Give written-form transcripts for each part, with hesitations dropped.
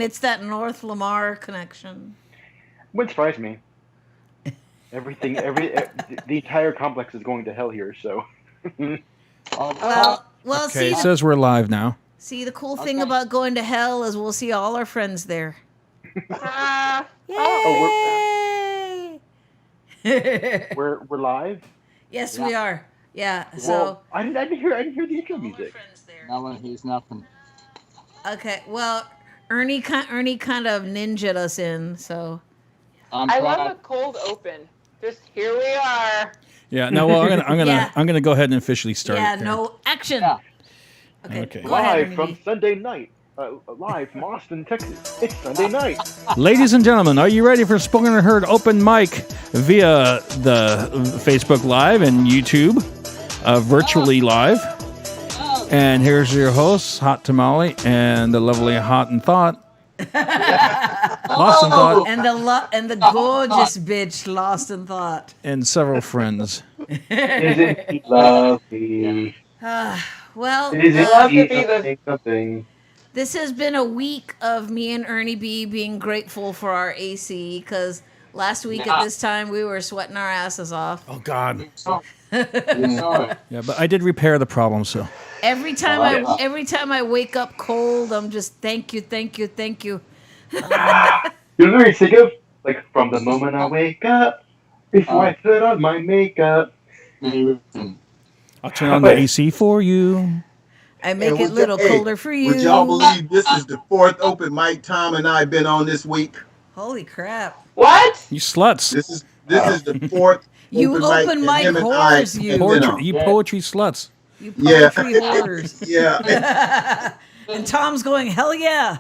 It's that North Lamar connection. Wouldn't surprise me. The entire complex is going to hell here. So, Well, Okay, see, it says we're live now. the cool thing Okay. about going to hell is we'll see all our friends there. oh, Yay! we're live. Yes, Yeah. we are. Yeah. So Well, I didn't hear the intro music. No one hears nothing. okay. Well, Ernie kind of ninja'd us in. So I love a cold open. Just here we are. Yeah. No. Well, Yeah. I'm gonna go ahead and officially start. yeah, it there. no action. Yeah. Okay. Okay. Go ahead, Live Ernie from B. Sunday night. Live from Austin, Texas. It's Sunday night. Ladies and gentlemen, are you ready for Spoken and Heard open mic via the Facebook Live and YouTube, virtually live? And here's your hosts, Hot Tamale and the lovely Hot and Thought. Lost in Thought And the gorgeous bitch lost in thought. and several friends. Isn't he lovely? Well, Isn't love he to be the- something? this has been a week of me and Ernie B being grateful for our AC because last week at this time we were sweating our asses off. Oh God. Sorry. Yeah, but I did repair the problem, so. Every time Oh, every time I wake up cold, I'm just thank you. You know what you're sick of? Like, from the moment I wake up, before I put on my makeup. I'll turn on the AC for you. I make And it a would little hey, colder for you. Would y'all believe this is the fourth open mic Tom and I been on this week? Holy crap! What? You sluts. This is the fourth You open that mic him and whores, I you. have been Poetry, on. you poetry sluts. You Yeah. poetry hoarders. Yeah, And Tom's going, hell yeah.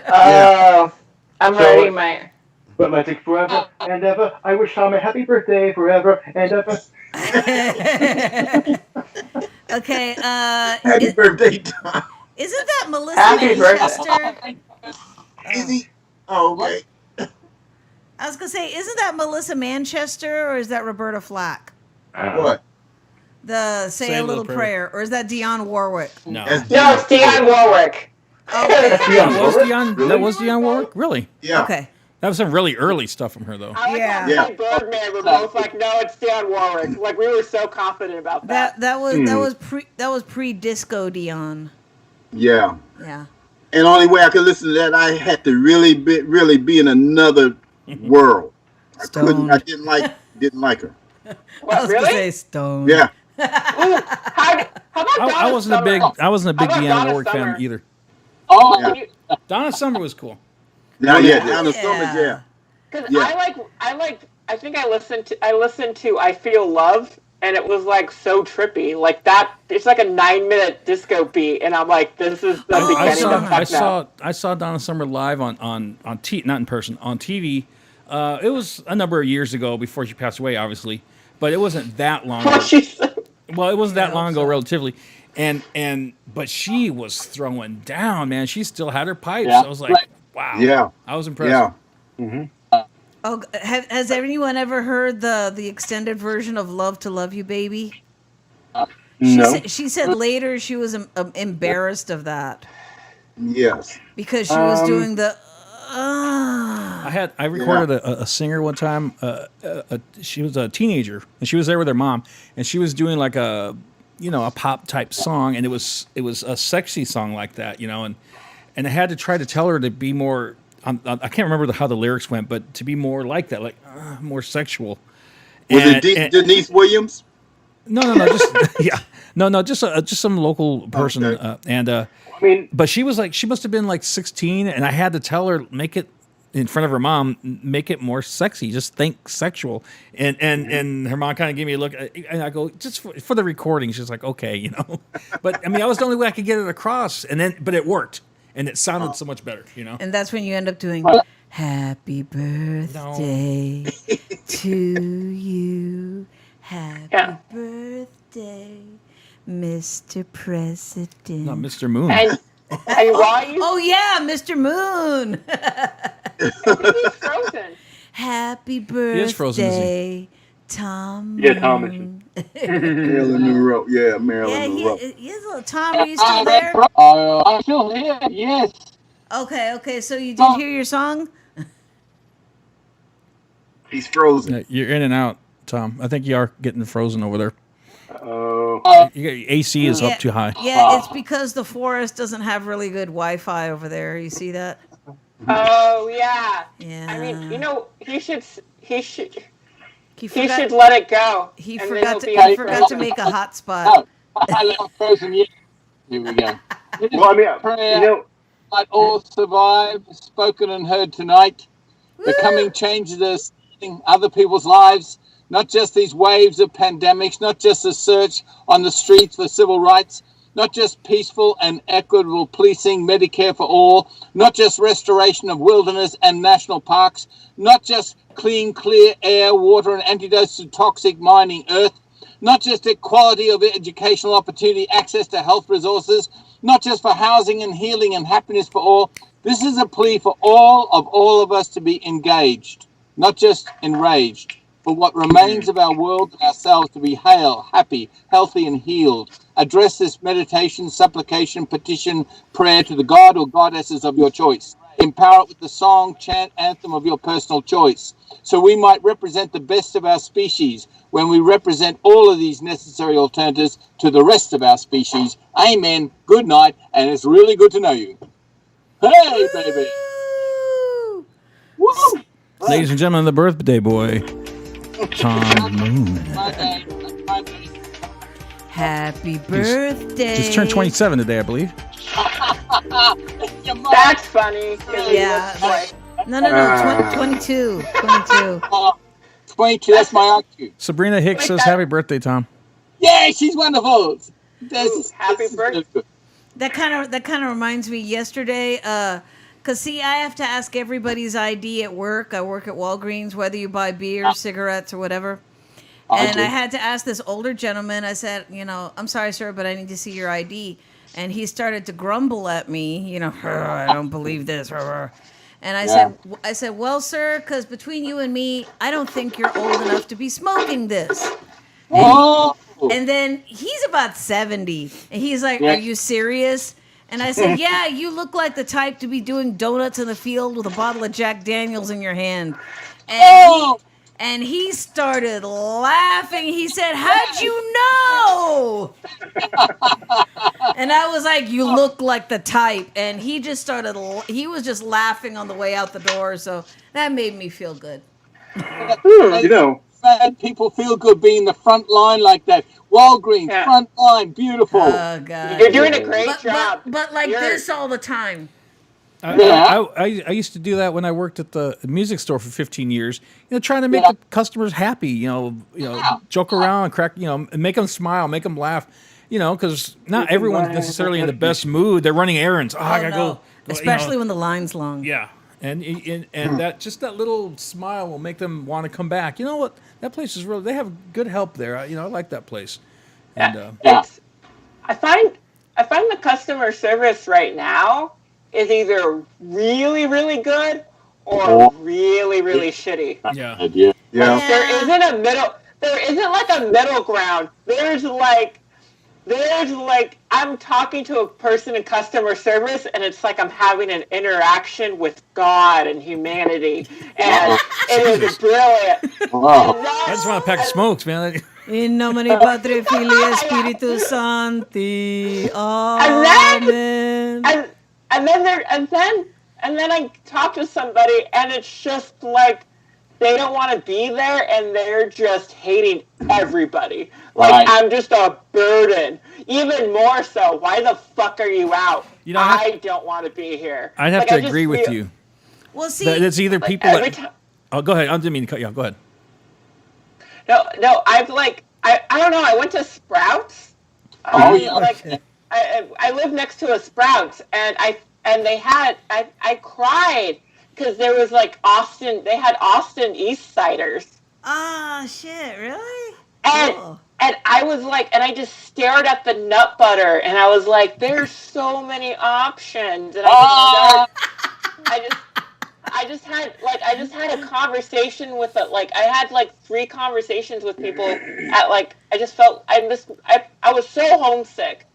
Oh, I'm So- ready, my. But let's take forever and ever. I wish Tom a happy birthday forever and ever. Okay, happy birthday, Tom. isn't that Melissa Happy birthday. Manchester? Is he? Oh, okay. I was gonna say, isn't that Melissa Manchester or is that Roberta Flack? What? The Say a Little Prayer. Or is that Dionne Warwick? No. That's No, it's Dionne Warwick. Okay. That was Dionne Warwick? Really? Yeah. Okay. That was some really early stuff from her, though. I like Yeah. how me and Birdman were both like, no, it's Dionne Warwick. Like, we were so confident about that. That was pre disco Dion. Yeah. Yeah. And the only way I could listen to that, I had to really be in another world. I couldn't. I didn't like her. I What, was really? gonna say Stone. Yeah. How about Donna I wasn't Summer? I wasn't a big How about Dionne Donna Warwick fan Summer? either. Oh, Yeah. Can you- Donna Summer was cool. Now, Yeah. Donna Summers, yeah. Cause Yeah. I think I listened to I Feel Love, and it was like so trippy. Like that, it's like a 9-minute disco beat, and I'm like, this is the Oh, beginning of techno. I saw Donna Summer live on not in person, on TV. It was a number of years ago before she passed away, obviously, but it wasn't that long ago. Well, it wasn't that long ago, relatively. But she was throwing down, man. She still had her pipes. Yeah. I was like, Right. wow. Yeah. I was impressed. Yeah. Oh, has anyone ever heard the extended version of "Love to Love You, Baby"? No. She said later she was embarrassed of that Yes. because she was doing the. I recorded a singer one time. She was a teenager and she was there with her mom, and she was doing like a pop type song, and it was a sexy song like that, and I had to try to tell her to be more. I can't remember how the lyrics went, but to be more like that, like more sexual. Was And- it and- Denise Williams? No, just yeah, no, just some local person, Okay. I mean, but she was like, she must have been like 16, and I had to tell her, make it in front of her mom, make it more sexy, just think sexual, and her mom kind of gave me a look, and I go, just for the recording. She's like, okay, but I mean, that was the only way I could get it across, but it worked, and it sounded so much better, And that's when you end up doing "Happy Birthday to you, Happy Yeah. Birthday, Mr. President." Not Mr. Moon. And while you Oh yeah, Mr. Moon. he's frozen. Happy is frozen, isn't birthday, Tom. Yeah, Tom Moon. Marilyn Monroe. Yeah, Yeah, Marilyn Monroe. he is a little Tom. Are you still there? I'm still here. Yes. Okay. So you did hear your song? He's frozen. Yeah, you're in and out, Tom. I think you are getting frozen over there. Oh, AC is up too high. Yeah, it's because the forest doesn't have really good Wi-Fi over there. You see that? Oh yeah. Yeah. I mean, you know, he should He he forgot. should let it go. He and forgot then to. he'll He be forgot to make a hotspot. No, I love frozen yet. Here we go. well, I mean, Prayer, you know, might all survive, spoken and heard tonight. The coming changes are seeing other people's lives, not just these waves of pandemics, not just the search on the streets for civil rights, not just peaceful and equitable policing, Medicare for all, not just restoration of wilderness and national parks, not just clean, clear air, water, and antidotes to toxic mining earth, not just equality of educational opportunity, access to health resources, not just for housing and healing and happiness for all. This is a plea for all of us to be engaged, not just enraged, for what remains of our world and ourselves to be hale, happy, healthy, and healed. Address this meditation, supplication, petition, prayer to the God or goddesses of your choice. Empower it with the song, chant, anthem of your personal choice, so we might represent the best of our species when we represent all of these necessary alternatives to the rest of our species. Amen. Good night, and it's really good to know you. Hey, baby. Woo! Woo! Ladies and gentlemen, the birthday boy, Tom Moon. My day. My day. Happy birthday! Just turned 27 today, I believe. Your mom. That's funny. 'Cause he Yeah, looks like- No, 22. 22. 22, that's my IQ. Sabrina Hicks says, "Happy birthday, Tom." Yeah, she's wonderful. Happy this is birthday. good. That kind of reminds me. Yesterday, cause see, I have to ask everybody's ID at work. I work at Walgreens, whether you buy beer, cigarettes, or whatever. And I had to ask this older gentleman. I said, I'm sorry, sir, but I need to see your ID. And he started to grumble at me. I don't believe this. And I said, well, sir, because between you and me, I don't think you're old enough to be smoking this. Oh, And then he's about 70. And he's like, Yeah. are you serious? And I said, yeah, you look like the type to be doing donuts in the field with a bottle of Jack Daniels in your hand. And he started laughing. He said, how'd you know? And I was like, you look like the type. And he just he was just laughing on the way out the door. So that made me feel good. you know, man, people feel good being the front line like that. Walgreens, Yeah. front line, beautiful. Oh, God. You're doing a great job. But like You're- this all the time. I used to do that when I worked at the music store for 15 years. Trying to make the customers happy. Joke around, crack. And make them smile, make them laugh. Because not everyone's necessarily in the best mood. They're running errands. I gotta go. Especially when the line's long. Yeah, and that just that little smile will make them want to come back. You know what? That place is really. They have good help there. I like that place. And I find the customer service right now is either really, really good or really, really shitty. yeah. Yeah. There isn't a middle. There isn't like a middle ground. There's like I'm talking to a person in customer service, and it's like I'm having an interaction with God and humanity, and it is brilliant. Wow. And I just want a pack of smokes, man. In nomine Patri Filii Spiritus Sancti. Amen. And then I talk to somebody, and it's just like they don't want to be there, and they're just hating everybody. Like, Right. I'm just a burden. Even more so, why the fuck are you out? I don't want to be here. I'd have Like, to I just agree with feel- you. Well, see, It's either like, people every that. time. Oh, go ahead. I didn't mean to cut you off. Go ahead. No, I've like, I don't know, I went to Sprouts. Oh, yeah. Like, I live next to a Sprouts, and I cried because there was like they had Austin East Ciders. ah, shit, really? And Cool. and I was like, and I just stared at the nut butter, and I was like, there's so many options, and I just had a conversation with I had like 3 conversations with people at like I was so homesick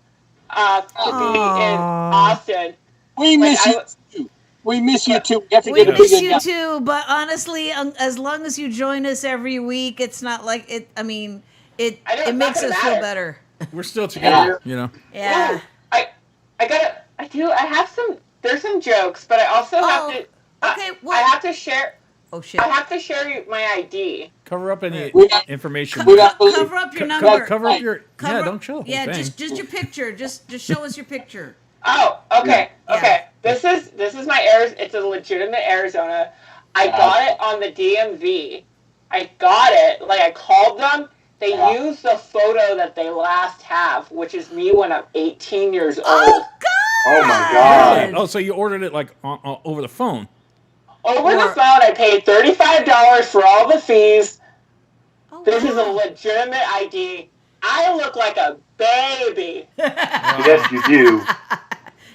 to be in Austin. We miss Like, you too. We miss you too. We have to We get a miss bigger you gun. too, but honestly, as long as you join us every week, it's not like it. I mean, it I know, it's makes not us gonna feel matter. better. We're still together, Yeah. you know. Yeah. Ooh, I have some, there's some jokes, but I also have to, Okay. I Well. have to share, Oh shit. I have to share you my ID. Cover up any We got- information. we got- Cover up your Co- number. cover up your. Cover- Yeah, don't show. the Yeah, whole thing. just your picture. Just show us your picture. Oh, okay, Yeah. okay. This is my it's a legitimate Arizona. I got it on the DMV. I got it, like I called them. They used the photo that they last have, which is me when I'm 18 years old. Oh God. Oh my God. Oh, so you ordered it like over the phone? Over Or- the phone, I paid $35 for all the fees. Oh, This is a wow. legitimate ID. I look like a baby. Yes, you do.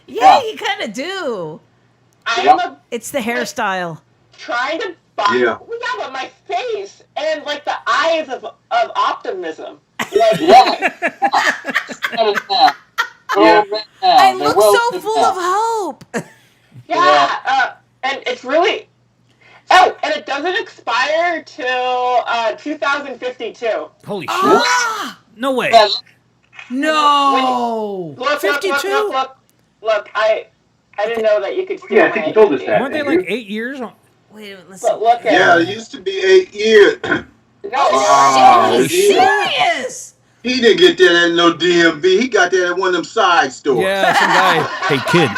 Yeah, you kind of do. I'm It's the hairstyle. trying to buy. Yeah. Well, yeah, but my face and like the eyes of optimism. Like, Yeah. Yeah. I look so full of hope. yeah, and it's really. Oh, and it doesn't expire till 2052. Holy shit! Ah, No way. no. Look, 52? Look, I didn't know that you could steal Yeah, I think my you told us ID. that. Weren't they like 8 years? Wait a minute. Let's But see. look at Yeah, it. it used to be 8 years. No, Wow. Shit, he's Yeah. serious. He didn't get that at no DMV. He got that at one of them side stores. Yeah, some guy. Hey kid,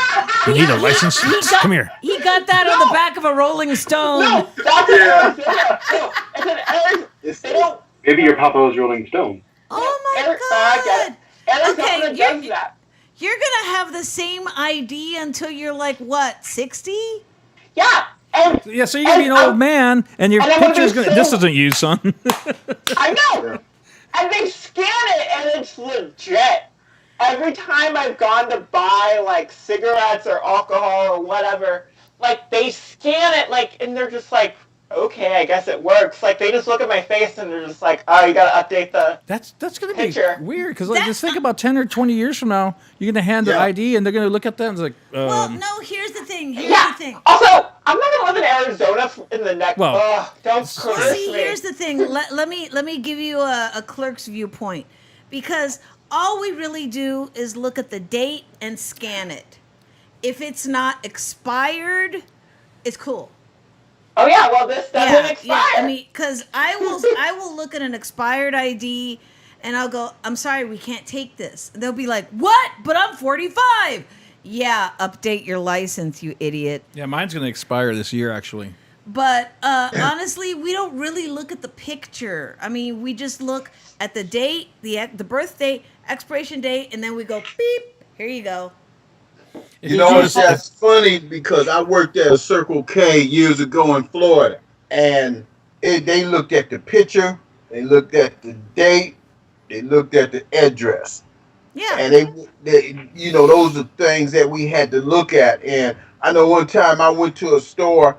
you need a license? Come here. He got that on the back of a Rolling Stone. No, that's an Yeah. Arizona. No, it's an Arizona. It's- They don't. Maybe your papa was Rolling Stone. Oh my I get God. it. Arizona Okay, does that. You're gonna have the same ID until you're like what, 60? Yeah, and Yeah, so you're gonna be an old man, and your and I'm gonna picture's be gonna. This so- isn't you, son. I know. Yeah. And they scan it, and it's legit. Every time I've gone to buy like cigarettes or alcohol or whatever, like they scan it, like, and they're just like, okay, I guess it works. Like they just look at my face and they're just like, oh, you gotta update the. That's gonna be Picture. weird because like just think about 10 or 20 years from now, you're gonna hand the Yeah. ID and they're gonna look at that and it's like, Well, no, here's the thing. Here's Yeah. the thing. Also, I'm not gonna live in Arizona in the next. Well, don't Well, curse see, me. here's the thing. Let me give you a clerk's viewpoint, because all we really do is look at the date and scan it. If it's not expired, it's cool. Oh yeah, well this doesn't expire. I mean, because I will look at an expired ID and I'll go, I'm sorry, we can't take this. And they'll be like, what? But I'm 45. Yeah, update your license, you idiot. yeah, mine's gonna expire this year actually. But honestly, we don't really look at the picture. I mean, we just look at the date, the birth date, expiration date, and then we go beep. Here you go. You know what? That's funny because I worked at a Circle K years ago in Florida, and they looked at the picture, they looked at the date, they looked at the address, Yeah. and they you know, those are things that we had to look at. And I know one time I went to a store,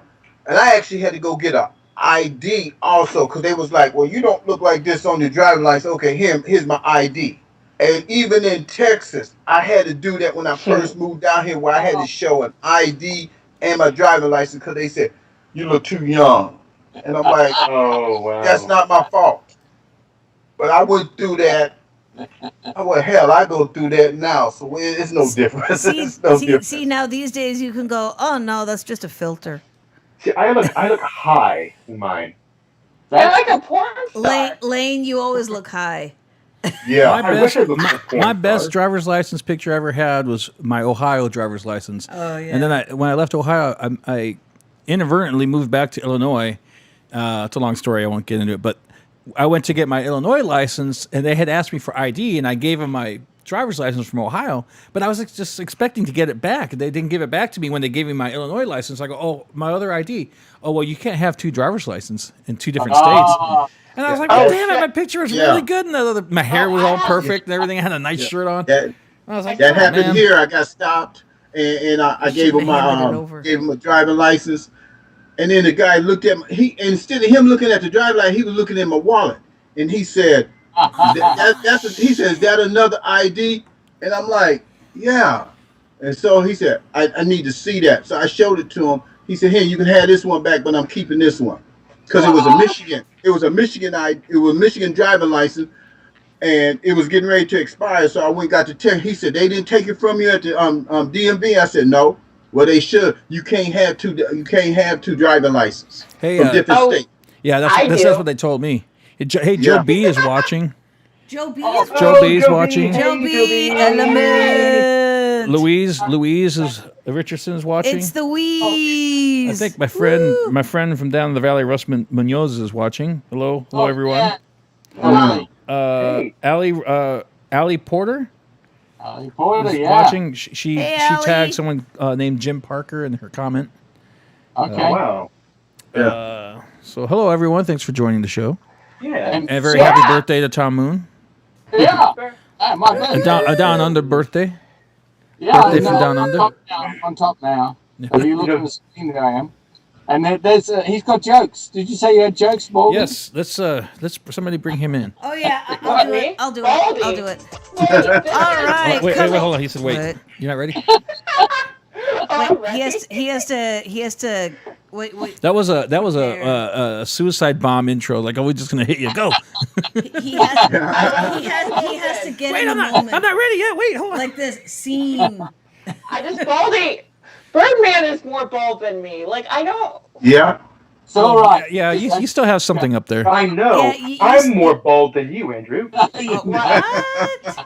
and I actually had to go get a ID also because they was like, well, you don't look like this on your driving license. Okay, here's my ID. And even in Texas, I had to do that when I first moved down here, where I had to show an ID and my driving license because they said, you look too young. And I'm like, Oh wow. that's not my fault. But I went through that. Well, hell, I go through that now, so it's no difference. See, It's no see, difference. see, now these days you can go, oh no, that's just a filter. See, I look high in mine. They're like a porn star. Lane, you always look high. Yeah. My I wish best, I looked like a porn my best star. driver's license picture I ever had was my Ohio driver's license. Oh, yeah. And then when I left Ohio, I inadvertently moved back to Illinois. It's a long story. I won't get into it. But I went to get my Illinois license, and they had asked me for ID, and I gave them my driver's license from Ohio. But I was just expecting to get it back. They didn't give it back to me when they gave me my Illinois license. I go, oh, my other ID. Oh, well, you can't have two driver's licenses in two different states. And I was like, Oh, oh, damn it, my picture was Yeah. really good. And my hair was all perfect and everything. I had a nice Yeah. shirt on. That I was like, that oh, happened man. here. I got stopped, and I gave shouldn't him have handed it over. gave him a driving license, and then the guy looked at me. Instead of him looking at the driver's license, he was looking at my wallet, and he said, he said, "Is that another ID?" And I'm like, "Yeah." And so he said, I need to see that. So I showed it to him. He said, here, you can have this one back, but I'm keeping this one. Because it was a Michigan. It was a Michigan driving license, and it was getting ready to expire. So I went and got to tell. He said, they didn't take it from you at the DMV. I said, no. Well, they should. You can't have two driving licenses Hey, from different states. Yeah, that's what they told me. Hey, Joe Yeah. B is watching. Joe B is Joe B is watching. Joe B element. Louise is Richardson is watching. It's the Weeze. I think my friend from down the valley, Russ Munoz, is watching. Hello, everyone. Yeah. Allie Porter Porter, is yeah. watching. She Hey, tagged Allie. someone named Jim Parker in her comment. Okay. Oh, wow. So hello everyone, thanks for joining the show, Yeah. and a very happy birthday to Tom Moon. Yeah. My A down under birthday. Yeah, Birthday from down under. On top now. If you look at the screen, there I am. And there's he's got jokes. Did you say you had jokes, Baldy? Yes, let's somebody bring him in. Oh yeah, What, I'll do me? it. I'll do it. Baldy. I'll do it. All All right. Wait, come hold on. He said, "Wait, What? you're not ready." He has to. Wait. That was a suicide bomb intro. Like, are we just gonna hit you? Go. He has to get in the moment. I'm not ready yet. Wait, hold on. Like this scene. Baldy. Birdman is more bold than me. Like, I don't. Yeah. So all right. Yeah, you still have something up there. I know. Yeah, you- I'm more bald than you, Andrew. What?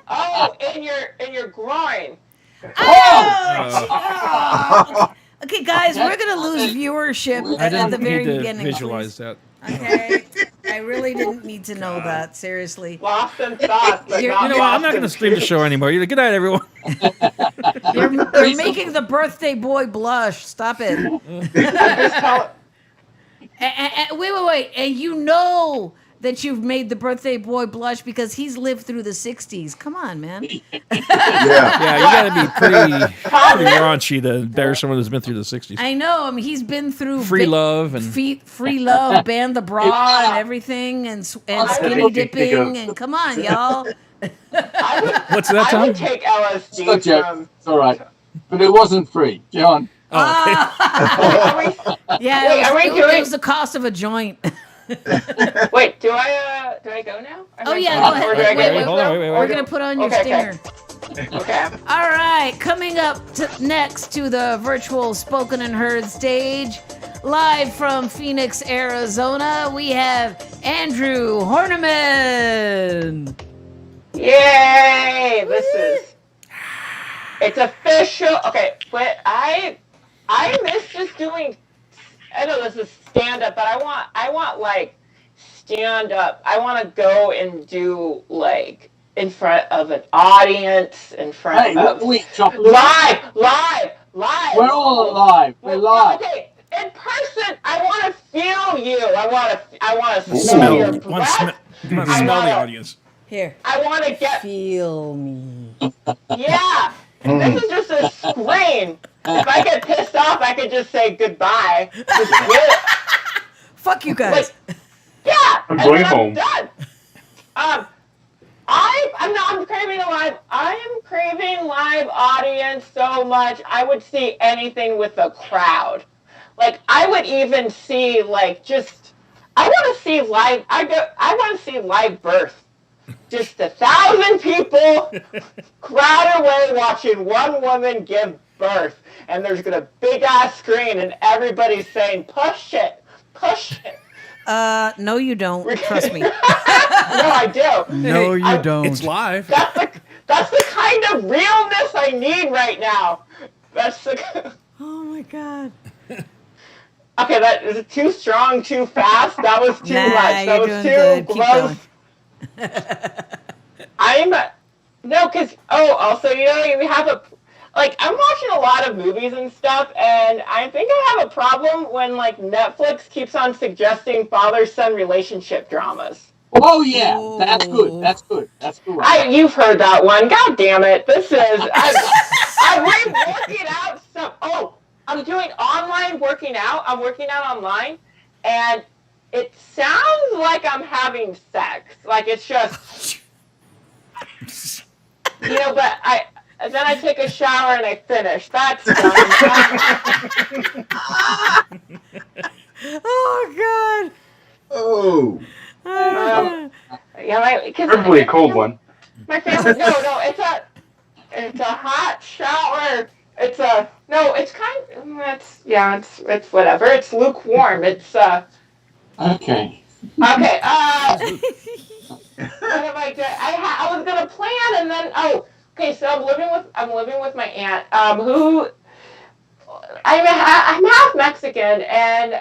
Oh, in your groin. Oh! Okay, guys, we're gonna lose viewership I at didn't the very need to beginning. visualize that. Okay, I really didn't need to know that. Seriously. Lost in thought. But You're- not You know what? I'm not lost going to in stream the show anymore. Good night, everyone. You're making the birthday boy blush. Stop it. Wait. And you know that you've made the birthday boy blush because he's lived through the 60s. Come on, man. Yeah. Yeah, you got to be pretty raunchy to embarrass someone who's been through the 60s. I know. I mean, he's been through Free love and free love, ban the bra and everything, and skinny dipping, and come on, y'all. what's that, I Tom? would take It's LSD not jokes. from. It's all right. But it wasn't free, John. Yeah, Wait, are we it doing- was the cost of a joint. Wait, do I go now? Oh yeah, go ahead. Or do I get Wait, hold on, wait. We're gonna put on your Okay, stinger. Okay. All right, coming up next to the virtual Spoken and Heard stage, live from Phoenix, Arizona, we have Andrew Horniman. Yay! It's official. Okay, but I miss just doing. I know this is stand up, but I want like stand up. I want to go and do like in front of an audience, in front Hey, of wait, John. live. We're all alive. We're live. Okay, in person, I want to feel you. I want to smell Smell. your Want to breath. smell the wanna- audience. Here, I want to get. feel me. Yeah. This is just a screen. If I get pissed off, I could just say goodbye. Just quit. Fuck you guys. Like, yeah. I'm and going then home. Done. I'm craving a live. I am craving live audience so much. I would see anything with a crowd. Like I would even see like just. I want to see live. I want to see live birth. Just 1,000 people crowded away watching one woman give birth, and there's gonna big ass screen, and everybody's saying, "Push it, push it." No, you don't. Trust me. No, I do. No, you don't. It's live. That's the kind of realness I need right now. That's the. Oh my god. Okay, that is it too strong, too fast. That was too Nah, much. That you're was doing too good. Keep close. Also, you know, we have I'm watching a lot of movies and stuff, and I think I have a problem when, like, Netflix keeps on suggesting father-son relationship dramas. Oh yeah, that's good. That's good. That's good. You've heard that one. God damn it. This is, I'm working out stuff. Oh, I'm doing online working out. I'm working out online, and it sounds like I'm having sex. Like, it's just, but and then I take a shower and I finish. That's done. Oh Oh, God. Yeah, because Preferably a cold one. my family. No, it's a hot shower. It's kind. It's whatever. It's lukewarm. It's Okay. okay. What have I done? I was gonna plan and then okay. So I'm living with my aunt who I'm half Mexican, and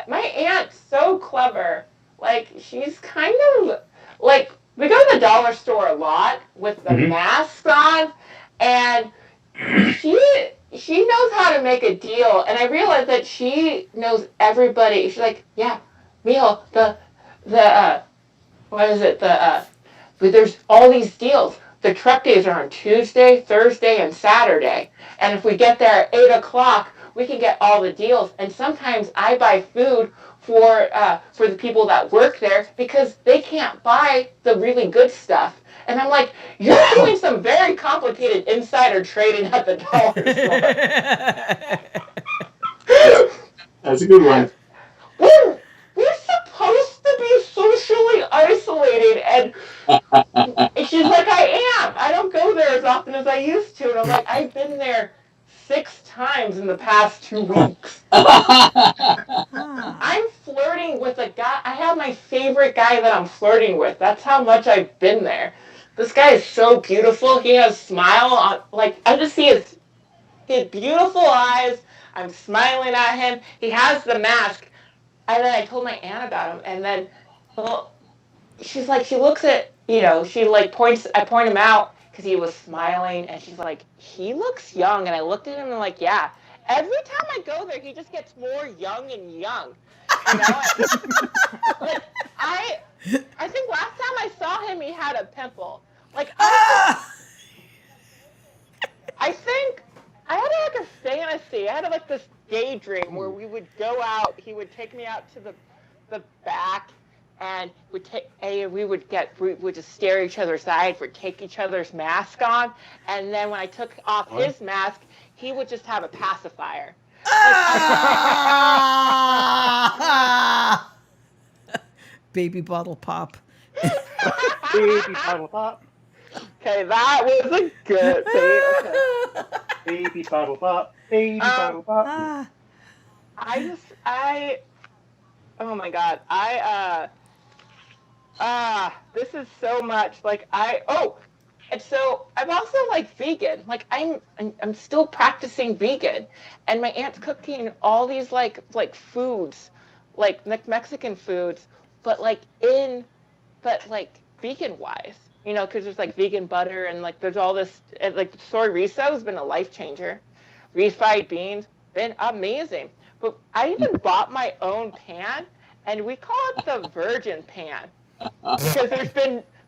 my aunt's so clever. Like she's kind of like we go to the dollar store a lot with the Mhm. masks on, and she knows how to make a deal. And I realized that she knows everybody. She's like, yeah, Neil, the what is it but there's all these deals. The truck days are on Tuesday, Thursday, and Saturday. And if we get there at 8 o'clock, we can get all the deals. And sometimes I buy food for the people that work there because they can't buy the really good stuff. And I'm like, you're doing some very complicated insider trading at the dollar store. That's a good one. We're supposed to be socially isolated, and she's like, I am. I don't go there as often as I used to. And I'm like, I've been there 6 times in the past 2 weeks. I'm flirting with a guy. I have my favorite guy that I'm flirting with. That's how much I've been there. This guy is so beautiful. He has a smile on, like, I just see his beautiful eyes. I'm smiling at him. He has the mask. And then I told my aunt about him. And then, well, she's like, she looks at, she like I point him out because he was smiling. And she's like, he looks young. And I looked at him and I'm like, yeah. Every time I go there, he just gets more young and young. Like, I think last time I saw him, he had a pimple. Like, I think I had like a fantasy. I had like this daydream where we would go out. He would take me out to the back, and we would just stare at each other's eyes. We'd take each other's mask on, and then when I took off his mask, he would just have a pacifier. Baby bottle pop. Baby bottle pop. Okay, that was a good thing. Okay. Baby bottle pop. Baby bottle pop. Oh my God. This is so much. And so I'm also like vegan. Like I'm still practicing vegan, and my aunt's cooking all these like foods, like Mexican foods, but vegan wise, because there's like vegan butter and like there's all this like soy riso has been a life changer, refried beans been amazing. But I even bought my own pan, and we call it the virgin pan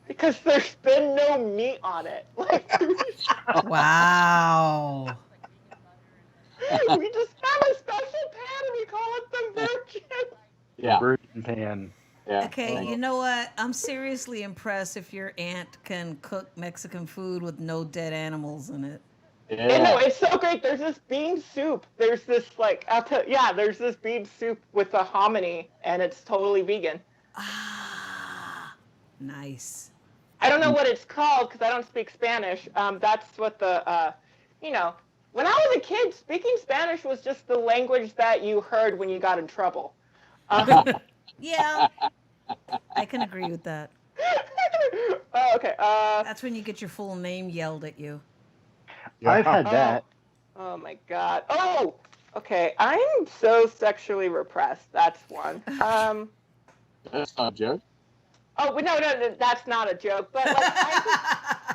because there's been no meat on it. Wow. We just have a special pan and we call it the virgin. Yeah. Virgin pan. Yeah. Okay, you know what? I'm seriously impressed if your aunt can cook Mexican food with no dead animals in it. Yeah. No, it's so great. There's this bean soup. There's this there's this bean soup with a hominy, and it's totally vegan. Nice. I don't know what it's called because I don't speak Spanish. That's what when I was a kid, speaking Spanish was just the language that you heard when you got in trouble. Yeah, I can agree with that. Okay. That's when you get your full name yelled at you. I've had that. Oh my God. Oh, okay. I'm so sexually repressed. That's one. That's not a joke. Oh, no, that's not a joke. But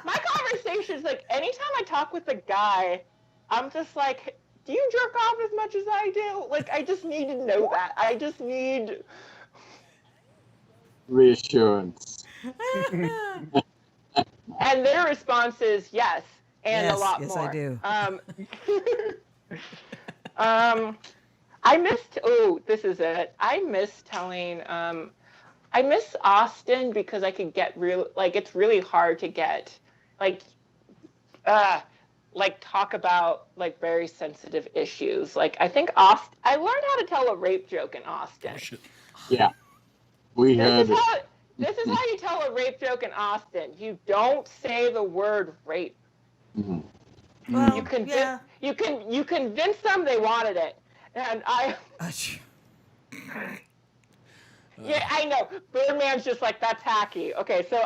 my conversations, like, anytime I talk with a guy, I'm just like, do you jerk off as much as I do? Like, I just need to know that. I just need reassurance. And their response is yes, and yes, a lot yes, more. I do. This is it. I miss telling, I miss Austin because I could get it's really hard to get, like talk about like very sensitive issues. Like I think Austin, I learned how to tell a rape joke in Austin. Oh, shit. Yeah, we heard it. This is how you tell a rape joke in Austin. You don't say the word rape. Mhm. Well, You yeah. you convince them they wanted it, and yeah, I know. Birdman's just like, that's hacky. Okay, so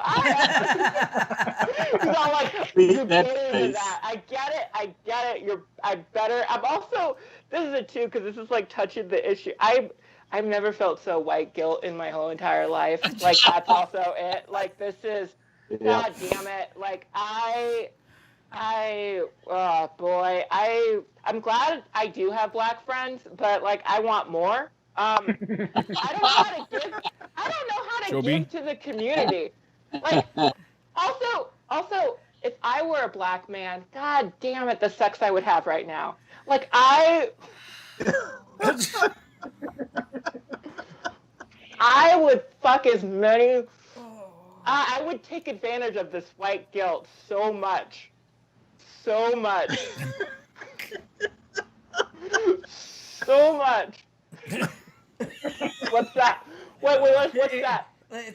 he's all like, Beat you're that better than face. that. I get it. I'm better. I'm also, this is it too, because this is like touching the issue. I've never felt so white guilt in my whole entire life. Like that's also it. Like this is, Yeah. God damn it. Like oh boy, I'm glad I do have black friends, but like I want more. I don't know how to give. I don't know how to Joby? give to the community. Like, also, if I were a black man, God damn it, the sex I would have right now. Like I would fuck as many. I would take advantage of this white guilt so much. So much. So much. What's that? Wait, what's that?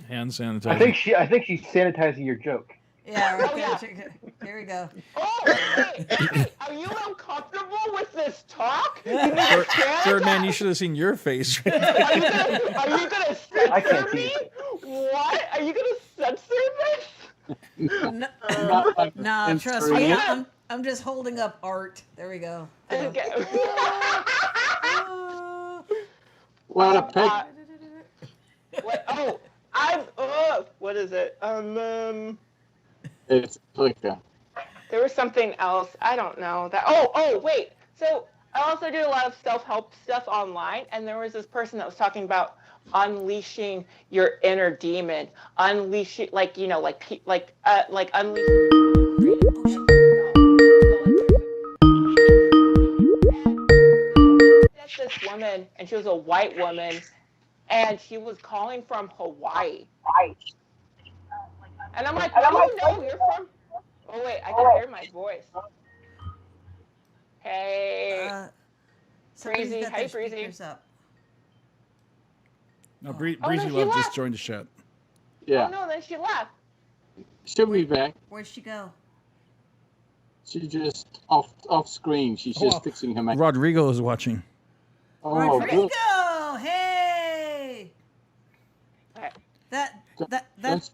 Hand sanitizer. I think she's sanitizing your joke. Yeah, right Oh, there. yeah. Check it. Here we go. Oh, wait, are you uncomfortable with this talk? You need to Third man, you sanitize. should have seen your face. Are you gonna I censor can't see me? What? Are you gonna censor this? No, Not like no, trust censoring me. it. I'm just holding up art. There we go. Okay. What a pick. What? Oh, what is it? It's clicker. There was something else. I don't know that. Oh, wait. So I also do a lot of self-help stuff online, and there was this person that was talking about unleashing your inner demon, unleashing, like unleashing. That's this woman, and she was a white woman, and she was calling from Hawaii. And I'm like, oh no, you're from. Oh wait, I can hear my voice. Hey, Somebody's Breezy. got Hey, their Breezy. speakers up. No, Oh, Breezy no, she Love left. just joined the chat. Yeah, Oh no, then she left. she'll be back. Where'd she go? She just off screen. She's just Oh, fixing her mic. Rodrigo is watching. Oh, Rodrigo, good. hey. Okay. That. That's-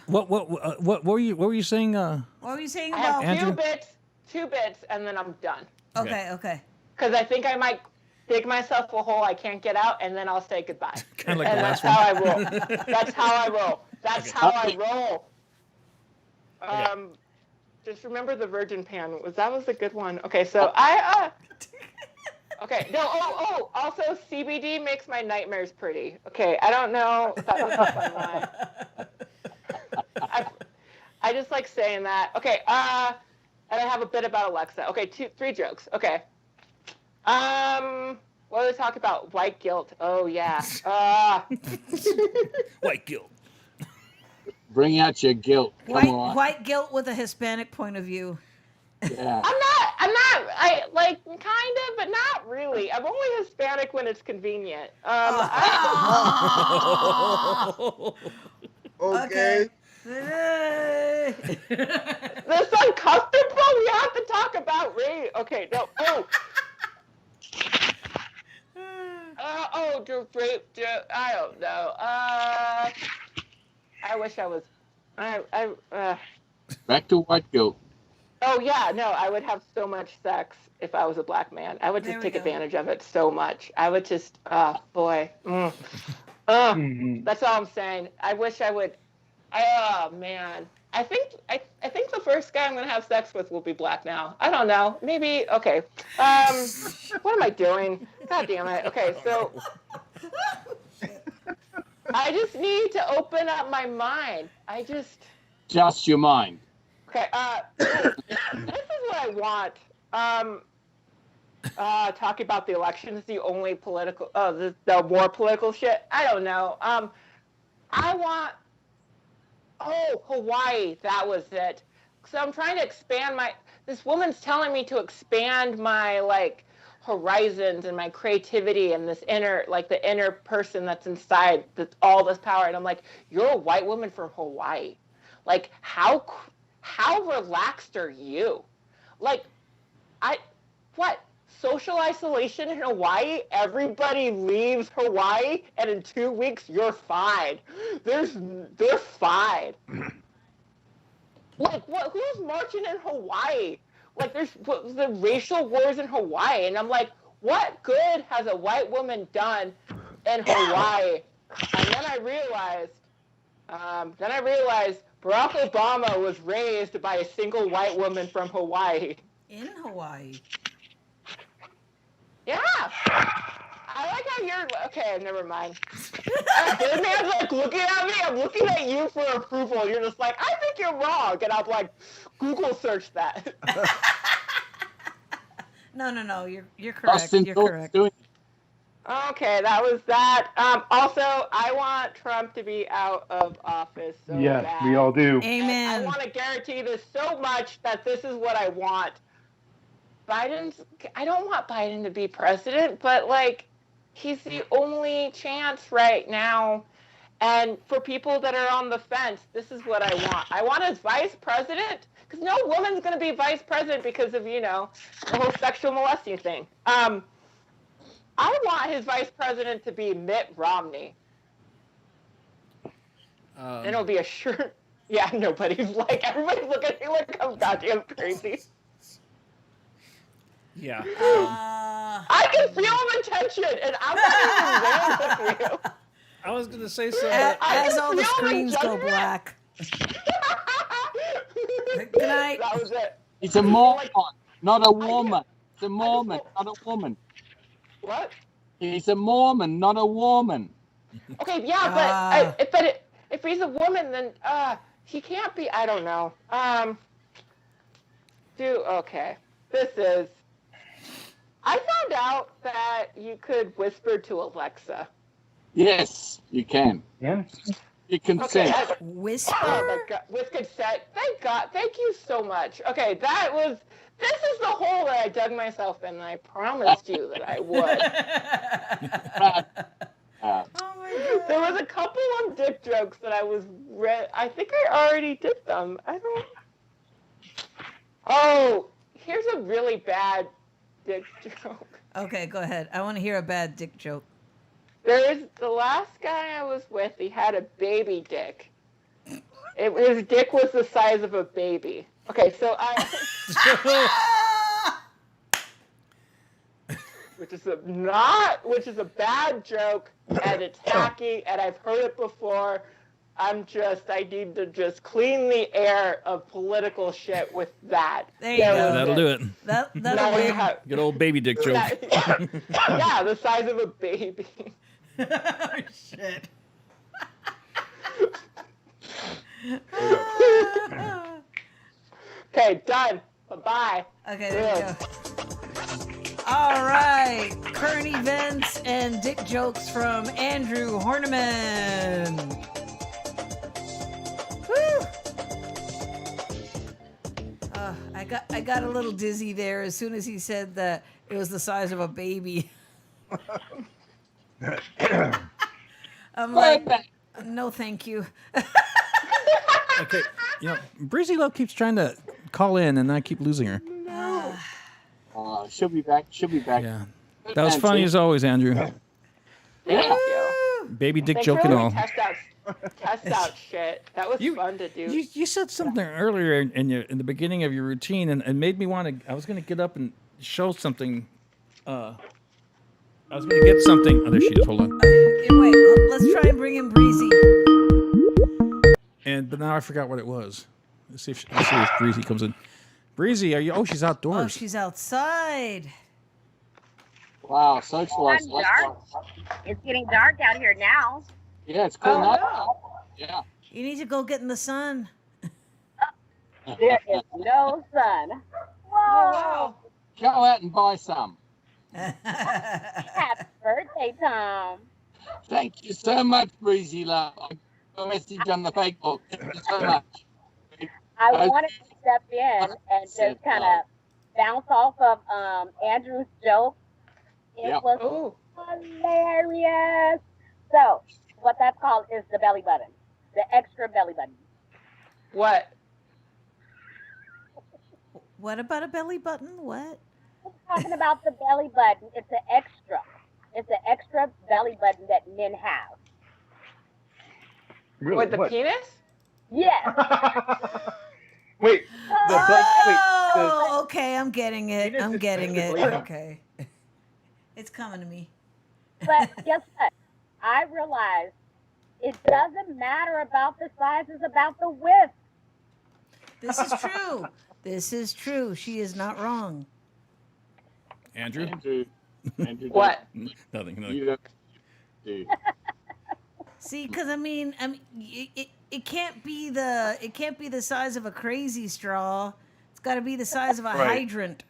What were you saying? What were you saying I have about? Andrew? two bits, and then I'm done. Okay. Because I think I might dig myself a hole I can't get out, and then I'll say goodbye. Kind of like And the that's last how one. I roll. That's how I roll. That's how I roll. Just remember the virgin pan. That was a good one. Okay, so okay, no, also CBD makes my nightmares pretty. Okay, I don't know if that was a fun line. I just like saying that. Okay, and I have a bit about Alexa. Okay, three jokes. Okay. What did we talk about? White guilt. Oh yeah. White guilt. Bring out your guilt. Come on. White guilt with a Hispanic point of view. Yeah. I like kind of, but not really. I'm only Hispanic when it's convenient. Okay. This uncomfortable. We have to talk about race. Okay, no. The rape joke. I don't know. I wish I was. Back to white guilt. Oh yeah, no. I would have so much sex if I was a black man. I would There just we take go. advantage of it so much. I would just. Boy. Mhm. That's all I'm saying. I wish I would. Oh man. I think the first guy I'm gonna have sex with will be black now. I don't know. Maybe okay. What am I doing? God damn it. Okay, so I just need to open up my mind. Just your mind. Okay, this is what I want. Talking about the election is the only political the more political shit. I don't know. I want Hawaii, that was it. so I'm trying to expand my. This woman's telling me to expand my like horizons and my creativity and this inner, like the inner person that's inside that's all this power. And I'm like, you're a white woman from Hawaii. Like, how relaxed are you? Like, what? Social isolation in Hawaii? Everybody leaves Hawaii, and in 2 weeks you're fine. They're fine. Like, what? Who's marching in Hawaii? Like, there's the racial wars in Hawaii, and I'm like, what good has a white woman done in Hawaii? And then I realized Barack Obama was raised by a single white woman from Hawaii. In Hawaii. Yeah. I like how you're okay. Never mind. This man's like looking at me. I'm looking at you for approval. You're just like, I think you're wrong, and I'm like, Google search that. No. You're correct. You're correct. Okay, that was that. Also, I want Trump to be out of office. So Yes, bad. we all do. Amen. And I want to guarantee this so much that this is what I want. I don't want Biden to be president, but like, he's the only chance right now. And for people that are on the fence, this is what I want. I want as vice president, because no woman's going to be vice president because of, the whole sexual molesting thing. I want his vice president to be Mitt Romney. And it'll be a shirt. Yeah, everybody's looking at me like I'm goddamn crazy. Yeah. I can feel the tension, and I'm not even there with you. I was gonna say so. As all the screens go black. Good night. That was it. It's a Mormon, not a woman. It's a Mormon, not a woman. What? He's a Mormon, not a woman. Okay, yeah, but if he's a woman, then he can't be. I don't know. Okay. This is. I found out that you could whisper to Alexa. Yes, you can. Yeah. You can say. Whisper? Oh, with consent. Thank God. Thank you so much. Okay, this is the hole that I dug myself in, and I promised you that I would. Oh my God. There was a couple of dick jokes that I think I already did them. I don't. Oh, here's a really bad dick joke. Okay, go ahead. I want to hear a bad dick joke. The last guy I was with, he had a baby dick. His dick was the size of a baby. Okay, so which is a bad joke, and it's hacky, and I've heard it before. I need to just clean the air of political shit with that. There you go. That'll do it. That'll win. Good old baby dick joke. Yeah, the size of a baby. Oh, shit. Okay, done. Bye-bye. Okay, there we go. All right. Current events and dick jokes from Andrew Horniman. Woo! I got a little dizzy there as soon as he said that it was the size of a baby. I'm like, no, thank you. Okay, Breezy Love keeps trying to call in, and I keep losing her. She'll be back. Yeah, that was funny as always, Andrew. Thank you. Baby dick Thanks joke for and letting all. me test out shit. That was fun to do. You said something earlier in the beginning of your routine, and made me want to. I was going to get up and show something. I was going to get something. Oh, there she is. Hold on. Wait, let's try and bring in Breezy. But now I forgot what it was. Let's see if Breezy comes in. Breezy, are you? Oh, she's outdoors. Oh, she's outside. Wow, socialize. It's dark. It's getting dark out here now. Yeah, it's cool now. No. Yeah. You need to go get in the sun. There is no sun. Whoa! Wow. Go out and buy some. Happy birthday, Tom. Thank you so much, Breezy Love. I got a message on the Facebook. Thank you so much. I wanted to step in and just kind of bounce off of Andrew's joke. It Yep. was Oh, hilarious. So, what that's called is the belly button, the extra belly button. what? What about a belly button? What? I'm talking about the belly button. It's an extra. It's an extra belly button that men have. Really? What, the What? penis? Yes. Wait, Oh, okay, I'm getting it. Penis I'm is getting it. basically- Okay. It's coming to me. But guess what? I realized it doesn't matter about the size, it's about the width. This is true. This is true. She is not wrong. Andrew? Andrew, What? Nothing. You don't do. See, because I mean, it can't be the size of a crazy straw. It's got to be the size of a Right. hydrant.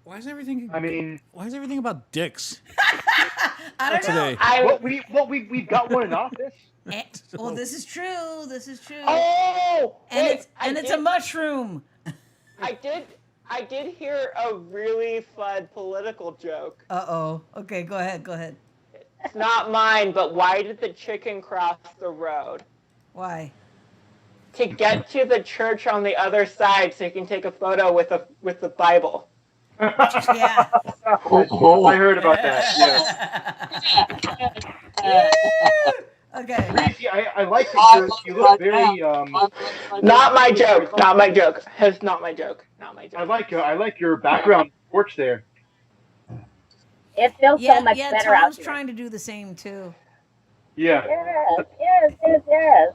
Why is everything? I mean, Why is everything about dicks I don't know. today? we've got one in office. Well, this is true. This is true. Oh, and wait, it's a mushroom. I did hear a really fun political joke. Uh-oh. Okay, go ahead. It's not mine, but why did the chicken cross the road? Why? To get to the church on the other side so you can take a photo with the Bible. Yeah. I heard about that. Yeah. Okay. Breezy, I like it. You look very Not my joke. Not my joke. It's not my joke. Not my joke. I like your background porch there. It feels Yeah, so much yeah. better out Tom's here. trying to do the same too. Yeah. Yes.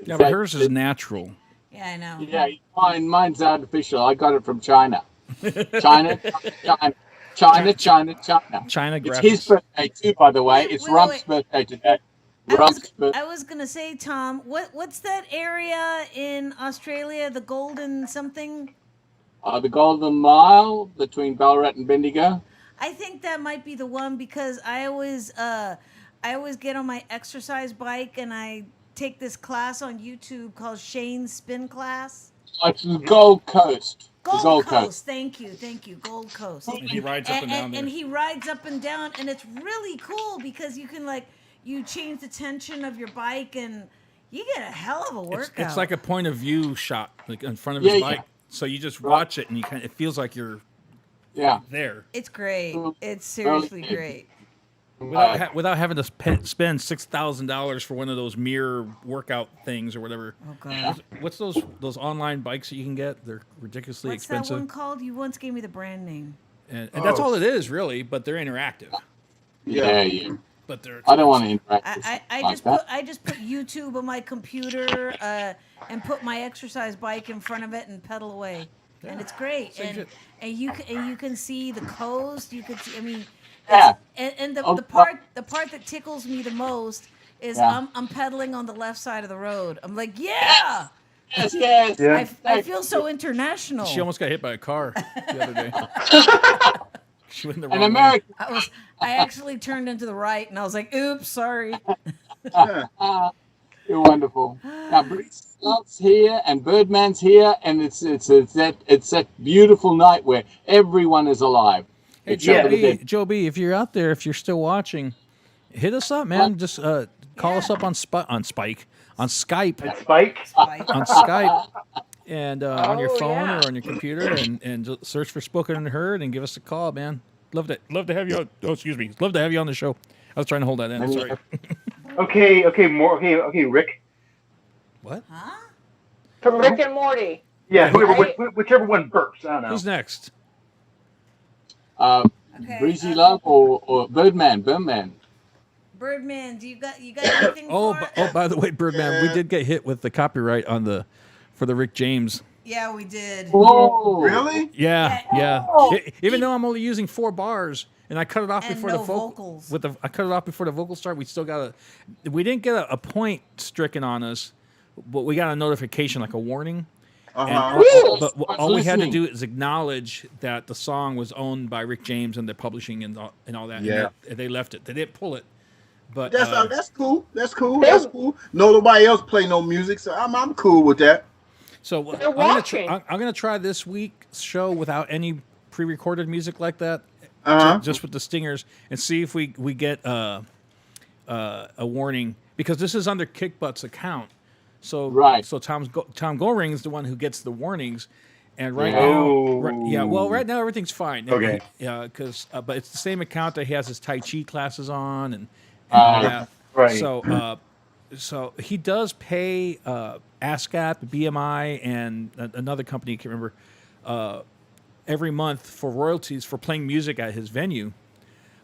Yeah, but hers is natural. Yeah, I know. Yeah, mine's artificial. I got it from China. China. China. China It's his graphics. birthday too, by the way. It's Wait, Rump's wait. birthday today. I Rump's birthday. was gonna say, Tom, what's that area in Australia? The Golden something? The Golden Mile between Ballarat and Bendigo. I think that might be the one because I always get on my exercise bike and I take this class on YouTube called Shane's Spin Class. It's the Gold Coast. The Gold Coast. Thank you, Gold Coast. And he rides up and down there. And he rides up and down, and it's really cool because you can you change the tension of your bike and you get a hell of a workout. It's like a point of view shot, like in front of his Yeah, bike. yeah. So you just watch it, and it feels like you're Yeah. there It's great. It's seriously great. without having to spend $6,000 for one of those mirror workout things or whatever. Oh God. What's those online bikes that you can get? They're ridiculously What's expensive, that one called? You once gave me the brand name. and that's all it is really. But they're interactive. Yeah. But they're I don't want to interact with I just put YouTube on my computer and put my exercise bike in front of it and pedal away, and it's great. Saves And it. you can see the coast. You can see. I mean, Yeah. and Oh, the part that tickles me the most is Yeah. I'm pedaling on the left side of the road. I'm like, yeah. Yes. Yeah. I feel so international. She almost got hit by a car the other day. She went in the wrong An American. I actually turned into the right, and I was like, oops, sorry. You're wonderful. Now, Bruce Scott's here and Birdman's here, and it's that beautiful night where everyone is alive. Hey, Except for the dead. Joe B, if you're out there, if you're still watching, hit us up, man. Just call us up on Skype, And Spike. on Skype, and on your Oh, phone yeah. or on your computer, and just search for Spoken and Heard and give us a call, man. Love to have you. Oh, excuse me. Love to have you on the show. I was trying to hold that in. Sorry. Okay, Rick. What? Huh? From Rick and Morty. Yeah, Right. whichever one burps. I don't know. Who's next? Okay, Breezy Love or Birdman. Birdman, do you got anything for us? By the way, Birdman, we did get hit with the copyright for the Rick James. Yeah, we did. Whoa! Really? Yeah. Even though I'm only using 4 bars, and I cut it off And before no the vocals. I cut it off before the vocals start. We still got we didn't get a point stricken on us, but we got a notification, like a warning. Uh-huh. And, but all we had to Listening. do is acknowledge that the song was owned by Rick James and the publishing and all that. Yeah. And they left it. They didn't pull it. But That's cool. That's cool. That's cool. No, nobody else play no music, so I'm cool with that. so They're I'm watching. gonna try this week's show without any pre-recorded music like that, Uh-huh. just with the stingers, and see if we get a warning, because this is under Kickbutt's account. So Right. So Tom Goring is the one who gets the warnings, and right Yeah. now, Oh. right now everything's fine. Okay. Yeah, because but it's the same account that he has his Tai Chi classes on and all that. Right. So he does pay ASCAP, BMI, and another company I can't remember every month for royalties for playing music at his venue.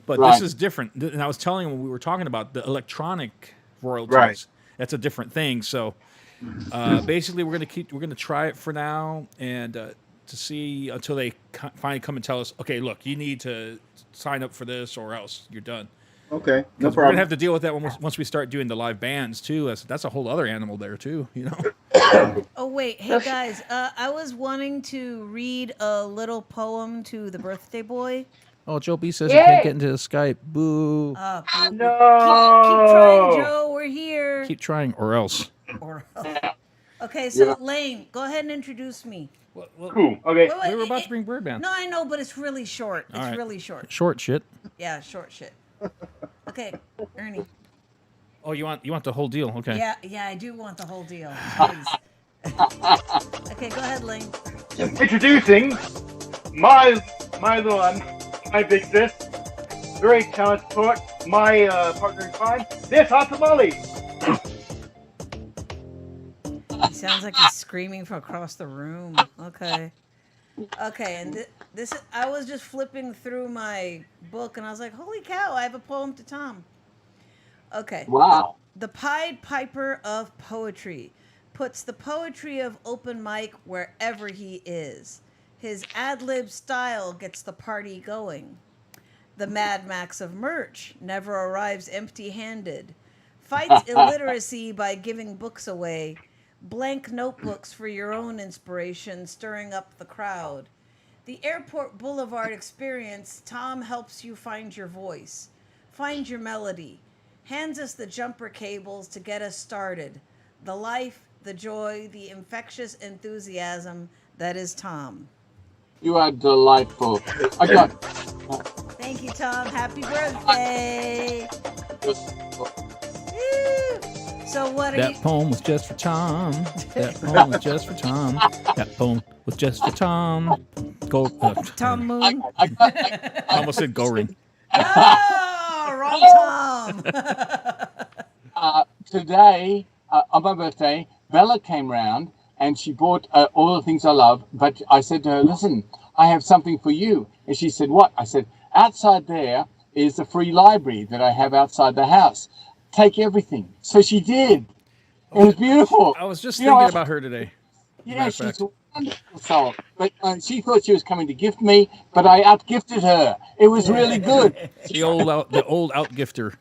But Right. this is different. And I was telling him when we were talking about the electronic royalties. Right. That's a different thing. So basically, we're gonna try it for now, and to see until they finally come and tell us, okay, look, you need to sign up for this, or else you're done. Okay, no Because we're gonna problem. have to deal with that once we start doing the live bands too. That's a whole other animal there too. You know. Oh wait, hey guys, I was wanting to read a little poem to the birthday boy. Oh, Joe B says Yay. he can't get into Skype. Boo. Keep No. trying, Joe. We're here. Keep trying, or else. Okay, so Yeah. Lane, go ahead and introduce me. Cool. Okay. Wait, We were about to bring Birdman. No, I know, but it's really short. It's All right. really short. Short shit. Yeah, short shit. Okay, Ernie. Oh, you want the whole deal? Okay. Yeah, I do want the whole deal. Please. Okay, go ahead, Lane. Introducing my little my big sis, very talented poet, my partner in crime, this hot tamale. He sounds like he's screaming from across the room. Okay. Okay, and this I was just flipping through my book and I was like, "Holy cow, I have a poem to Tom." Okay. Wow. The Pied Piper of Poetry puts the poetry of open mic wherever he is. His ad-lib style gets the party going. The Mad Max of merch never arrives empty-handed. Fights illiteracy by giving books away. Blank notebooks for your own inspiration, stirring up the crowd. The Airport Boulevard experience, Tom helps you find your voice. Find your melody. Hands us the jumper cables to get us started. The life, the joy, the infectious enthusiasm that is Tom. You are delightful. I got. Thank you, Tom. Happy birthday. Woo! So what are That you... poem was just for Tom. That poem was just for Tom. That poem was just for Tom. Go. Tom Moon? I almost said Goring. Oh, wrong Tom. Today, on my birthday, Bella came round and she bought all the things I love. But I said to her, listen, I have something for you. And she said, what? I said, outside there is the free library that I have outside the house. Take everything. So she did. It was beautiful. I was just You know, thinking about her today. Yeah, matter of she's fact. a wonderful soul. But she thought she was coming to gift me, but I outgifted her. It was really good. The old outgifter.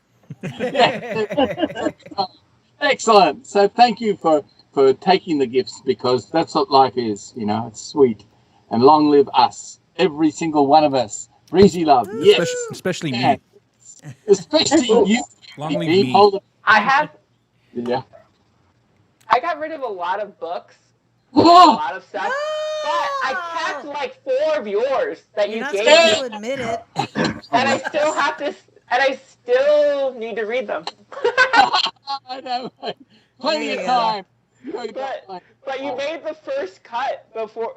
Excellent. So thank you for taking the gifts, because that's what life is. You know, it's sweet. And long live us, every single one of us. Breezy love. Yes. Especially Yeah. me. Especially you. Long live Phoebe. me. Hold on. I got rid of a lot of books, a lot of stuff, but I kept like 4 of yours that You're you not gave supposed me, to admit it. and I still have to, and I still need to read them. I know. Plenty There of you time. But you made the first cut before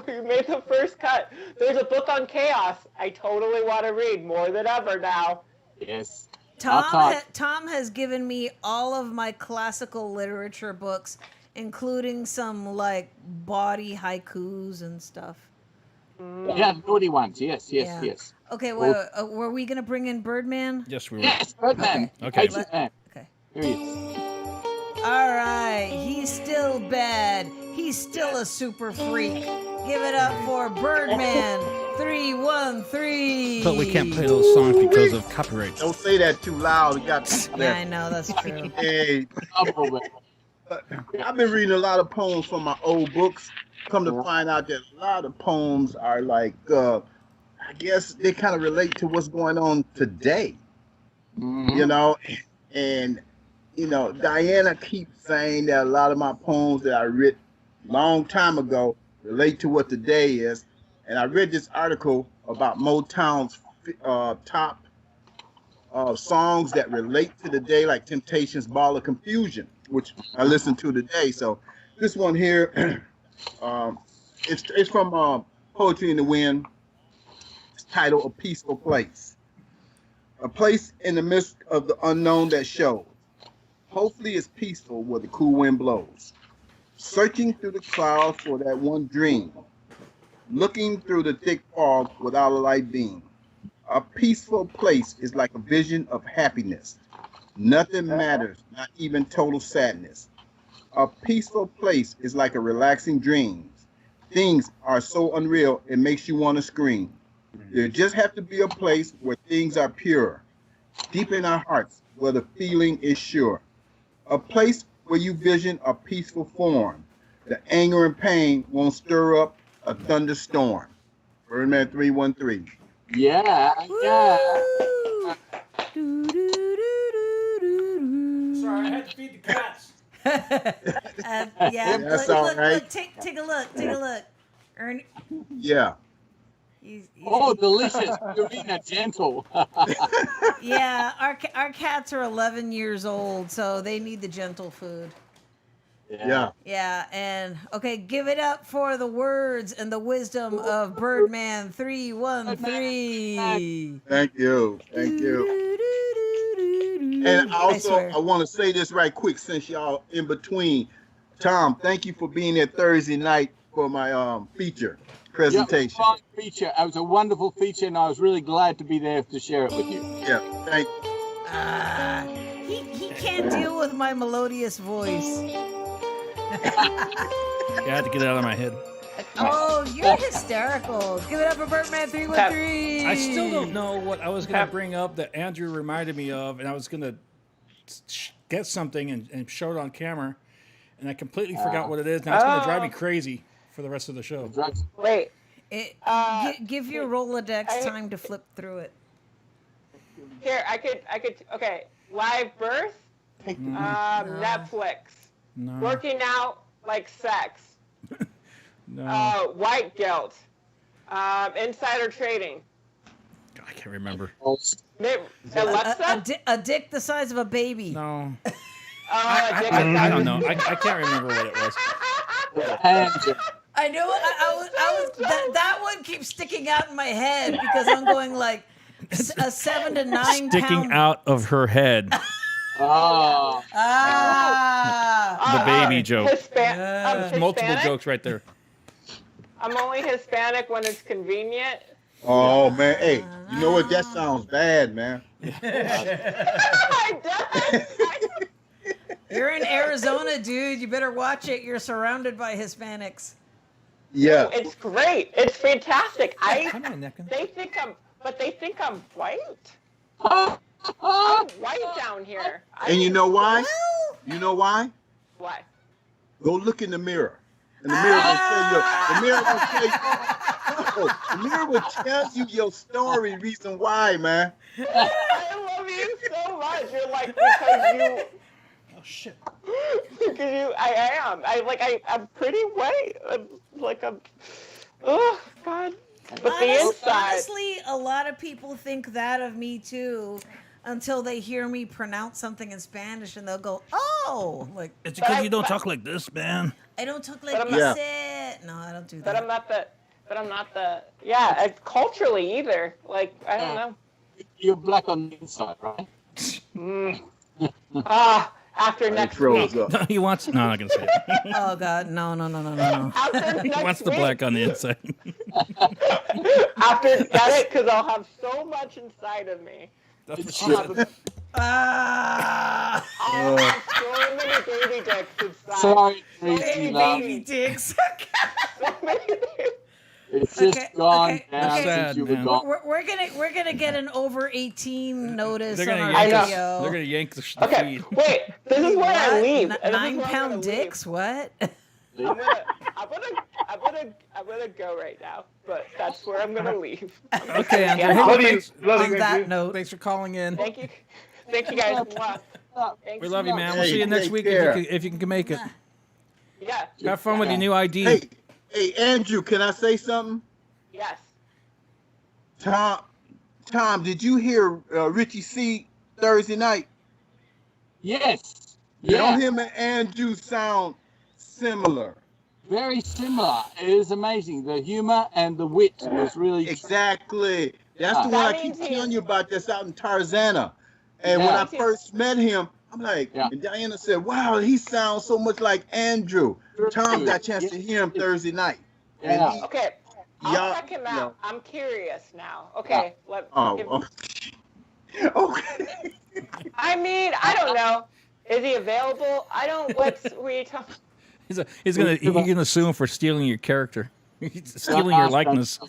you made the first cut. There's a book on chaos I totally want to read more than ever now. Yes. Tom has given me all of my classical literature books, including some like bawdy haikus and stuff. Yeah, the naughty ones. Yes. Yeah. Okay, wait, were we gonna bring in Birdman? Yes, we were. Yes, Birdman. Okay. Patient man. Okay. Here he is. All right, he's still bad. He's still a super freak. Give it up for Birdman 313. But we can't play those songs because of copyright. Don't say that too loud. It got people Yeah, I there. know that's true. Hey, Humble man. I've been reading a lot of poems from my old books. Come to find out that a lot of poems are like, I guess they kind of relate to what's going on today. You know, and Diana keeps saying that a lot of my poems that I wrote long time ago relate to what today is. And I read this article about Motown's top songs that relate to the day, like Temptations' Ball of Confusion, which I listened to today. So this one here, it's from Poetry in the Wind. It's titled A Peaceful Place. A place in the midst of the unknown that shows. Hopefully it's peaceful where the cool wind blows. Searching through the clouds for that one dream. Looking through the thick fog without a light beam. A peaceful place is like a vision of happiness. Nothing matters, not even total sadness. A peaceful place is like a relaxing dream. Things are so unreal, it makes you want to scream. There just have to be a place where things are pure. Deep in our hearts, where the feeling is sure. A place where you vision a peaceful form. The anger and pain won't stir up a thunderstorm. Birdman 313. Yeah. Sorry, I had to feed the cats. Yeah, That's all right. look, take a look. Ernie, Yeah. he's Oh, delicious. Purina Gentle. yeah. Our cats are 11 years old, so they need the gentle food. Yeah. Yeah, and okay, give it up for the words and the wisdom of Birdman 313. Thank you. Thank you. And also, I want to say this right quick since y'all in between. Tom, thank you for being there Thursday night for my feature presentation. Yeah, it was a fine feature. It was a wonderful feature, and I was really glad to be there to share it with you. Yeah, thank He can't deal with my melodious voice. Yeah, I had to get it out of my head. Oh, you're hysterical. Give it up for Birdman 313. I still don't know what I was going to bring up that Andrew reminded me of, and I was going to get something and show it on camera, and I completely forgot what it is. Now it's going to drive me crazy for the rest of the show. Wait. Give your Rolodex time to flip through it. Here, I could. Okay, live birth. Netflix. No. Working out like sex. No. White guilt. Insider trading. I can't remember. Alexa. A dick the size of a baby. No. I I don't know. I can't remember what it was. I knew it. I was that one keeps sticking out in my head because I'm going like a 7 to 9 Sticking pound. out of her head. The baby joke. There's multiple jokes right there. I'm only Hispanic when it's convenient. Oh man, hey, you know what? That sounds bad, man. You're in Arizona, dude. You better watch it. You're surrounded by Hispanics. Yeah. It's great. It's fantastic. They think I'm white. I'm white down here. And you know why? You know why? What? Go look in the mirror. And the mirror will tell you. The mirror will tell you your story, reason why, man. I love you so much. You're like because you. Oh shit. Because you, I am. I'm pretty white. Oh God. But the inside. Honestly, a lot of people think that of me too, until they hear me pronounce something in Spanish and they'll go, "Oh, like it's because you don't talk like this, man." I don't talk like this. No, I don't do that. But I'm not the. Yeah, culturally either. Like I don't know. You're black on the inside, right? After next week. No, he wants. No, I'm not gonna say it. Oh God, no. After He wants the black on the inside. After get it, because I'll have so much inside of me. I'll have so many baby dicks inside. Sorry, Tracy, baby dicks. It's just gone down Sad, since you were man. gone. We're gonna get an over 18 notice They're on gonna our yank. video. They're gonna yank the Okay, feed. wait. This is where I leave. 9-pound dicks. What? I'm I'm gonna go right now, but that's where I'm gonna leave. Okay, Andrew. Yeah. Hey, Love you, thanks, love you, On that Andrew. note, thanks for calling in. Thank you guys. Mwah. Thanks We love you, so man. much. We'll Hey, see you next take week care. if you can make it. Yeah. Have fun with your new ID. Hey, Andrew, can I say something? Yes. Tom, did you hear Richie C Thursday night? Yes. Don't Yeah. him and Andrew sound similar? Very similar. It is amazing. The humor and the wit was really Exactly. That's the Yeah. one I That keep means telling you about that's out in Tarzana. And when I Yeah. first met him, I'm like, Yeah. and Diana said, wow, he sounds so much like Andrew. Tom got a chance to hear him Thursday night. And Yeah. he, Okay. I'll y'all- check him you know, out. I'm curious now. Okay. Give- oh, okay. I mean, I don't know. Is he available? I don't. What's we talking? He's gonna sue him for stealing your character, stealing your likeness.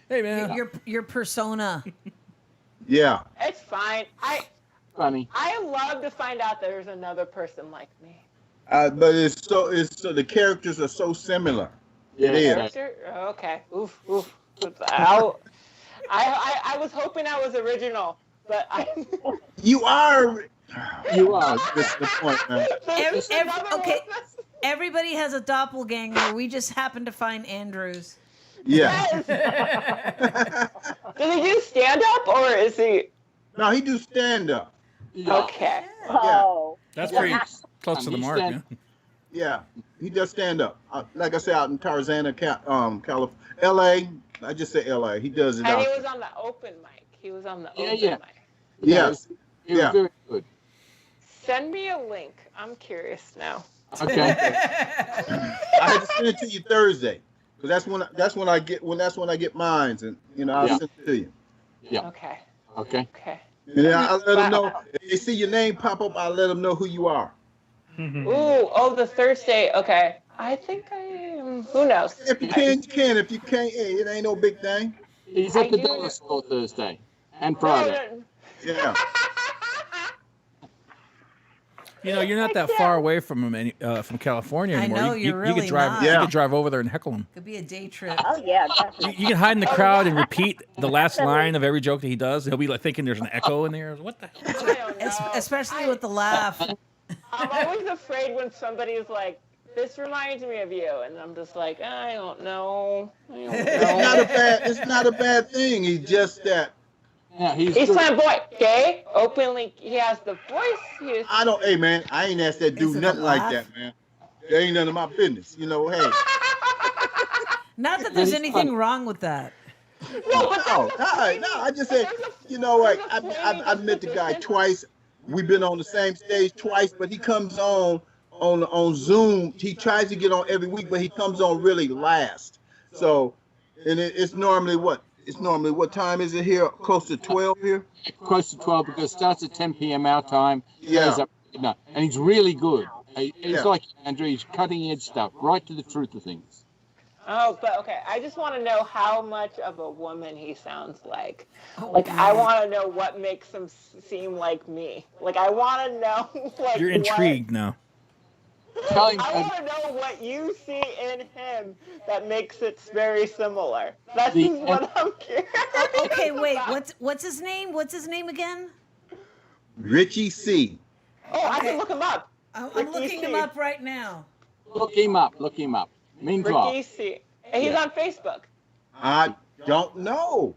Hey, man. your persona. Yeah. It's fine. Funny. I love to find out there's another person like me. But it's so the characters are so similar. Yeah. It is. Character? Okay. Oof. I was hoping I was original, but I. You are. You are. That's the point, man. There's Every- another okay. one. Everybody has a doppelganger. We just happened to find Andrews. Yeah. Yes. Does he do stand up or is he? No, he do stand up. Yeah. Okay. Oh. That's Yeah. pretty close to the mark, man. Yeah, he does stand up. Like I said, out in Tarzana, California, L.A. I just say L.A. He does it And out. he was on the open mic. He was on the Yeah, open yeah. mic. Yeah, It was Yeah. very good. Send me a link. I'm curious now. Okay. I had to send it to you Thursday, because that's when I get mines, and I'll Yeah. send it to you. Yeah. Okay. Okay. Okay. And then I let them know if they see your name pop up. I let them know who you are. Ooh. The Thursday. Okay. I think I am. Who knows? If you can, you can. If you can't, hey, it ain't no big thing. He's at I the do- dollar store Thursday and Friday. Yeah. You're not that far away from him, from California I anymore. know, you you're really could drive. not. You Yeah. could drive over there and heckle him. Could be a day trip. Oh yeah, definitely. You can hide in the crowd and repeat the last line of every joke that he does. He'll be like thinking there's an echo in there. What the hell? I don't know. Especially with the laugh. I'm always afraid when somebody's like, "This reminds me of you," and I'm just like, "I don't know. It's not a bad thing. It's just that Yeah, he's He's good. flamboyant, gay, openly. He has the voice. He's I don't. Hey man, I ain't asked that Is dude it a nothing like laugh? that, man. That ain't none of my business. Hey. Not that there's He's anything funny. wrong with that. no, but No, that's a no, I just said, what? I've met the guy twice. We've been on the same stage twice, but he comes on Zoom. He tries to get on every week, but he comes on really last. So, and it's normally what? It's normally what time is it here? Close to 12 here? Close to 12 because it starts at 10 p.m. our time. Yeah. Goes up at midnight. And he's really good. It's Yeah. like Andrew, he's cutting edge stuff, right to the truth of things. Oh, but okay. I just want to know how much of a woman he sounds like. Oh, Like, I want to know what makes him seem like me. Like, I want to know, like, You're intrigued now. Tell him, I want to know what you see in him that makes it very similar. That's The- just what I'm curious. Okay, wait. about. What's his name? What's his name again? Richie C. Oh, I Okay. can look him up. I'm Ricky looking C. him up right now. look him up. Meanwhile, Ricky C. And he's on Facebook. I don't know.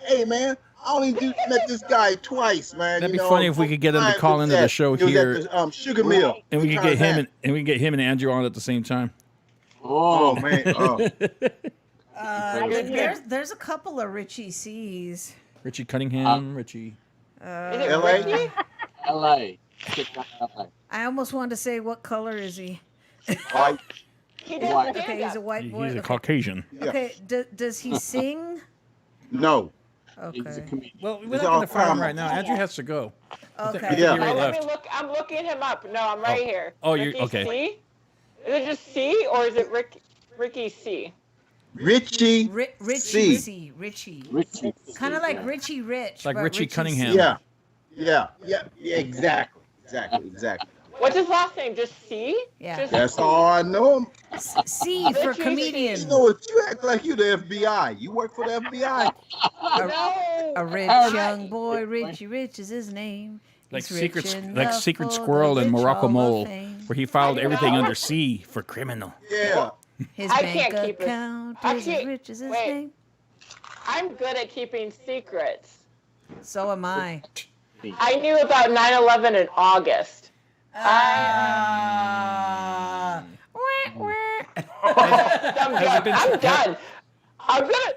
Hey man, I only met this guy twice, man. That'd be funny if we could get him to call into the show He was here. at the, Sugar Mill. And we could get him and Andrew on at the same time. Oh man. Oh. There's a couple of Richie C's. Richie Cunningham, Richie. Is it LA? Ricky? LA. Check out LA. I almost wanted to say, what color is he? White. He does Why? Okay, he's a stand-up. white boy. He's a Okay. Caucasian. Okay, does he sing? No. He's a Okay. comedian. Well, we're It's not all going to find him comedy. right now. Andrew has to go. Okay. Yeah. He already Oh, let left. me look. I'm looking him up. No, I'm right here. Oh, you're- Ricky okay. C? Is it just C or is it Ricky C? Richie. Richie C. C. Richie. Richie. Kind of like Richie Rich. Like but Richie C. Cunningham. Yeah. Yeah. Exactly. What's his last name? Just C? Yeah. Just That's all I know him. C for Richie. comedian. You know what? You act like you the FBI. You work for the FBI. No. A rich All right. young boy, Richie Rich is his name. Like He's rich Secret enough for Squirrel the in rich Morocco Hall of Mole, Fame. where he filed I everything know. under C for criminal. Yeah. His I bank can't keep it. account I is as can't- rich as his wait. name. I'm good at keeping secrets. So am I. I knew about 9/11 in August. Ah. I'm done. I'm gonna.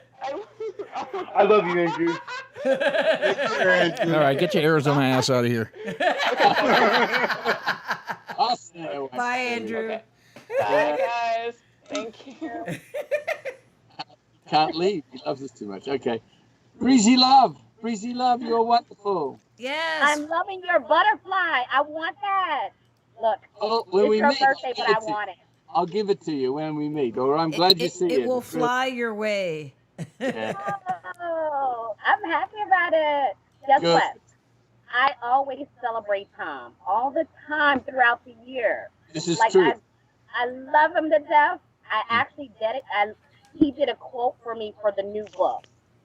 I love you, Andrew. All right, get your Arizona ass out of here. I'll stay away. Bye, Andrew. Okay. Bye, guys. Thank you. Can't leave. He loves us too much. Okay. Breezy Love, you're wonderful. Yes. I'm loving your butterfly. I want that. Look, Oh, when it's we your meet, birthday, but I want it. I'll give it to you when we meet. Or I'm glad you see it. It will fly your way. Yeah. Oh, I'm happy about it. Guess Good. what? I always celebrate Tom all the time throughout the year. This is Like true. I love him to death. I actually did it. He did a quote for me for the new book.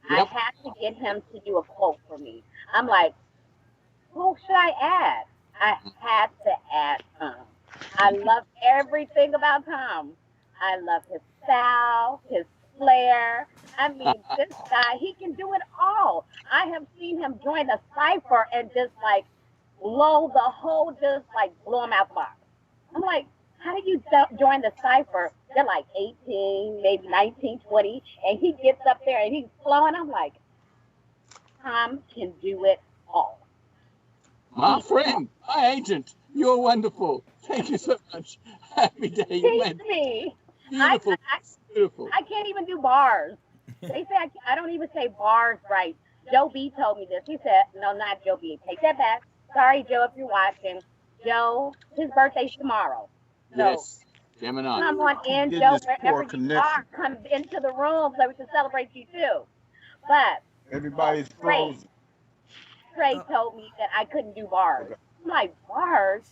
I Yep. had to get him to do a quote for me. I'm like, who should I add? I had to add Tom. I love everything about Tom. I love his style, his flair. I mean, this guy, he can do it all. I have seen him join the cipher and just like blow the whole, just like blow him out the box. I'm like, how do you join the cipher? They're like 18, maybe 19, 20, and he gets up there and he's flowing. I'm like, Tom can do it all. My friend, my agent, you're wonderful. Thank you so much. Happy day. You Teach made me. beautiful. Beautiful. I can't even do bars. They say I don't even say bars right. Joe B told me this. He said, no, not Joe B. Take that back. Sorry, Joe, if you're watching. Joe, his birthday's tomorrow. So Yes. Gemini. come on in, Did Joe, this wherever poor you connection. are. Come into the room so we can celebrate you too. But Everybody's Great. frozen. Trey told me that I couldn't do bars. I'm like, bars?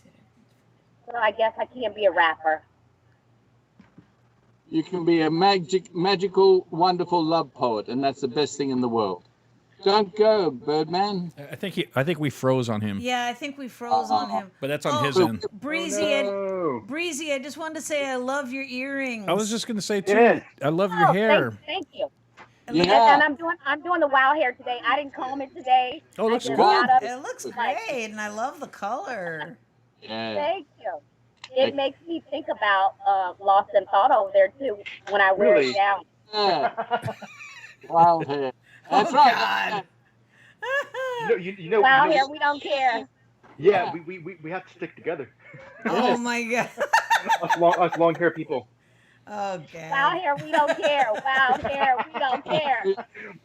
So I guess I can't be a rapper. You can be a magical, wonderful love poet, and that's the best thing in the world. Don't go, Birdman. I think we froze on him, Yeah, I think we froze on him. but that's on Oh, his end. Breezy, No. Breezy, I just wanted to say I love your earrings. I was just gonna say too. Yes. I love your Oh, hair. Thank you. Yeah. And I'm doing the wild hair today. I didn't comb it today. Oh, it looks I just good. got up- It looks great, and I love the color. Yeah. Thank you. It makes me think about Lost in Thought over there too when I wear Really? it down. Yeah. Wild hair. That's Oh, right. God. You know, Wild hair, we don't care. yeah, we have to stick together. Oh my God. us long hair people. Oh Wild God. hair, we don't care. Wild hair, we don't care.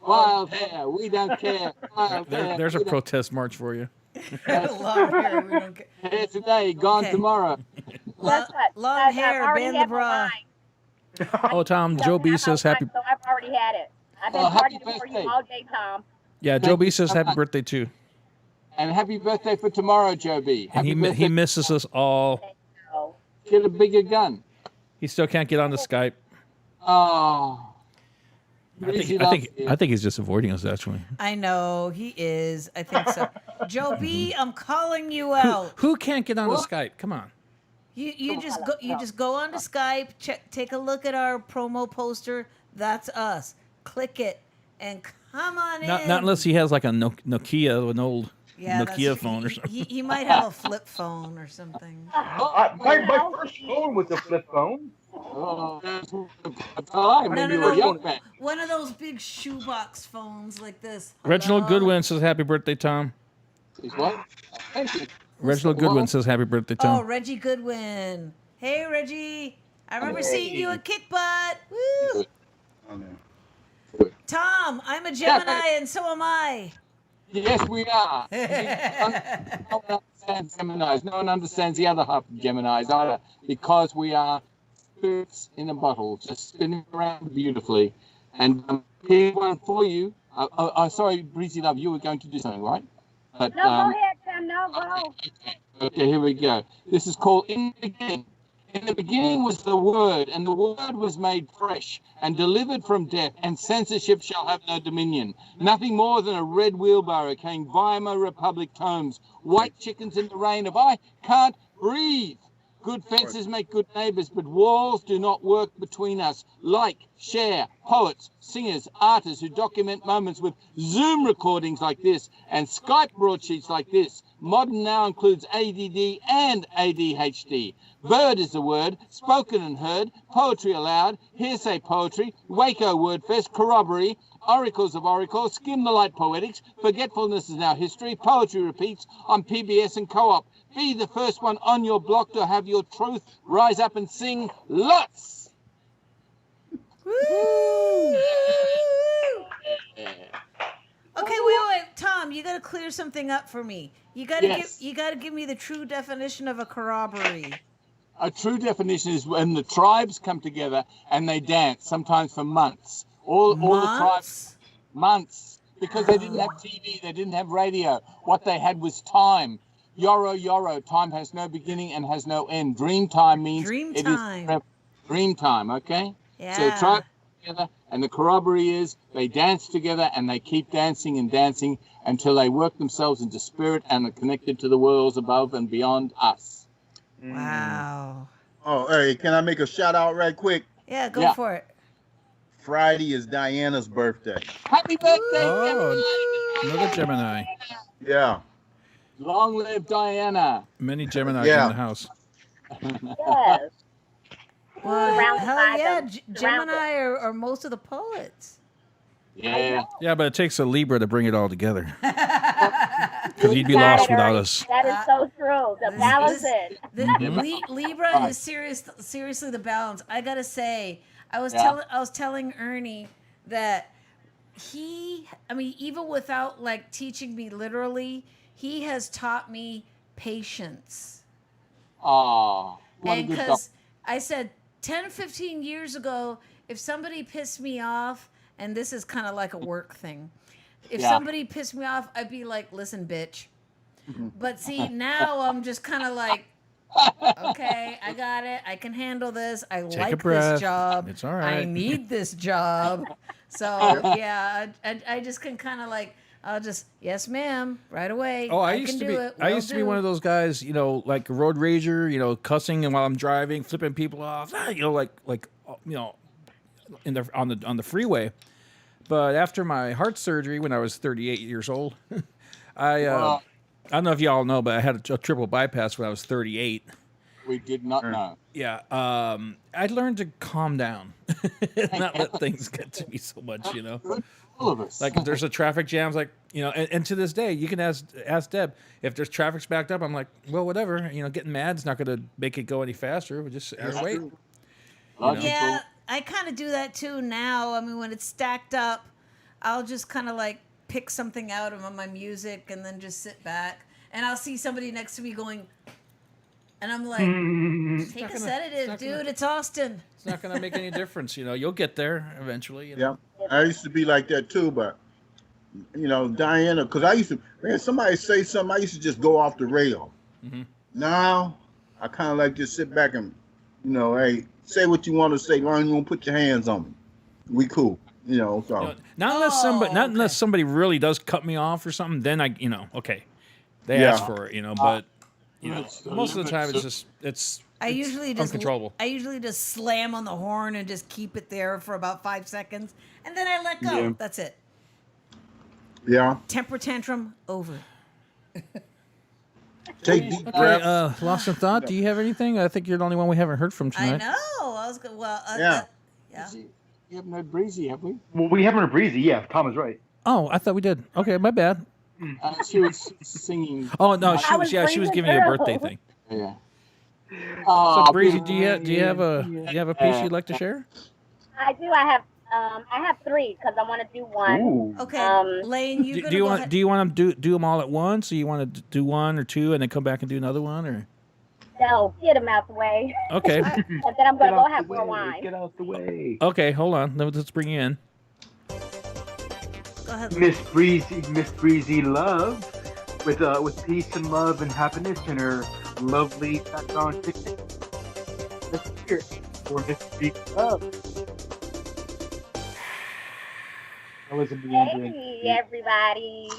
Wild hair. We don't care. Wild hair. There's a we don't protest march for you. Long hair, we don't care. care today, gone Okay. tomorrow. Guess what? Long Guys, hair, I've already band the had bra. mine. Oh, Tom, Joe B says happy. So I've already had it. I've been Oh, happy partying for you birthday. all day, Tom. Yeah, Joe B says happy birthday too, And happy birthday for tomorrow, Joby. and Happy birthday. he misses us all. So, Get a bigger gun. He still can't get onto Skype. Oh. I think he's just avoiding us. Actually, I know he is. I think so. Joe B, I'm calling you out. who can't get onto Skype? Come on. You just go onto Skype, take a look at our promo poster. That's us. Click it and come on in. Not unless he has like a Nokia, an old that's- Nokia phone or something. He might have a flip phone or something. My first phone was a flip phone. Oh, that's what I No, remember no, you were a no. young man. One of those big shoebox phones like this. Reginald Hello? Goodwin says happy birthday, Tom. Is what? Thank you. Reginald Goodwin says happy birthday, Oh, Tom. Reggie Goodwin. Hey, Reggie. I remember seeing you at Kick Butt. Woo. Tom, I'm a Gemini and so am I. Yes, we are. No one understands Geminis. No one understands the other half of Geminis either, because we are spirits in a bottle, just spinning around beautifully. And here's one for you. Sorry, Breezy Love, you were going to do something, right? But, no, go ahead, Tim. No, go. Okay, here we go. This is called In the Beginning. In the beginning was the Word, and the Word was made fresh and delivered from death, and censorship shall have no dominion. Nothing more than a red wheelbarrow carrying Weimar Republic tomes, white chickens in the rain of I can't breathe. Good fences make good neighbors, but walls do not work between us. Like, share, poets, singers, artists who document moments with Zoom recordings like this and Skype broadsheets like this. Modern now includes ADD and ADHD. Bird is the word, spoken and heard, poetry aloud, hearsay poetry, Waco Wordfest, corroboree, oracles of oracles, skim the light poetics, forgetfulness is now history, poetry repeats on PBS and Co-op. Be the first one on your block to have your truth rise up and sing lots. Woo! Okay, wait, Tom, you gotta clear something up for me. You gotta give me the true definition of a corroboree. A true definition is when the tribes come together and they dance, sometimes for months. All the tribes, months, because they didn't have TV, they didn't have radio. What they had was time. Yoro, yoro, time has no beginning and has no end. Dream time means Dream it time. is forever. Dream time, okay? Yeah. So tribes together, and the corroboree is they dance together and they keep dancing and dancing until they work themselves into spirit and are connected to the worlds above and beyond us. Wow. Oh, hey, can I make a shout out right quick? Yeah, go for it. Friday is Diana's birthday. Happy birthday, Oh, Gemini! another Gemini. Yeah. Long live Diana. Many Gemini Yeah. in the house. Yes. Well, Around hell five yeah, of- Gemini are most of the poets. Yeah. Yeah, but it takes a Libra to bring it all together. The Because you'd be Got lost it, without Ernie. us. That is so true. The balance it. Libra is seriously the balance. I gotta say, I was telling Ernie that even without like teaching me literally, he has taught me patience. Oh, what a And good dog. because I said 10, 15 years ago, if somebody pissed me off, and this is kind of like a work thing, if Yeah. somebody pissed me off, I'd be like, listen, bitch. But see, now I'm just kind of like, okay, I got it. I can handle this. I Take a like breath. this job. It's all I right. need this job. So, yeah, I just can kind of like, I'll just, yes, ma'am, right away. Oh, I can used to do be. it. I Will used to be do. one of those guys, like a road rager, cussing and while I'm driving, flipping people off, on the freeway. But after my heart surgery, when I was 38 years old, I don't know if y'all know, but I had a triple bypass when I was 38. We did not know. Yeah, I learned to calm down, not let things get to me so much, All of us. Like if there's a traffic jam, and to this day, you can ask Deb if there's traffic's backed up. I'm like, well, whatever. Getting mad's not going to make it go any faster. We just sit here and wait. Logical. Yeah, I kind of do that too now. I mean, when it's stacked up, I'll just kind of like pick something out of my music and then just sit back. And I'll see somebody next to me going, and I'm like, take a sedative, dude. It's Austin. It's not going to make any difference. You'll get there eventually. Yeah. I used to be like that too, but Diana, because I used to, somebody say something, I used to just go off the rail. Mm-hmm. Now I kind of like just sit back and, hey, say what you want to say, long as you won't put your hands on me. We cool, so. Not unless somebody really does cut me off or something. Then okay, they ask for it, but most of the time it's I usually just uncontrollable. I usually just slam on the horn and just keep it there for about 5 seconds, and then I let go. Yeah. That's it. Yeah. Temper tantrum over. Take deep Okay, breaths. Lost in Thought, do you have anything? I think you're the only one we haven't heard from I tonight. know. I was good. Well, Yeah. yeah. You haven't heard Breezy, have we? Well, we haven't a breezy. Yeah, Tom is right. Oh, I thought we did. Okay, my bad. She was singing. Oh no, I she was was breathing giving you a birthday early. thing. Yeah. So Breezy, do you have a piece you'd like to share? I do. I have 3 because I want to do one. Ooh. Okay, Lane, you Do you want to do them all at once, or you want to do one or two and then come back and do another one, or? No, get them out the way. Okay, And then I'm going to go have more wine. Get out the way. okay, hold on. Let's bring you in. Go ahead. Miss Breezy Love. with peace and love and happiness in her lovely background picture. Let's hear it for Mr. Love. That was a meandering. Hey, everybody.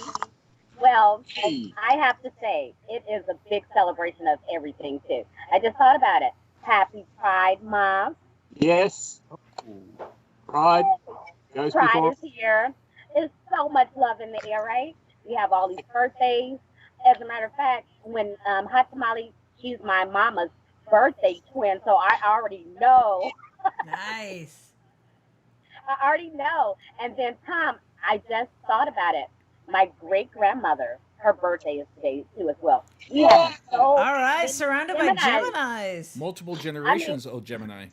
Well, Hey. I have to say, it is a big celebration of everything, too. I just thought about it. Happy Pride Month. Yes. Pride goes Pride before. is here. There's so much love in the air, right? We have all these birthdays. As a matter of fact, when Hot Tamale, she's my mama's birthday twin, so I already know. Nice. I already know. And then, Tom, I just thought about it. My great grandmother, her birthday is today, too, as well. We have so All right, many surrounded by Geminis. Geminis. Multiple generations of Gemini.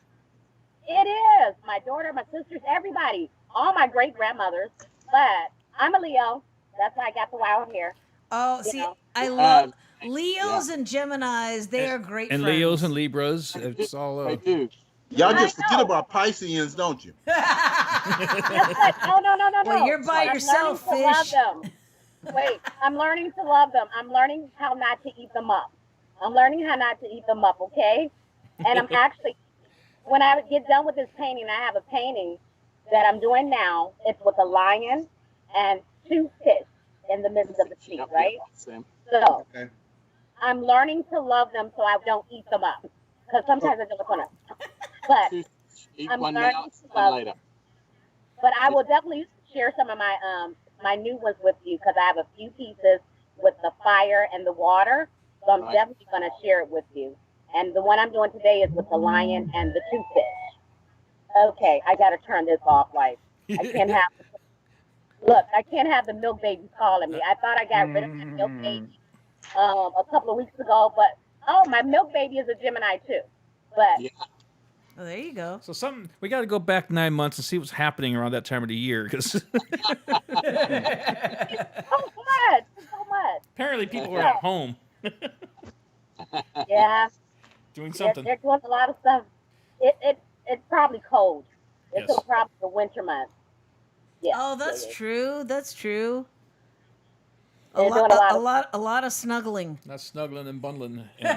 It is. My daughter, my sisters, everybody. All my great grandmothers. But I'm a Leo. That's why I got the wild hair. Oh, You see, know. I love Leos Yeah. and Geminis. They are great And friends. Leos and Libras. It's all. They do. Y'all I just forget know. about Pisceans, don't you? Guess what? No. Well, you're by I'm yourself, learning to love fish. them. Wait, I'm learning to love them. I'm learning how not to eat them up. Okay? And I'm actually, when I get done with this painting, I have a painting that I'm doing now. It's with a lion and two fish in the midst of the sea, Yep, right? yep, same. So Okay. I'm learning to love them so I don't eat them up. Because sometimes I just want to. But Eat I'm one learning now, to one love later. But I will definitely share some of my new ones with you because I have a few pieces with the fire and the water. So I'm Right. definitely going to share it with you. And the one I'm doing today is with the lion and the two fish. Okay, I got to turn this off. Like I can't have. Look, I can't have the milk babies calling me. I thought I got rid of the milk baby a couple of weeks ago, but oh, my milk baby is a Gemini too. But Yeah. Oh, there you go. So we got to go back 9 months and see what's happening around that time of the year because so much. apparently people are at home Yeah. doing They're, something. they're doing a lot of stuff. It's probably cold. It's Yes. probably the winter months. Yeah. Oh, that's yeah. true. That's true. A They're lot, doing a lot of snuggling. Not snuggling and bundling, So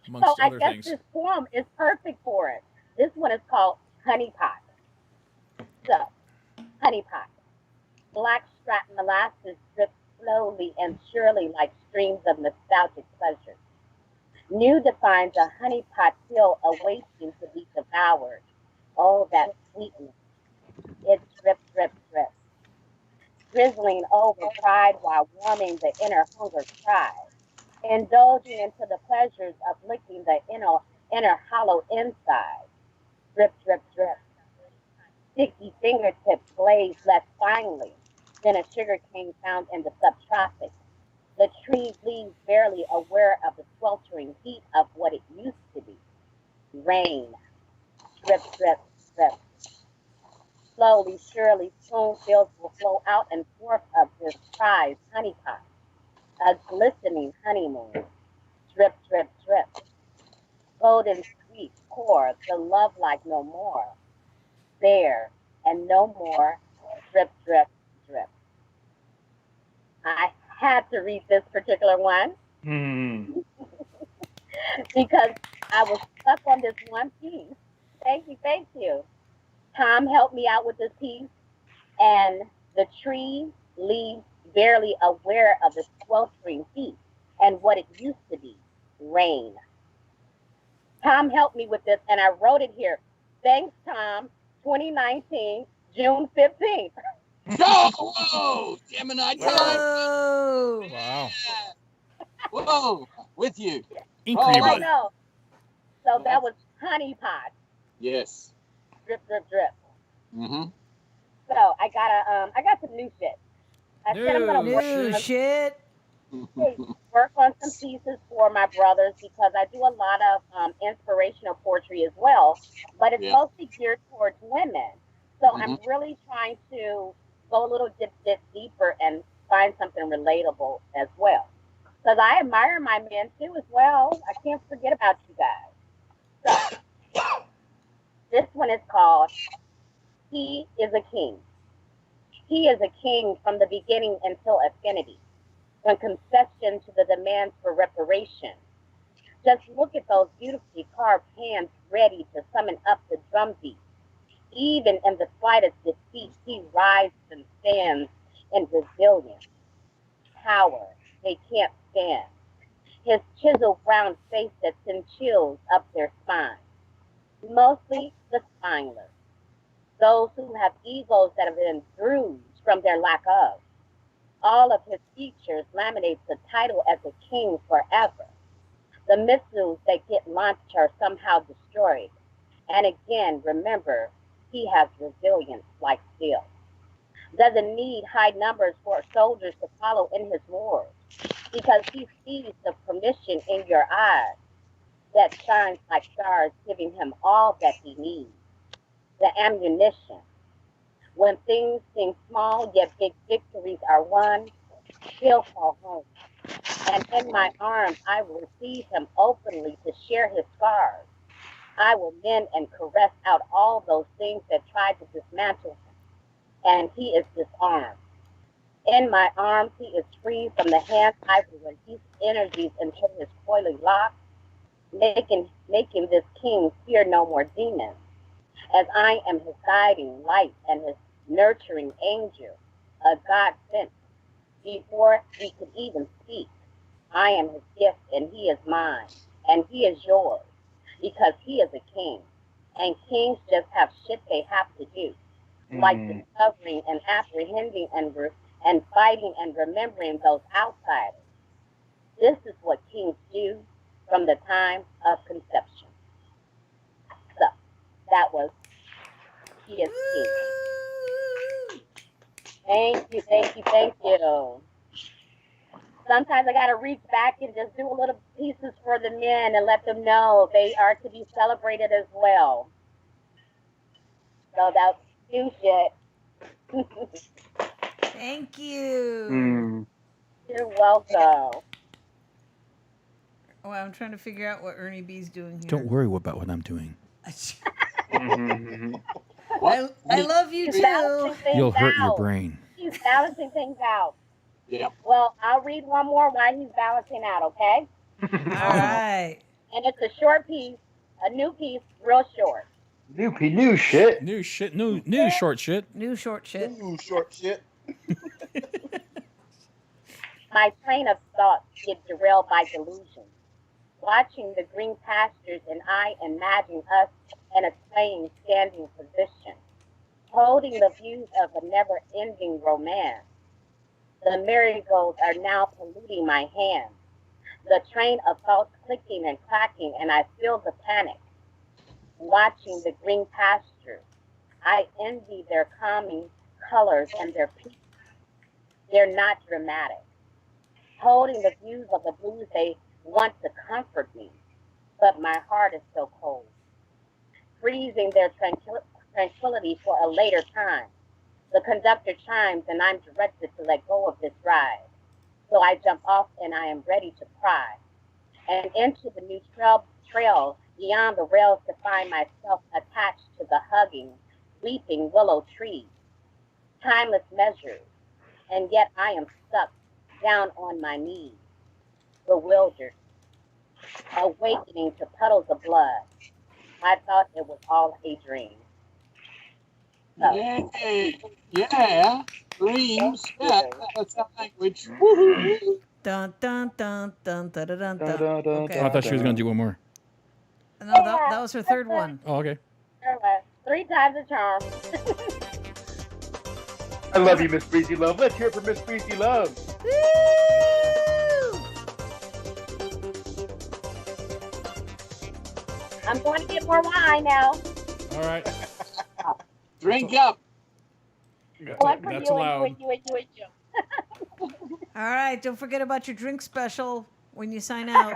amongst I other guess things. this poem is perfect for it. This one is called Honey Pot. So, Honey Pot. Black strapped molasses drip slowly and surely like streams of nostalgic pleasure. New defines a honey pot still awaiting to be devoured. Oh, that sweetness. It drip, drip, drip. Drizzling over pride while warming the inner hunger cry. Indulging into the pleasures of licking the inner hollow inside. Drip, drip, drip. Sticky fingertips glaze less finely than a sugar cane found in the subtropics. The tree leaves barely aware of the sweltering heat of what it used to be. Rain. Drip, drip, drip. Slowly, surely, soon fields will flow out and forth of this prized honey pot. A glistening honeymoon. Drip, drip, drip. Golden sweet pour the love like no more. There and no more. Drip, drip, drip. I had to read this particular one because I was stuck on this one piece. Thank you. Tom helped me out with this piece, and the tree leaves barely aware of the sweltering heat and what it used to be, rain. Tom helped me with this, and I wrote it here. Thanks, Tom. 2019, June 15th. Whoa! Gemini time! Whoa. Wow. Whoa! With you. Ink Oh, reader. I right. know. So that was honey pot. Yes. Drip, drip, drip. Mm-hmm. So I got some new shit. I said I'm gonna New shit. work on some pieces for my brothers because I do a lot of inspirational poetry as well, but it's Yeah. mostly geared towards women. So I'm Mhm. really trying to go a little bit deeper and find something relatable as well. Because I admire my men too as well. I can't forget about you guys. So this one is called He is a King. He is a king from the beginning until affinity. and concession to the demands for reparation. Just look at those beautifully carved hands ready to summon up the drumbeat. Even in the slightest defeat, he rises and stands in resilience, power they can't stand. His chiseled brown face that sends chills up their spine. Mostly the spineless, those who have egos that have been bruised from their lack of. All of his features laminates the title as a king forever. The missiles that get launched are somehow destroyed. And again, remember, he has resilience like steel. Doesn't need high numbers for soldiers to follow in his wars because he sees the permission in your eyes that shines like stars, giving him all that he needs. The ammunition. When things seem small, yet big victories are won, he'll call home. And in my arms, I will receive him openly to share his scars. I will mend and caress out all those things that tried to dismantle him. And he is disarmed. In my arms, he is free from the hands I will release energies into his coily locks, making this king fear no more demons. As I am his guiding light and his nurturing angel, a God sent before he could even speak. I am his gift and he is mine, and he is yours, because he is a king. And kings just have shit they have to do, like discovering and apprehending and fighting and remembering those outsiders. This is what kings do from the time of conception. So that was He is King. Thank you, thank you, thank you. Sometimes I gotta reach back and just do a little pieces for the men and let them know they are to be celebrated as well. So that's new shit. Thank you. You're welcome. Oh, I'm trying to figure out what Ernie B's doing here. Don't worry about what I'm doing. I love you He's balancing too. things You'll hurt your out. brain. He's balancing things out. Yeah. Well, I'll read one more while he's balancing out, okay? All right. And it's a short piece, a new piece, real short. New shit. New shit. New short shit. New short shit. Ooh, short shit. My train of thoughts get derailed by delusion. Watching the green pastures, and I imagine us in a swaying standing position, holding the views of a never-ending romance. The marigolds are now polluting my hands. The train of thoughts clicking and clacking, and I feel the panic. Watching the green pastures, I envy their calming colors and their peace. They're not dramatic. Holding the views of the blues, they want to comfort me, but my heart is so cold. Freezing their tranquility for a later time. The conductor chimes and I'm directed to let go of this ride. So I jump off and I am ready to cry. And into the new trail beyond the rails to find myself attached to the hugging, weeping willow trees. Timeless measures, and yet I am stuck down on my knees, bewildered, awakening to puddles of blood. I thought it was all a dream. So, Yeah. Dreams. Yeah, that's our language. Woo-hoo. Dun dun dun dun dun dun dun. Dun, dun, dun, Okay. Oh, I thought she was gonna do one more. No, that was her third one. Oh, okay. Three times a charm. I love you, Miss Breezy Love. Let's hear it for Miss Breezy Love. Woo! I'm going to get more wine now. All right. Drink up. One for That's you allowed. and you and you and you and you. All right. Don't forget about your drink special when you sign out.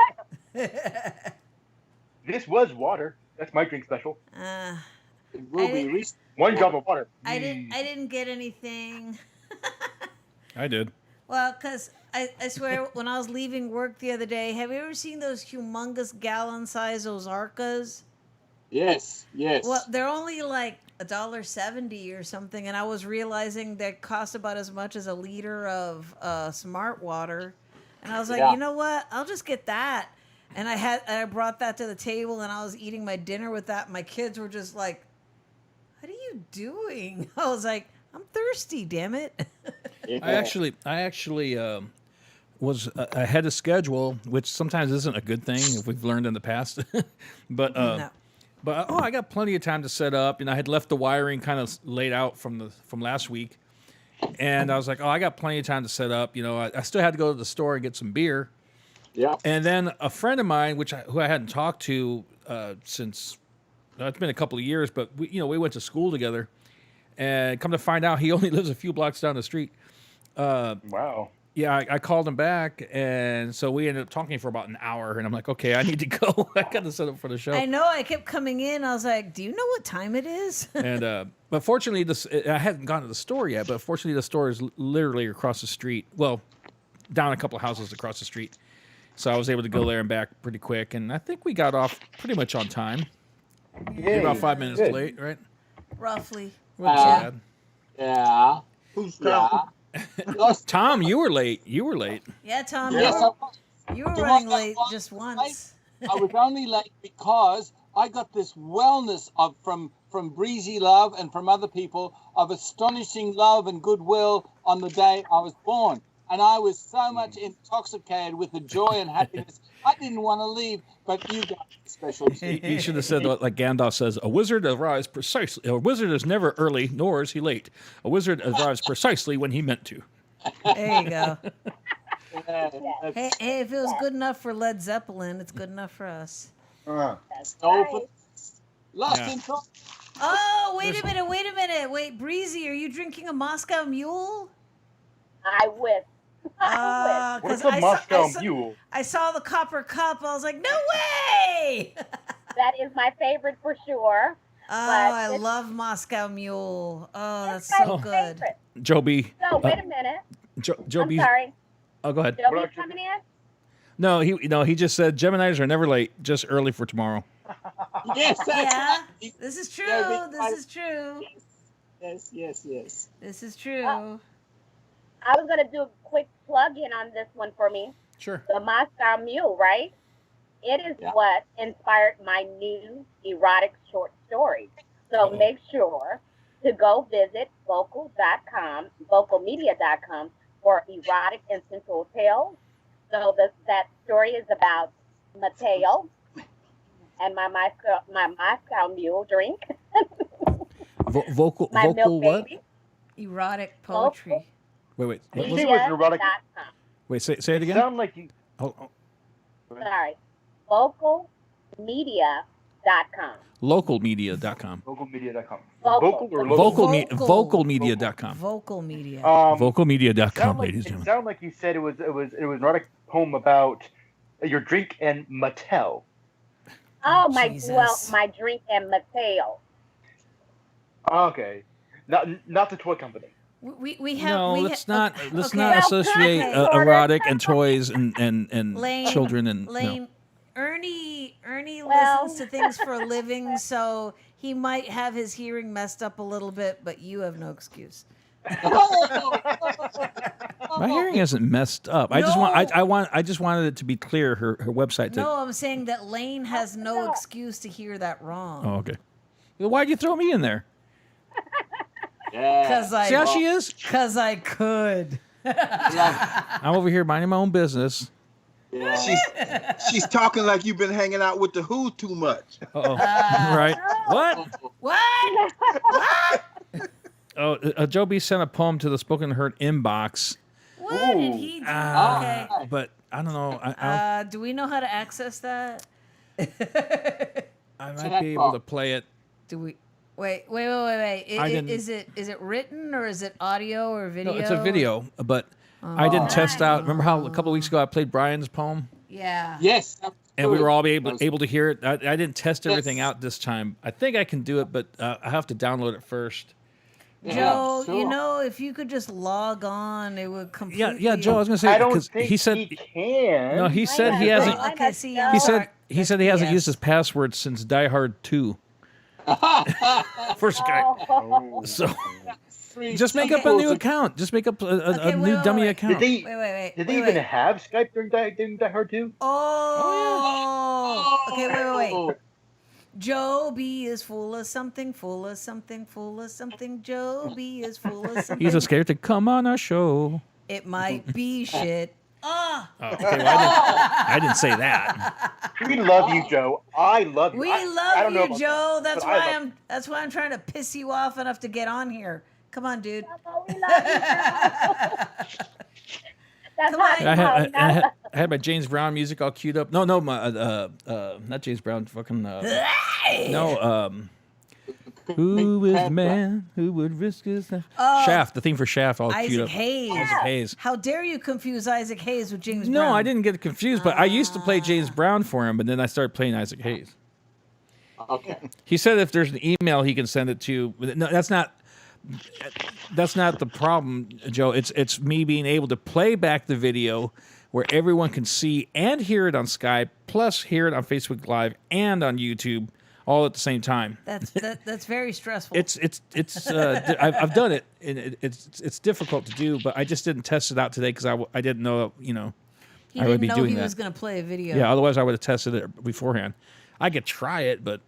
This was water. That's my drink special. It will be recent. One drop of water. I didn't get anything. I did. Well, because I swear, when I was leaving work the other day, have you ever seen those humongous gallon-size Ozarkas? Yes. Well, they're only like $1.70 or something, and I was realizing that cost about as much as a liter of smart water, and I was like, Yeah. you know what? I'll just get that. And I brought that to the table, and I was eating my dinner with that. My kids were just like, "What are you doing?" I was like, "I'm thirsty, damn it." I actually was I had a schedule, which sometimes isn't a good thing if we've learned in the past. but No. but I got plenty of time to set up, and I had left the wiring kind of laid out from last week, and I was like, I got plenty of time to set up. I still had to go to the store and get some beer, Yeah. and then a friend of mine, who I hadn't talked to since it's been a couple of years, but we went to school together, and come to find out, he only lives a few blocks down the street. Wow. Yeah, I called him back, and so we ended up talking for about an hour. And I'm like, okay, I need to go. I got to set up for the show. I know. I kept coming in. I was like, "Do you know what time it is?" And but fortunately, I hadn't gone to the store yet. But fortunately, the store is literally across the street. Well, down a couple of houses across the street. So I was able to go there and back pretty quick. And I think we got off pretty much on time. Yay. About 5 minutes Good. late, right? Roughly. Wasn't Uh, too bad. Yeah. Who's Yeah. talking? Lost- Tom, you were late. You were late. Yeah, Tom. Yes, I was. You were Do you running want late that just one? once. I was only late because I got this wellness from Breezy Love and from other people of astonishing love and goodwill on the day I was born. And I was so much intoxicated with the joy and happiness. I didn't want to leave, but you got a special treat. You should have said like Gandalf says: "A wizard arrives precisely. A wizard is never early, nor is he late. A wizard arrives precisely when he meant to." There you go. Yeah, that's Hey, if it was good enough for Led Zeppelin, it's good enough for us. That's all right. for- Lost Yeah. in thought. Oh, wait a minute. Wait, Breezy, are you drinking a Moscow Mule? I wish. I What's 'cause a Moscow saw, Mule? I saw the copper cup. I was like, no way! wish. That is my favorite for sure. Oh, I it's- love Moscow Mule. Oh, that's my so good. favorite. Joby. So wait a minute. Joby. I'm sorry. Oh, go ahead. Joby's What about coming in? No, he just said Geminis are never late, just early for tomorrow. Yes, that's Yeah, right. this is true. Yeah, This is true. Yes, yes, yes. This is true. Oh. I was gonna do a quick plug in on this one for me. Sure. The Moscow Mule, right? It is Yeah. what inspired my new erotic short story. So make sure to go visit vocalmedia.com for erotic and sensual tales. So that story is about Mateo and my Moscow Mule drink, Vocal my milk what? baby. Erotic poetry. Wait. What was Media. it? It was erotic. Media.com. Wait, say it again. Sound like you. Oh, Sorry. Vocalmedia.com. localmedia.com. Vocalmedia.com. Vocal. Vocal or local? Vocalmedia.com. Vocal media. Vocalmedia.com, Sound like, ladies and it gentlemen. sounded like you said it was an erotic poem about your drink and Mattel. Oh my Jesus. my drink and Mateo. Okay, not the toy company. We have. No, we let's ha- not okay, let's okay. not associate Okay. erotic and toys and Lane, children and Lane. no. Ernie Well. listens to things for a living, so he might have his hearing messed up a little bit, but you have no excuse. My hearing isn't messed up. I just wanted it to be clear. Her website. No, I'm saying that Lane has no excuse to hear that wrong. Oh, okay. Well, why'd you throw me in there? Yeah. Cause I, See how she is? Cause I could. I'm over here minding my own business. Yeah. She's talking like you've been hanging out with the Who too much. Uh-oh. Right? What? What? Oh, Joby sent a poem to the Spoken Hurt inbox, What did he do? Ah. Okay. but I don't know. I Do we know how to access that? might be able to play it. Do we? Wait. I didn't- Is it written or is it audio or video? No, it's a video, but I didn't test out. Remember how a couple of weeks ago I played Brian's poem? Yeah. Yes. And we were all absolutely. able to hear it. I didn't test everything Yes. out this time. I think I can do it, but I have to download it first. Joe, sure. you know, if you could just log on, it would completely. Yeah, Joe. I was gonna say I don't because think he said he can. no. He said he not? hasn't. Why Okay, not see, Joe? I'm He sorry. said he said he hasn't Yes. used his password since Die Hard 2. for Skype. Oh. So Sweet. just make up a new account. Just make up a new dummy account. Did Wait. they even have Skype during Die Hard 2? Oh. Okay, wait. Oh. Joe B is full of something, full of something, full of something. Joe B is full of something. He's scared to come on our show. It might be shit. Oh, okay, well, I didn't say that. We love you, Joe. I love you. We I love don't know you, about Joe. that, That's but I why love that's why I'm trying to piss you off enough to get on here. Come on, dude. Oh, we love you, Joe. That's Come hot. on. I had my James Brown music all queued up. No, my not James Brown. Fucking no. Who is man who would risk his life? Shaft, the theme for Shaft, all queued Isaac up. Hayes. Isaac Hayes. How dare you confuse Isaac Hayes with James No, Brown? I didn't get confused, but I used to play James Brown for him, but then I started playing Isaac Hayes. Okay. He said if there's an email he can send it to. No, that's not the problem, Joe. It's me being able to play back the video where everyone can see and hear it on Skype, plus hear it on Facebook Live and on YouTube, all at the same time. That's very stressful. It's I've done it, and it's difficult to do, but I just didn't test it out today because I didn't know he I didn't would be know doing he that. was going to play a video. Yeah, otherwise I would have tested it beforehand. I could try it, but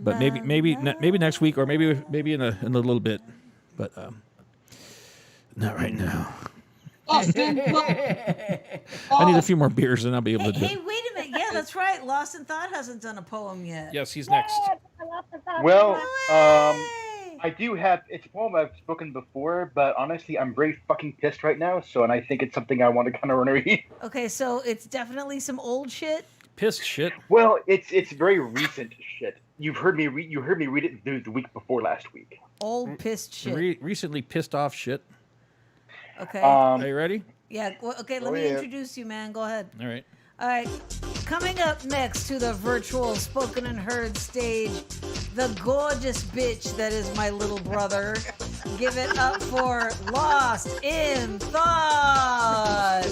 but maybe next week or maybe in a little bit, but not right now. Austin, I need a few more beers and I'll be able to do Hey, it. wait a minute. Yeah, that's right. Lost in Thought hasn't done a poem yet. Yes, he's next. Well, Hey! I do have. It's a poem I've spoken before, but honestly, I'm very fucking pissed right now. So, and I think it's something I want to kind of read. Okay, so it's definitely some old shit. Pissed shit. Well, it's very recent shit. You heard me read it the week before last week. Old pissed shit. Recently pissed off shit. Okay. Are you ready? Yeah. Well, okay. Let me introduce you, man. Go ahead. All right. All right. Coming up next to the virtual spoken and heard stage, the gorgeous bitch that is my little brother. Give it up for Lost in Thought.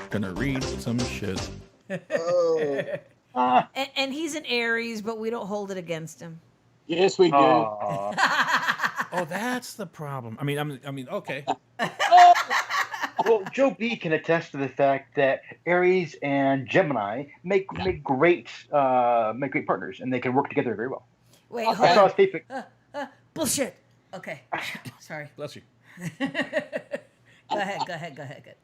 Gonna read some shit. And he's an Aries, but we don't hold it against him. yes, we do. Oh, that's the problem. I mean, okay. Well, Joe B can attest to the fact that Aries and Gemini make great partners, and they can work together very well. Wait, Okay. I hold saw on. a statement. Bullshit. Okay. Sorry. Bless you. Go ahead.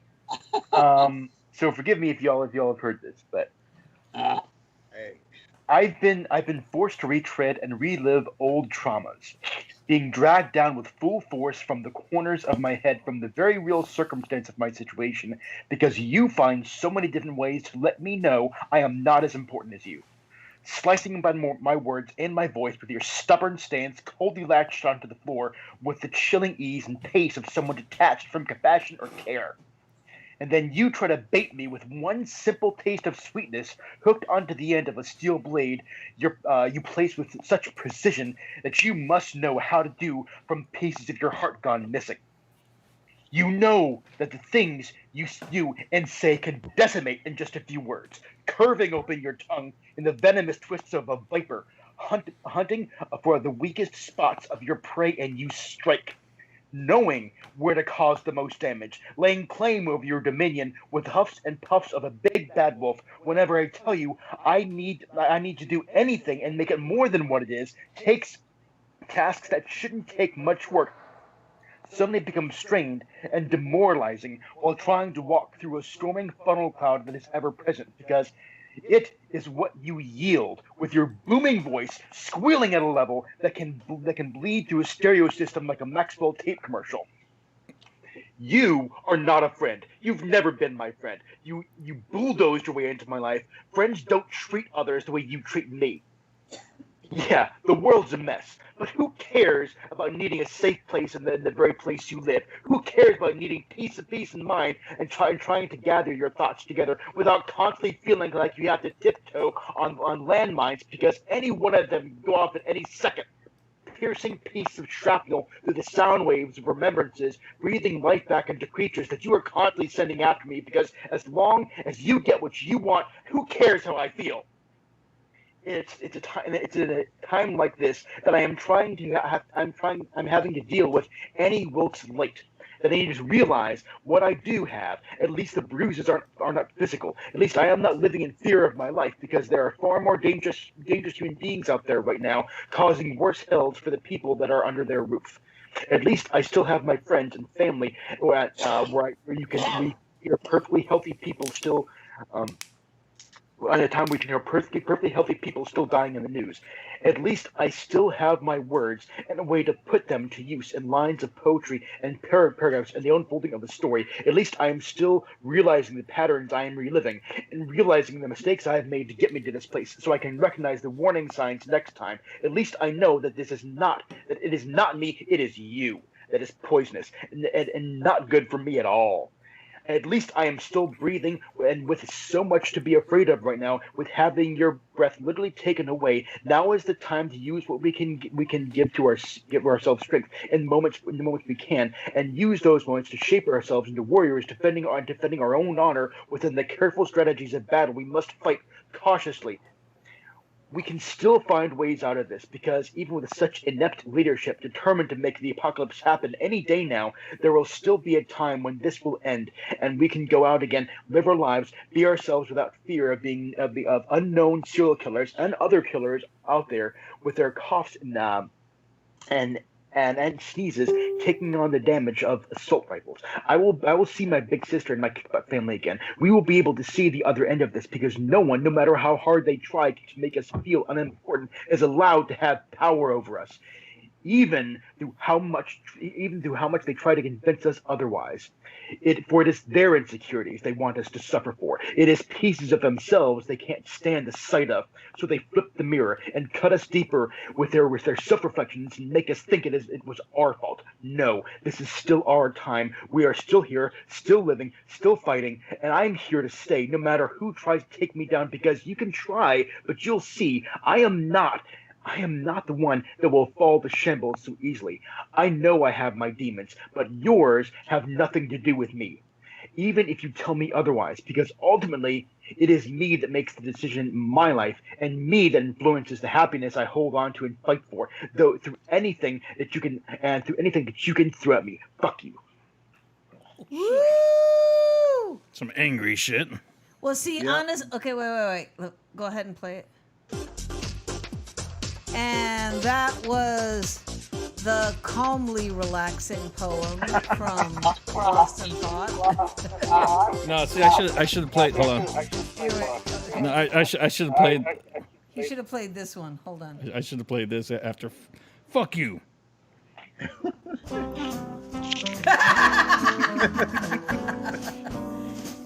So forgive me if y'all have heard this, but Hey. I've been forced to retread and relive old traumas, being dragged down with full force from the corners of my head from the very real circumstance of my situation, because you find so many different ways to let me know I am not as important as you. Slicing by my words and my voice with your stubborn stance coldly latched onto the floor with the chilling ease and pace of someone detached from compassion or care. And then you try to bait me with one simple taste of sweetness hooked onto the end of a steel blade you place with such precision that you must know how to do from pieces of your heart gone missing. You know that the things you and say can decimate in just a few words, curving open your tongue in the venomous twists of a viper, hunting for the weakest spots of your prey, and you strike, knowing where to cause the most damage, laying claim over your dominion with huffs and puffs of a big bad wolf. Whenever I tell you I need to do anything and make it more than what it is, takes tasks that shouldn't take much work suddenly become strained and demoralizing while trying to walk through a storming funnel cloud that is ever present, because it is what you yield with your booming voice squealing at a level that can bleed through a stereo system like a Maxwell tape commercial. You are not a friend. You've never been my friend. You bulldozed your way into my life. Friends don't treat others the way you treat me. Yeah, the world's a mess, but who cares about needing a safe place in the very place you live? Who cares about needing peace in mind and trying to gather your thoughts together without constantly feeling like you have to tiptoe on landmines because any one of them go off at any second? Piercing piece of shrapnel through the sound waves of remembrances, breathing life back into creatures that you are constantly sending after me, because as long as you get what you want, who cares how I feel? it's a time it's in a time like this that I am trying to I'm having to deal with Annie Wilkes Light. That I need to realize what I do have. At least the bruises are not physical. At least I am not living in fear of my life, because there are far more dangerous human beings out there right now, causing worse ills for the people that are under their roof. At least I still have my friends and family where we are perfectly healthy people still. At a time we can hear perfectly healthy people still dying in the news. At least I still have my words and a way to put them to use in lines of poetry and paragraphs and the unfolding of the story. At least I am still realizing the patterns I am reliving and realizing the mistakes I have made to get me to this place, so I can recognize the warning signs next time. At least I know that it is not me, it is you that is poisonous and not good for me at all. At least I am still breathing, and with so much to be afraid of right now, with having your breath literally taken away, now is the time to use what we can give ourselves strength in the moments we can, and use those moments to shape ourselves into warriors defending our own honor within the careful strategies of battle. We must fight cautiously. We can still find ways out of this, because even with such inept leadership determined to make the apocalypse happen any day now, there will still be a time when this will end, and we can go out again, live our lives, be ourselves without fear of unknown serial killers and other killers out there with their coughs and sneezes taking on the damage of assault rifles. I will see my big sister and my family again. We will be able to see the other end of this, because no one, no matter how hard they try to make us feel unimportant, is allowed to have power over us, even through how much they try to convince us otherwise. For it is their insecurities they want us to suffer for. It is pieces of themselves they can't stand the sight of, so they flip the mirror and cut us deeper with their self-reflections and make us think it was our fault. No, this is still our time. We are still here, still living, still fighting, and I'm here to stay no matter who tries to take me down, because you can try, but you'll see I am not the one that will fall to shambles so easily. I know I have my demons, but yours have nothing to do with me, even if you tell me otherwise, because ultimately it is me that makes the decision in my life, and me that influences the happiness I hold on to and fight for, though through anything that you can throw at me. Fuck you. Woo! Some angry shit. Well, see, honest. Okay, wait. Look, go ahead and play it. And that was the calmly relaxing poem from Lost in Thought. No, see, I should have played. Hold on. No, I should have played. You should have played this one. Hold on. I should have played this after. Fuck you.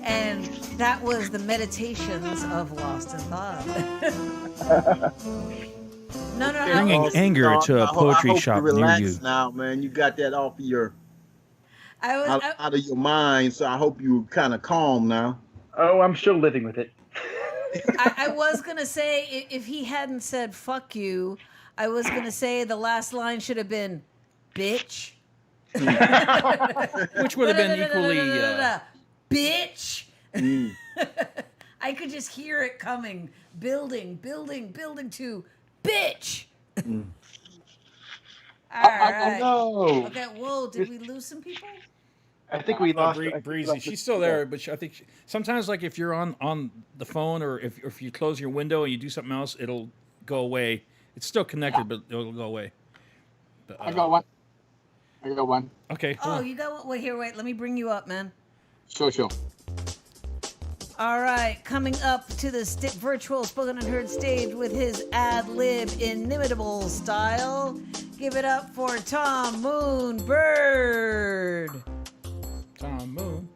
And that was the Meditations of Lost in Thought. No. Bringing anger to a poetry shop near you. Now, man, you got that off of your out of your mind, so I hope you're kind of calm now. Oh, I'm still living with it. I was gonna say, if he hadn't said "fuck you," I was gonna say the last line should have been "bitch," which would have been equally bitch. I could just hear it coming, building to bitch. All right. No. Okay. Whoa! Did we lose some people? I think we lost Breezy. She's still there, but I think sometimes, like if you're on the phone, or if you close your window and you do something else, it'll go away. It's still connected, but it'll go away. But, I got one. Okay. Oh, you got one. Wait. Let me bring you up, man. Sure. All right, coming up to the virtual Spoken and Heard stage with his ad-lib inimitable style. Give it up for Tom Moonbird. Tom Moon.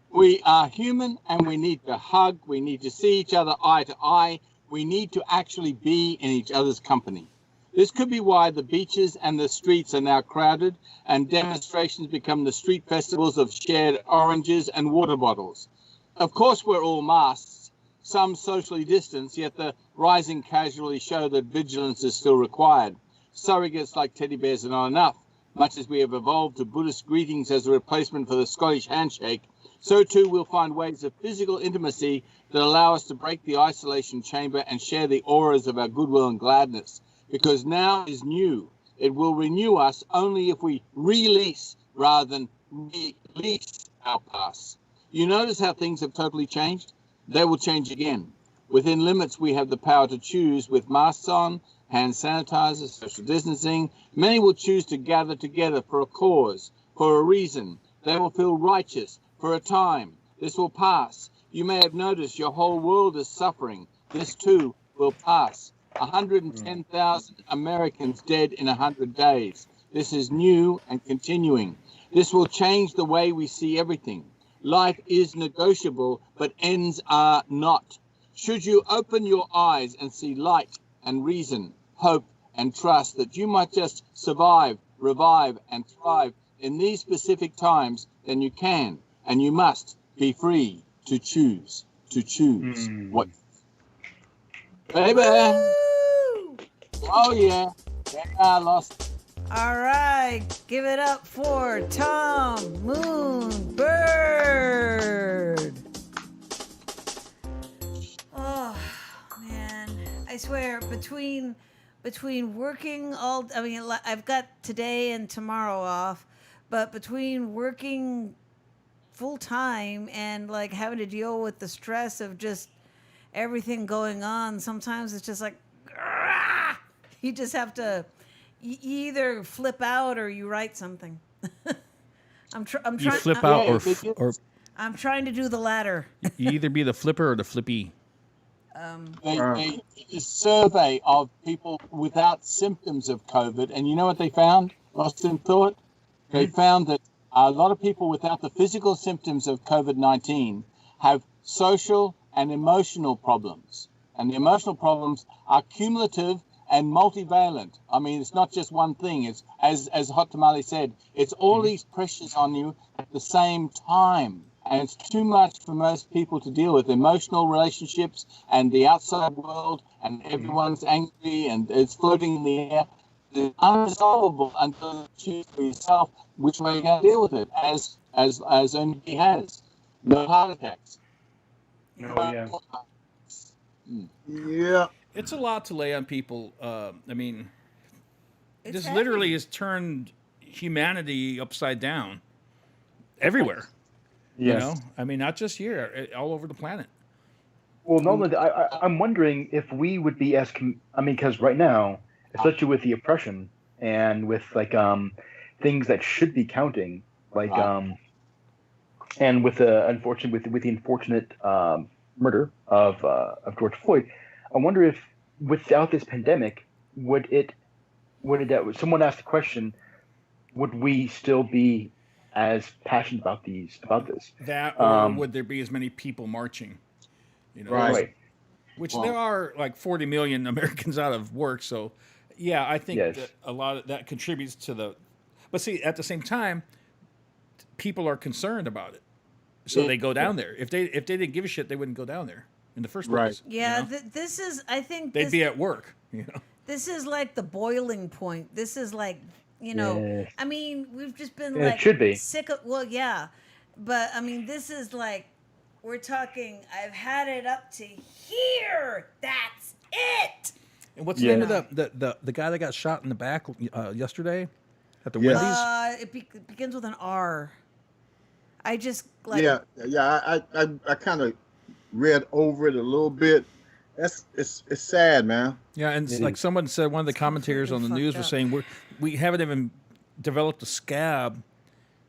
We are human, and we need to hug. We need to see each other eye to eye. We need to actually be in each other's company. This could be why the beaches and the streets are now crowded, and demonstrations become the street festivals of shared oranges and water bottles. Of course, we're all masked, some socially distanced, yet the rising casualties show that vigilance is still required. Surrogates like teddy bears are not enough. Much as we have evolved to Buddhist greetings as a replacement for the Scottish handshake, So too we'll find ways of physical intimacy that allow us to break the isolation chamber and share the auras of our goodwill and gladness. Because now is new. It will renew us only if we release rather than release our past. You notice how things have totally changed? They will change again. Within limits, we have the power to choose with masks on, hand sanitizer, social distancing. Many will choose to gather together for a cause, for a reason. They will feel righteous for a time. This will pass. You may have noticed your whole world is suffering. This too will pass. 110,000 Americans dead in 100 days. This is new and continuing. This will change the way we see everything. Life is negotiable, but ends are not. Should you open your eyes and see light and reason, hope and trust that you might just survive, revive, and thrive in these specific times, then you can and you must be free to choose what. Baby! Oh, yeah. Yeah, I lost. All right, give it up for Tom Moonbird. Oh man, I swear between working I've got today and tomorrow off, but between working full time and like having to deal with the stress of just everything going on, sometimes it's just like you just have to either flip out or you write something. I'm trying. You flip out or I'm trying to do the latter. you either be the flipper or the flippy. They did a survey of people without symptoms of COVID, and you know what they found? Lost in thought? They found that a lot of people without the physical symptoms of COVID-19 have social and emotional problems. And the emotional problems are cumulative and multivalent. I mean, it's not just one thing. It's, as Hot Tamale said, it's all these pressures on you at the same time. And it's too much for most people to deal with. Emotional relationships and the outside world, and everyone's angry and it's floating in the air. It's unresolvable until you choose for yourself which way you're going to deal with it, as only he has. No heart attacks. Oh, yeah. Yeah. It's a lot to lay on people. I mean, It's this heavy. literally has turned humanity upside down everywhere. Yes. You know, I mean, not just here, all over the planet. Well, not only that, I'm wondering if we would be as because right now, especially with the oppression and with like things that should be counting, like and with the unfortunate murder of George Floyd, I wonder if without this pandemic, someone asked the question, would we still be as passionate about this? That or would there be as many people marching? You know, Right. Which there are like 40 million Americans out of work. So, yeah, I think Yes. that a lot of that contributes to the. But see, at the same time, people are concerned about it, so they go down there. If they didn't give a shit, they wouldn't go down there in the first place. Yeah, you know? this is. I think They'd this, be at work. You know, this is like the boiling point. This is like, you know. Yes. I mean, we've just been Yeah, it like should be. sick of. Well, yeah, but I mean, this is like we're talking. I've had it up to here. That's it. and what's the name of the guy that got shot in the back yesterday at the Wendy's? It begins with an R. I just like. Yeah. I kind of read over it a little bit. It's sad, man. Yeah, and It like is. someone said, one of the commentators on the completely news fucked was up. saying we haven't even developed a scab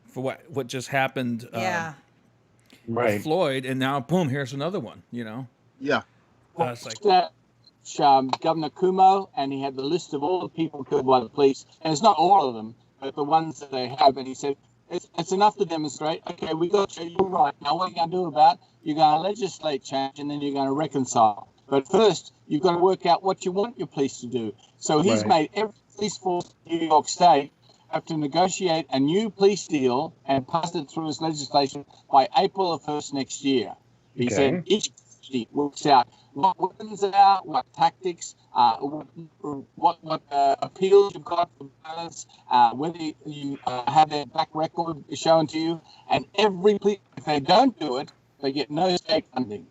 for what just happened Yeah. with Floyd, and now boom, here's another one. You know, Yeah. it's like That Governor Cuomo, and he had the list of all the people killed by the police, and it's not all of them, but the ones that they have, and he said, it's enough to demonstrate, okay, we got you, you're right, now what are you going to do about it? You're going to legislate change, and then you're going to reconcile. But first, you've got to work out what you want your police to do. So he's Right. made every police force in New York State have to negotiate a new police deal and pass it through his legislation by April the 1st next year. He Okay. said each PhD works out what weapons are, what tactics, what appeals you've got for violence, whether you have their back record shown to you, and if they don't do it, they get no state funding.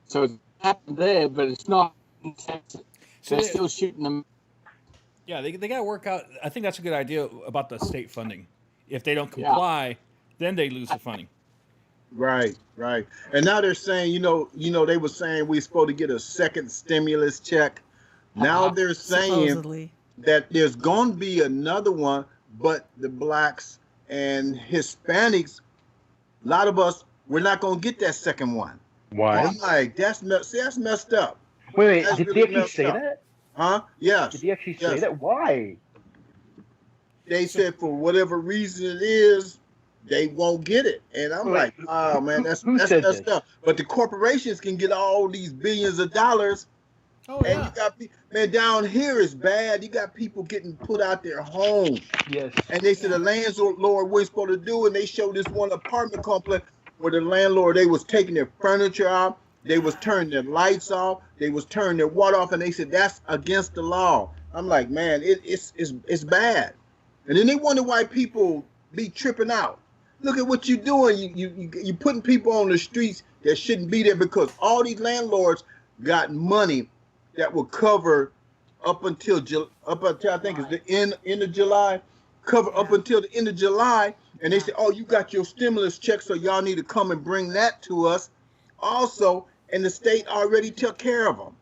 So it's happened there, but it's not in Texas. So they're still shooting them. Yeah, they got to work out. I think that's a good idea about the state funding. If they don't comply, then they lose the funding. Right. And now they're saying, they were saying we're supposed to get a second stimulus check. Now they're saying Supposedly. that there's going to be another one, but the blacks and Hispanics, a lot of us, we're not going to get that second one. Why? I'm like, that's messed up. Wait, That's did really they actually messed say up. that? Huh? Yes. Did they actually say Yes. that? Why? They said for whatever reason it is, they won't get it. And I'm like, oh man, that's Who messed said this? up. But the corporations can get all these billions of dollars. Oh And you got man down here is bad. You got people getting put out their home. Yes. And they said the landlord wasn't supposed to do it. And they showed this one apartment complex where the landlord, they was taking their furniture out, they was turning their lights off, they was turning their water off, and they said that's against the law. I'm like, man, it's bad. And then they wonder why people be tripping out. Look at what you're doing. You putting people on the streets that shouldn't be there because all these landlords got money that will cover up until I think it's the end of July, cover up until the end of July. And they say, oh, you got your stimulus check, so y'all need to come and bring that to us also. And the state already took care of them.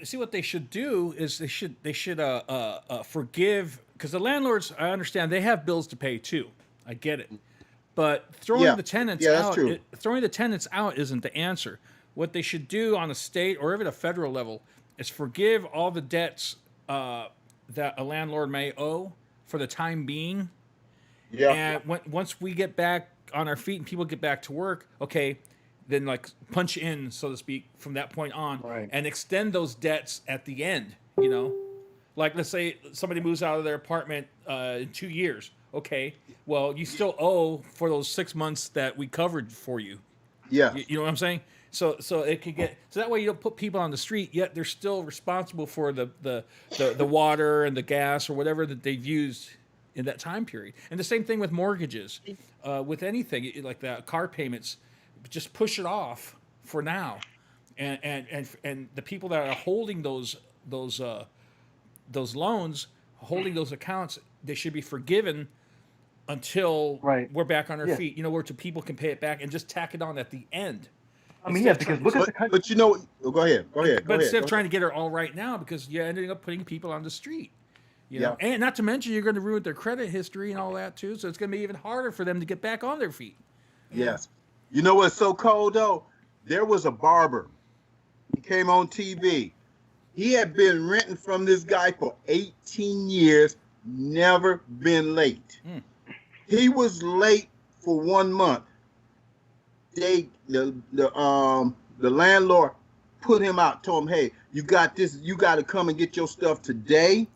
See what they should do is they should forgive, because the landlords, I understand they have bills to pay too. I get it, but throwing the tenants out isn't the answer. What they should do on a state or even a federal level is forgive all the debts that a landlord may owe for the time being. Yeah. And once we get back on our feet and people get back to work, okay, then like punch in, so to speak, from that point on, Right. and extend those debts at the end. Like let's say somebody moves out of their apartment in 2 years. Okay, well you still owe for those 6 months that we covered for you. Yeah. You know what I'm saying? So it could get so that way you don't put people on the street, yet they're still responsible for the water and the gas or whatever that they've used in that time period. And the same thing with mortgages, with anything like that, car payments, just push it off for now. And the people that are holding those loans, holding those accounts, they should be forgiven until we're back on our feet. Where people can pay it back and just tack it on at the end. I mean, yeah, because look at the country. But go ahead. But instead of trying to get it all right now, because you're ending up putting people on the street. And not to mention you're going to ruin their credit history and all that too. So it's going to be even harder for them to get back on their feet. Yes. You know what's so cold though? There was a barber. He came on TV. He had been renting from this guy for 18 years, never been late. He was late for 1 month. The landlord put him out, told him, hey, you got this, you got to come and get your stuff today.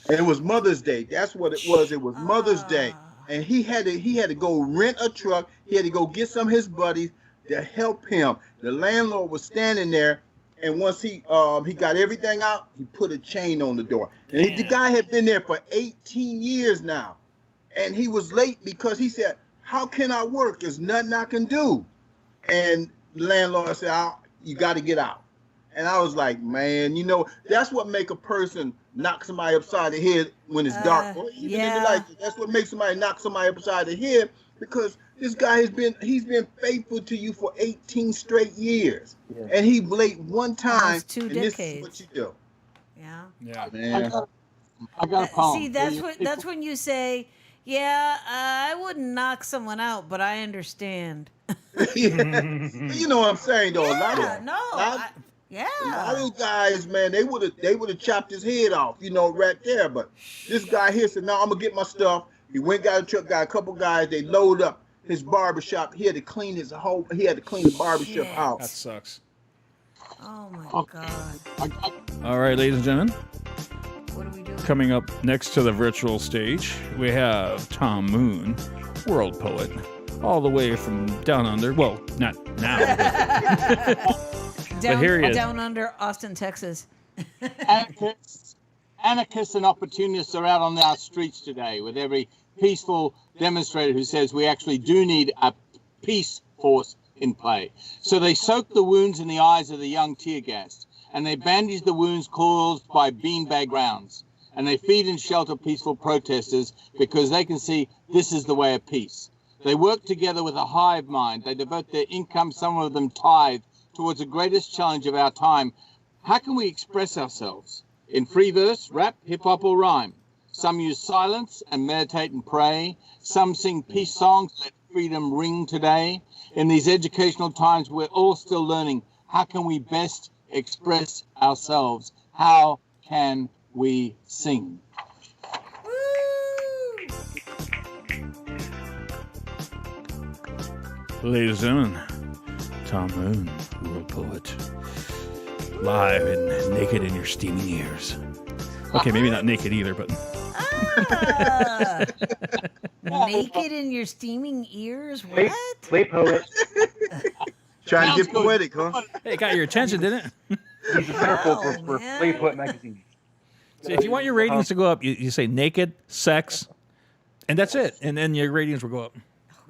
And it was Mother's Day. That's what it was. It was Mother's Day. And he had to go rent a truck. He had to go get some of his buddies to help him. The landlord was standing there, and once he got everything out, he put a chain on the door. And the guy had been there for 18 years now. And he was late because he said, how can I work? There's nothing I can do. And the landlord said, you got to get out. And I was like, man, that's what make a person knock somebody upside the head when it's dark. Or even in the light. That's what makes somebody knock somebody upside the head, because this guy he's been faithful to you for 18 straight years. Yeah. And he late one time. Almost 2 and decades. This is what you do. Yeah. Yeah. Man. I got a problem. See, that's when you say, yeah, I wouldn't knock someone out, but I understand. You know what I'm saying, though. Yeah, A lot of those guys, man, they would have chopped his head off, right there. But this guy here said, no, I'm gonna get my stuff. He went, got a truck, got a couple guys. They loaded up his barbershop. He had to clean the barbershop out. That sucks. Oh my God. All right, ladies and gentlemen. What are we doing? Coming up next to the virtual stage, we have Tom Moon, world poet, all the way from down under. Well, not now. down, here he is. down under Austin, Texas. Anarchists and opportunists are out on our streets today with every peaceful demonstrator who says we actually do need a peace force in play. So they soak the wounds in the eyes of the young tear gassed, and they bandage the wounds caused by beanbag rounds, and they feed and shelter peaceful protesters because they can see this is the way of peace. They work together with a hive mind. They devote their income, some of them tithe, towards the greatest challenge of our time. How can we express ourselves? In free verse, rap, hip-hop, or rhyme. Some use silence and meditate and pray. Some sing peace songs, let freedom ring today. In these educational times, we're all still learning. How can we best express ourselves? How can we sing? Ladies and gentlemen, Tom Moon, world poet, live and naked in your steaming ears. Okay, maybe not naked either, but Naked in your steaming ears? What? Play poet. Trying to Sounds get good. poetic, huh? hey, it got your attention, didn't it? He's a centerfold for man. Play Poet magazine. So if you want your ratings to go up, you say naked, sex, and that's it. And then your ratings will go up.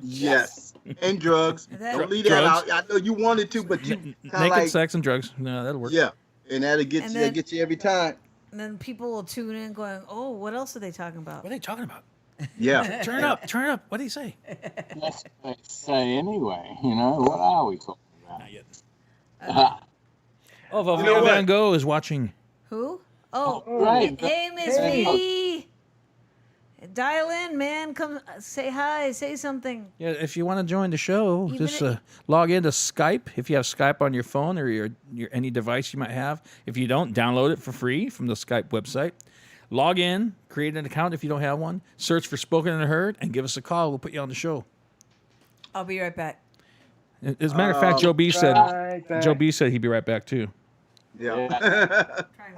Yes. And drugs. That- Don't leave that Drugs. out. I know you wanted to, but you kind Naked, of like, sex, and drugs. No, that'll work. yeah. And that'll get And you. then- Get you every time. And then people will tune in going, oh, what else are they talking about? What are they talking about? Yeah. Turn it up. Turn it up. What do you say? That's what they say anyway. You know, what are we talking about? Not yet. Uh, Oh, Velveeta You know what? Van Gogh is watching. Who? Oh, right. hey, Miss V. Dial in, man. Come say hi. Say something. Yeah, if you want to join the show, Even just if- log into Skype. If you have Skype on your phone or your any device you might have. If you don't, download it for free from the Skype website. Log in, create an account if you don't have one. Search for Spoken and Heard, and give us a call. We'll put you on the show. I'll be right back. As a matter of fact, Joe B said Right back. Joe B said he'd be right back too. Yeah.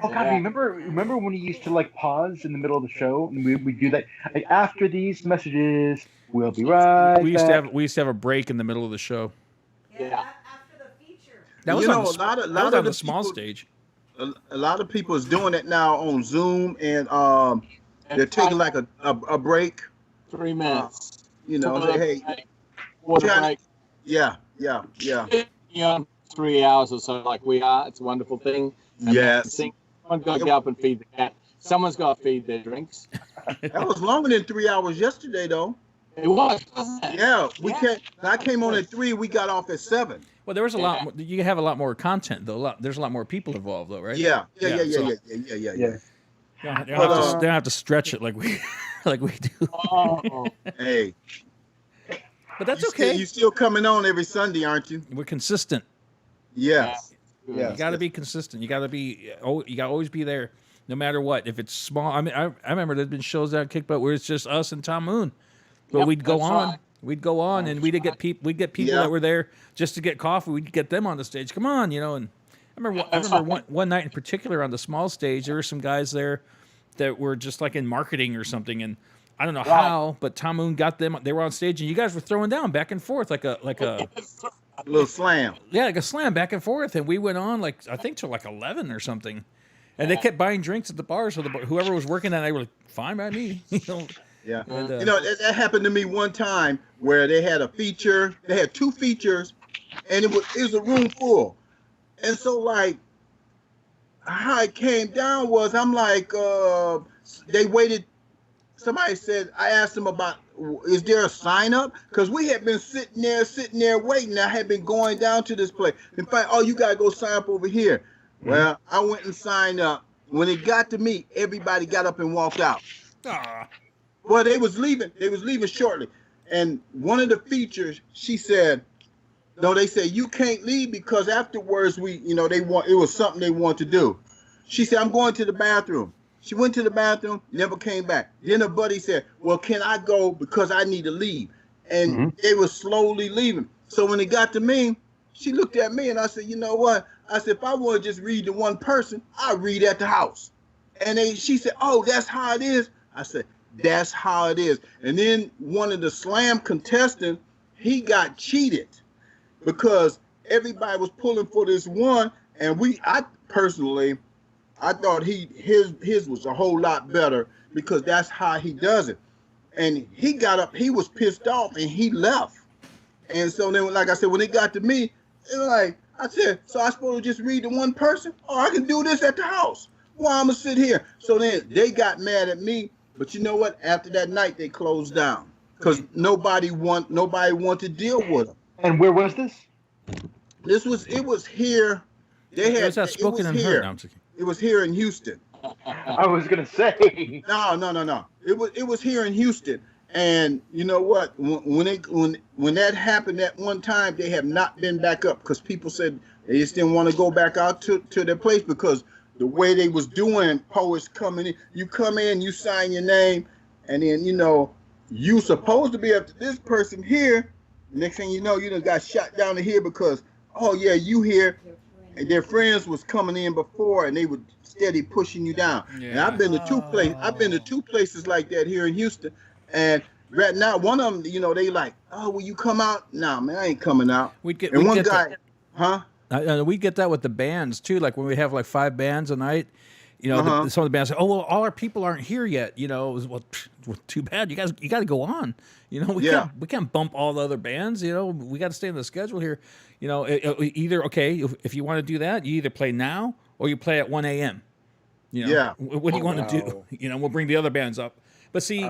Oh God! Remember when you used to like pause in the middle of the show, and we do that. Like, after these messages, we'll be right. We used to back. have a break in the middle of the show. Yeah. After the feature. That was You on know, the, a lot of- that lot was of on the the small people- stage. A lot of people is doing it now on Zoom, and they're taking like a break. 3 minutes. You know, Toilet hey, break, water John- break. yeah. You know, 3 hours or so, like we are. It's a wonderful thing. And Yes. Someone's got to get up and feed the cat. Someone's got to feed their drinks. That was longer than 3 hours yesterday, though. It was, wasn't it? Yeah, I came on at 3. We got off at 7. Well, there was a lot. You have a lot more content though. There's a lot more people involved though, right? Yeah. So- Yeah. They don't have to stretch it like we like we do. Oh, Hey, But that's you okay. You still coming on every Sunday, aren't you? We're consistent. Yes. yeah. You got to be consistent. You got to be. Oh, you got to always be there, no matter what. If it's small, I mean, I remember there's been shows that Kick Butt where it's just us and Tom Moon, but Yep, we'd go that's on. right. We'd go on, and we'd get people. We'd get people Yeah. that were there just to get coffee. We'd get them on the stage. Come on, you know. And I remember one night in particular on the small stage, there were some guys there that were just like in marketing or something, and I don't know how, but Tom Moon got them. They were on stage, and you guys were throwing down back and forth like a A little slam. yeah, like a slam back and forth, and we went on like I think till like 11 or something, and they kept buying drinks at the bar. So whoever was working that night were like, "Fine by me," you know. Yeah. And, You know, that happened to me one time where they had a feature. They had 2 features, and it was a room full. And so, like, how it came down was I'm like, they waited. Somebody said, I asked them about, is there a sign up? Because we had been sitting there waiting. I had been going down to this place. In fact, oh, you got to go sign up over here. Well, I went and signed up. When it got to me, everybody got up and walked out. Well, they was leaving. They was leaving shortly. And one of the features, she said, no, they said, you can't leave because afterwards it was something they want to do. She said, I'm going to the bathroom. She went to the bathroom, never came back. Then her buddy said, well, can I go because I need to leave? And they were slowly leaving. So when it got to me, she looked at me and I said, you know what? I said, if I want to just read to one person, I'll read at the house. And she said, oh, that's how it is. I said, that's how it is. And then one of the slam contestants, he got cheated because everybody was pulling for this one, And I personally, I thought his was a whole lot better because that's how he does it. And he got up, he was pissed off, and he left. And so then, like I said, when it got to me, it was like, I said, so I supposed to just read to one person? Or I can do this at the house. Why I'm going to sit here? So then they got mad at me. But you know what? After that night, they closed down. Because nobody want to deal with them. And where was this? It was here. They had, It was that Spoken and Heard. No, I'm just kidding. It was here in Houston. I was gonna say. No. It was here in Houston. And you know what? When that happened that one time, they have not been back up because people said they just didn't want to go back out to their place because the way they was doing poets coming in, you come in, you sign your name, and then you supposed to be up to this person here. Next thing you know, you done got shot down to here because you here, and their friends was coming in before, and they were steady pushing you down. Yeah. And I've been to two places like that here in Houston. And right now, one of them, they like, oh, will you come out? Nah, man, I ain't coming out. We'd get that with the bands too. Like when we have like 5 bands a night, some of the bands say, oh, well, all our people aren't here yet. It was, well, too bad. You got to go on. We can't bump all the other bands. We got to stay in the schedule here. Either if you want to do that, you either play now or you play at 1 a.m. What do you want to do? We'll bring the other bands up. But see,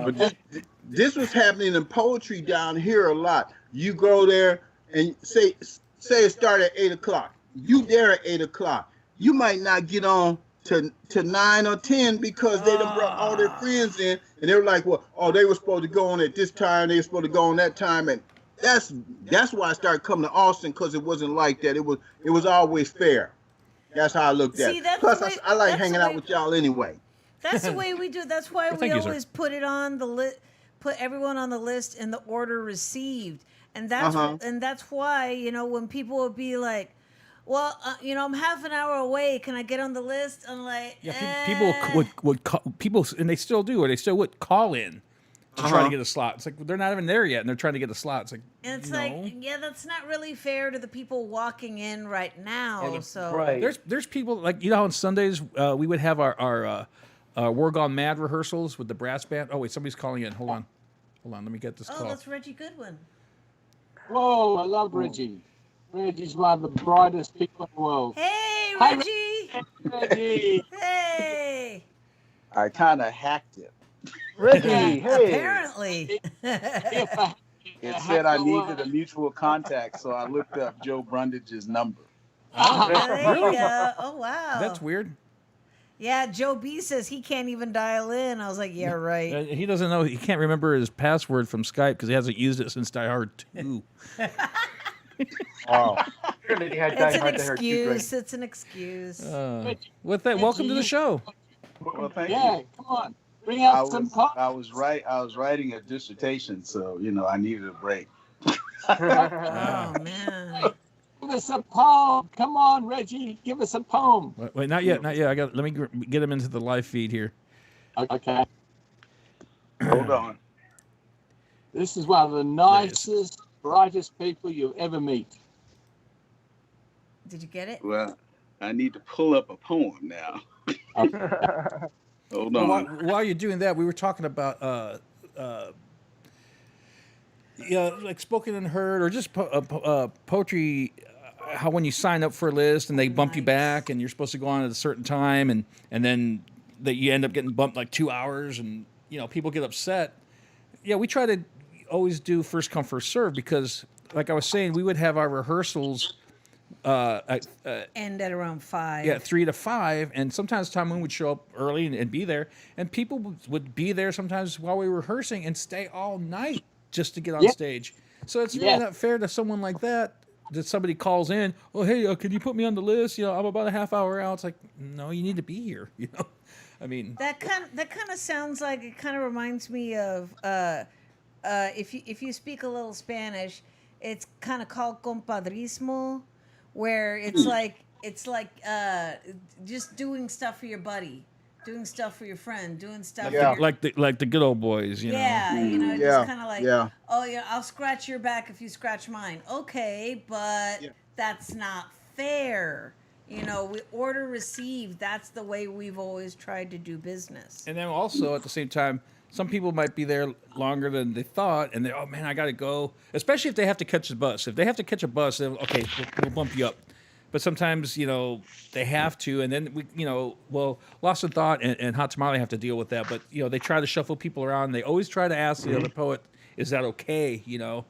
this was happening in poetry down here a lot. You go there and say it started at 8:00. You there at 8:00. You might not get on to 9 or 10 because they done brought all their friends in, and they were like, well, they were supposed to go on at this time, they were supposed to go on that time, and that's why I started coming to Austin because it wasn't like that. It was always fair. That's how I looked at it. Plus, I like hanging out with y'all anyway. That's the way we do. That's why we always put it on the list, put everyone on the list in the order received, and that's why when people would be like, well, I'm half an hour away. Can I get on the list? I'm like, people would call, and they still do, or they still would call in to try to get a slot. It's like they're not even there yet, and they're trying to get a slot. It's like, and it's like, that's not really fair to the people walking in right now. There's people like how on Sundays we would have our War Gone Mad rehearsals with the brass band. Oh wait, somebody's calling in. Hold on, let me get this call. Oh, that's Reggie Goodwin. Whoa, I love Reggie. Reggie's one of the brightest people in the world. Hey, Reggie! Hey, Reggie! Hey! I kind of hacked it. Reggie, hey! Apparently. It said I needed a mutual contact, so I looked up Joe Brundage's number. There you go. Oh, wow. That's weird. Yeah, Joe B says he can't even dial in. I was like, yeah, right. He doesn't know. He can't remember his password from Skype because he hasn't used it since Die Hard 2. Wow. It's an excuse. With that, welcome to the show. Well, thank you. Yeah, come on. Bring out some pop. I was writing a dissertation, so I needed a break. Oh man. Give us a poem. Come on, Reggie. Give us a poem. Wait, not yet. Let me get him into the live feed here. Okay. Hold on. This is one of the nicest, brightest people you'll ever meet. Did you get it? Well, I need to pull up a poem now. Hold on. While you're doing that, we were talking about like Spoken and Heard, or just poetry. How when you sign up for a list and they bump you back, and you're supposed to go on at a certain time, and then that you end up getting bumped like 2 hours, and people get upset. Yeah, we try to always do first come first serve because, like I was saying, we would have our rehearsals end at around 5. Yeah, 3 to 5, and sometimes Tom Moon would show up early and be there, and people would be there sometimes while we were rehearsing and stay all night just to get on stage. So it's really not fair to someone like that somebody calls in. Oh, hey, can you put me on the list? I'm about a half hour out. It's like, no, you need to be here. I mean, that kind of sounds like, it kind of reminds me of if you speak a little Spanish, it's kind of called compadrismo, where it's like just doing stuff for your buddy, doing stuff for your friend, doing stuff like the good old boys, just kind of like, oh yeah, I'll scratch your back if you scratch mine. Okay, but that's not fair. You know, we order, receive. That's the way we've always tried to do business. And then also at the same time, some people might be there longer than they thought, and they're, oh man, I got to go. Especially if they have to catch the bus. If they have to catch a bus, then okay, we'll bump you up. But sometimes, you know, they have to, and then we, you know, well, Lost in Thought and Hot Tamale have to deal with that. But you know, they try to shuffle people around. They always try to ask the other poet, "Is that okay?" You know,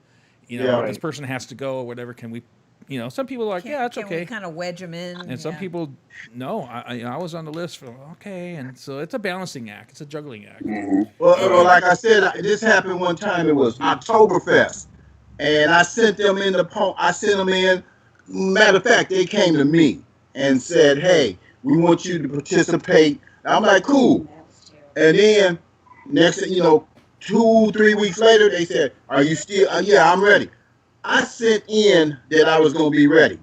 Yeah. this person has to go or whatever. Can we? You know, some people are like, yeah, it's Can okay. we kind of wedge them in? And some Yeah. people, no, I was on the list for okay, and so it's a balancing act. It's a juggling act. Well, like I said, this happened one time. It was Oktoberfest, and I sent them in the poem. I sent them in. Matter of fact, they came to me and said, "Hey, we want you to participate." I'm like, "Cool." And then next, thing you know, 2-3 weeks later, they said, "Are you still?" Yeah, I'm ready. I sent in that I was gonna be ready.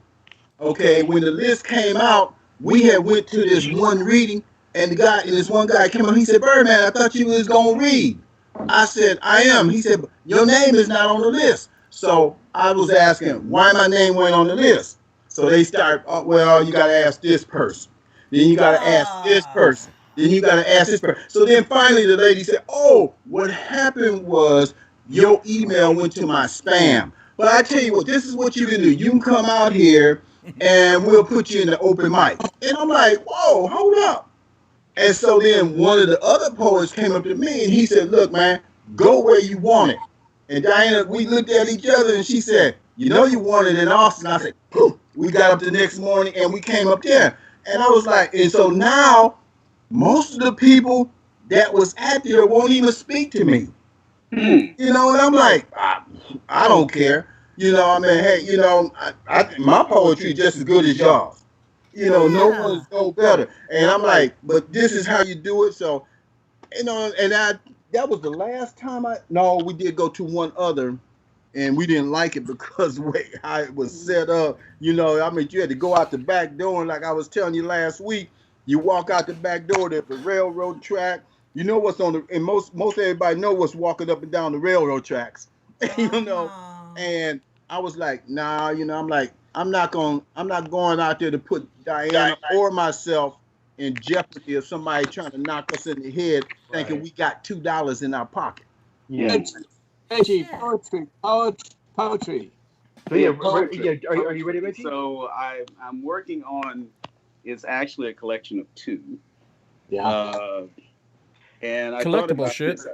Okay, when the list came out, we had went to this one reading, and this one guy came up. He said, "Birdman, I thought you was gonna read." I said, "I am." He said, "Your name is not on the list." So I was asking why my name went on the list. So they start, oh, well, you gotta ask this person. Then you gotta ask this person. Then you gotta ask this person. So then finally the lady said, "Oh, what happened was your email went to my spam. But I tell you what, this is what you can do. You can come out here and we'll put you in the open mic." And I'm like, "Whoa, hold up." And so then one of the other poets came up to me and he said, "Look, man, go where you want it." And Diana, we looked at each other and she said, "You know you want it in Austin." I said, "Poof." We got up the next morning and we came up there. And I was like, and so now most of the people that was at there won't even speak to me. You know, and I'm like, I don't care. You know, I mean, hey, you know, my poetry is just as good as y'all. You know, no Yeah. one's no better. And I'm like, but this is how you do it. So, you know, and that was the last time no, we did go to one other and we didn't like it because the way how it was set up. You know, I mean, you had to go out the back door, and like I was telling you last week, you walk out the back door, there's the railroad track. You know what's on and most everybody know what's walking up and down the railroad tracks. You know, Oh. and I was like, nah, you know, I'm like, I'm not going out there to put Diana or myself in jeopardy of somebody trying to knock us in the head thinking we got $2 in our pocket. Yeah. Reggie, Yeah. poetry. So yeah, Poetry. are you ready, Reggie? So I'm working on. It's actually a collection of two. Yeah. And I thought Collectible about shit. this.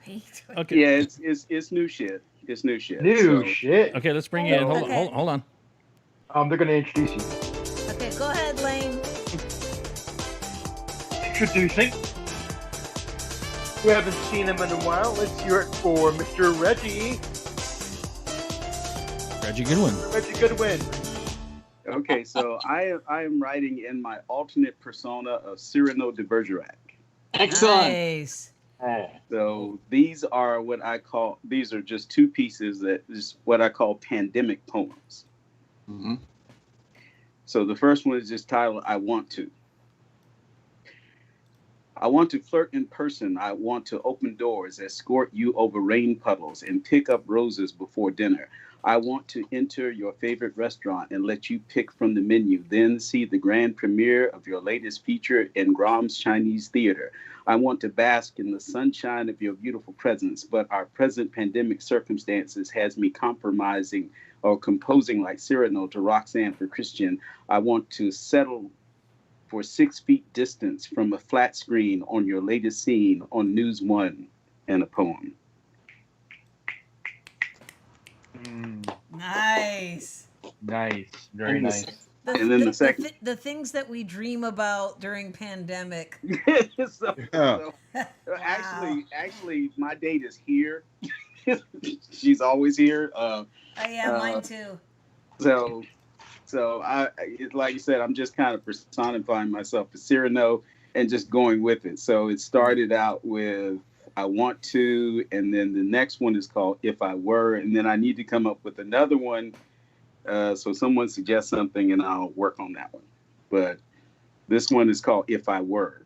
Wait. Okay. Yeah, it's new shit. It's new shit. New So, shit. Okay, let's bring you in. Hold, Okay. hold on. They're gonna introduce you. Okay, go ahead, Lane. Introducing. We haven't seen him in a while. Let's hear it for Mr. Reggie. Reggie Goodwin. Reggie Goodwin. Okay, so I am writing in my alternate persona of Cyrano de Bergerac. Excellent. Nice. So these are these are just two pieces that is what I call pandemic poems. Mm-hmm. So the first one is just titled "I Want to." I want to flirt in person. I want to open doors, escort you over rain puddles, and pick up roses before dinner. I want to enter your favorite restaurant and let you pick from the menu, then see the grand premiere of your latest feature in Grom's Chinese Theater. I want to bask in the sunshine of your beautiful presence, but our present pandemic circumstances has me compromising or composing like Cyrano to Roxanne for Christian. I want to settle for 6 feet distance from a flat screen on your latest scene on News One and a poem. Nice. Nice. Very nice. And then the second- the things that we dream about during pandemic. so, Yeah. actually, my date is here. She's always here. Mine too. So like you said, I'm just kind of personifying myself as Cyrano and just going with it. So it started out with "I Want to," and then the next one is called "If I Were," and then I need to come up with another one. So someone suggests something and I'll work on that one. But this one is called "If I Were."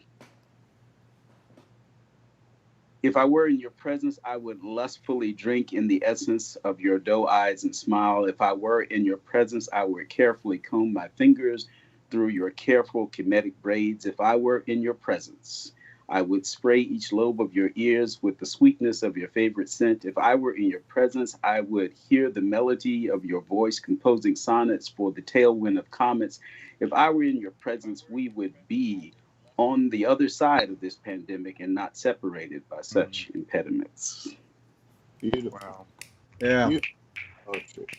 If I were in your presence, I would lustfully drink in the essence of your doe eyes and smile. If I were in your presence, I would carefully comb my fingers through your careful comedic braids. If I were in your presence, I would spray each lobe of your ears with the sweetness of your favorite scent. If I were in your presence, I would hear the melody of your voice composing sonnets for the tailwind of comets. If I were in your presence, we would be on the other side of this pandemic and not separated by such impediments. Beautiful. Wow. Yeah. Beautiful.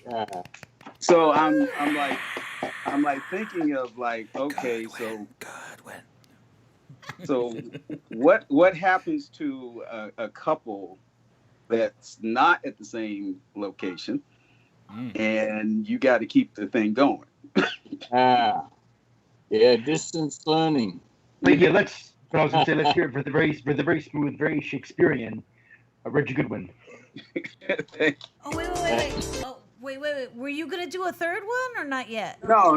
Yeah. So I'm like thinking of like, okay, so what happens to a couple that's not at the same location, and you got to keep the thing going? Yeah, distance learning. But yeah, let's hear it for the very smooth, very Shakespearean Reggie Goodwin. Thank Oh, wait. Were you gonna do a third one or not yet? No.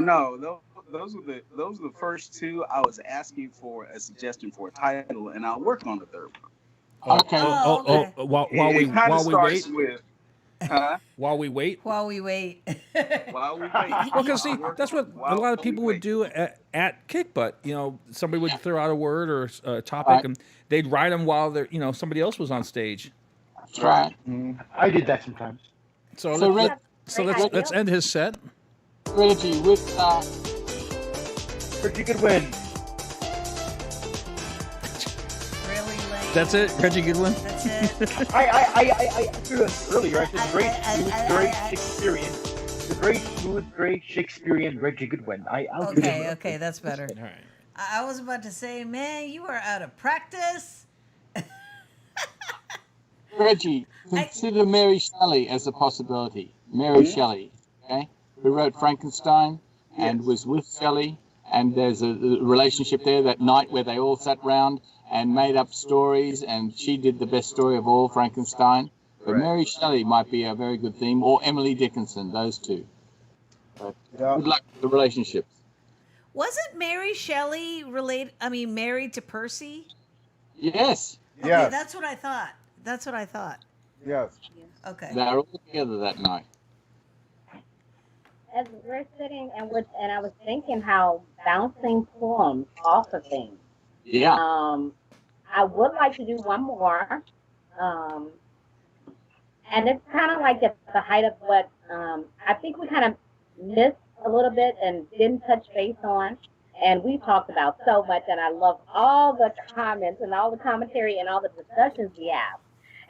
Those are the first two. I was asking for a suggestion for a title, and I'll work on the third one. Okay. While we It kinda wait, starts with, while we wait. while we wait. Well, because see, that's what a lot of people would do at Kick Butt. You know, somebody would throw out a word or a topic, Right. and they'd write them while they're, somebody else was on stage. That's right. I did that sometimes. So So let's end his set. Reggie, with Reggie Goodwin. Really late. That's it, Reggie Goodwin. That's it. I threw this earlier. I said great, smooth, very Shakespearean. The very smooth, very Shakespearean Reggie Goodwin. I'll do it. Okay, that's better. All right. I was about to say, man, you are out of practice. Reggie, consider Mary Shelley as a possibility. Mary Shelley, okay, who wrote Frankenstein and was with Shelley, and there's a relationship there that night where they all sat round and made up stories, and she did the best story of all, Frankenstein. But Right. Mary Shelley might be a very good theme, or Emily Dickinson, those two. But good luck with the relationships. Wasn't Mary Shelley married to Percy? Yes, Okay, Yes. that's what I thought. Yes. Okay. they're all together that night. As we're sitting and I was thinking how bouncing poems off of things. Yeah. I would like to do one more. And it's kind of like at the height of what I think we kind of missed a little bit and didn't touch base on. And we talked about so much, and I love all the comments and all the commentary and all the discussions we have.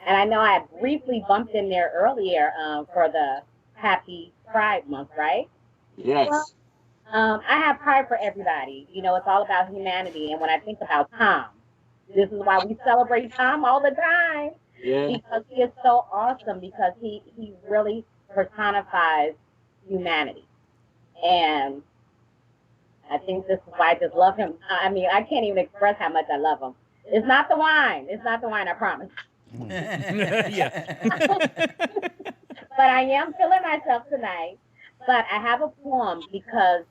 And I know I briefly bumped in there earlier for the Happy Pride Month, right? Yes. Well, I have pride for everybody. You know, it's all about humanity. And when I think about Tom, this is why we celebrate Tom all the time. Yeah. Because he is so awesome, because he really personifies humanity. And I think this is why I just love him. I mean, I can't even express how much I love him. It's not the wine. I promise. Yeah. But I am feeling myself tonight. But I have a poem because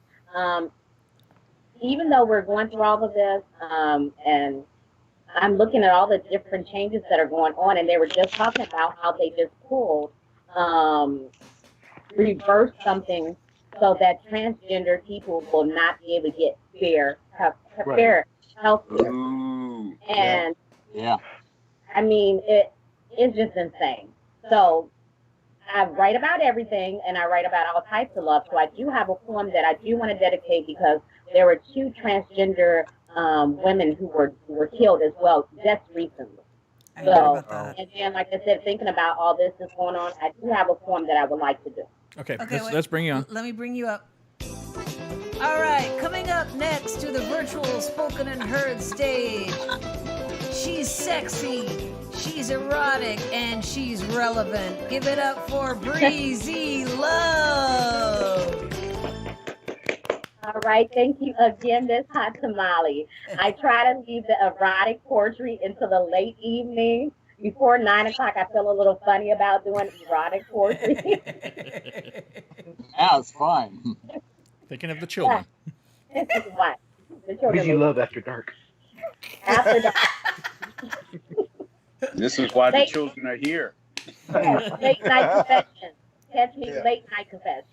even though we're going through all of this, and I'm looking at all the different changes that are going on, and they were just talking about how they just pulled, reverse something so that transgender people will not be able to get fair health care. Ooh. And Yeah. I mean, it's just insane. So I write about everything, and I write about all types of love. So I do have a poem that I do want to dedicate, because there were 2 transgender women who were killed as well just recently. I heard So, about that. and then, like I said, thinking about all this that's going on, I do have a poem that I would like to do. Okay, Okay, let's bring you on. Let me bring you up. All right, coming up next to the virtual spoken and heard stage. She's sexy, she's erotic, and she's relevant. Give it up for Breezy Love. All right, thank you again, Miss Hot Tamale. I try to leave the erotic poetry into the late evening. Before 9 o'clock, I feel a little funny about doing erotic poetry. Now it's fine. Thinking of the children. What? The children Busy love after dark. after dark. This is why the Late- children are here. Yes, late night confession. Catch me late night confession.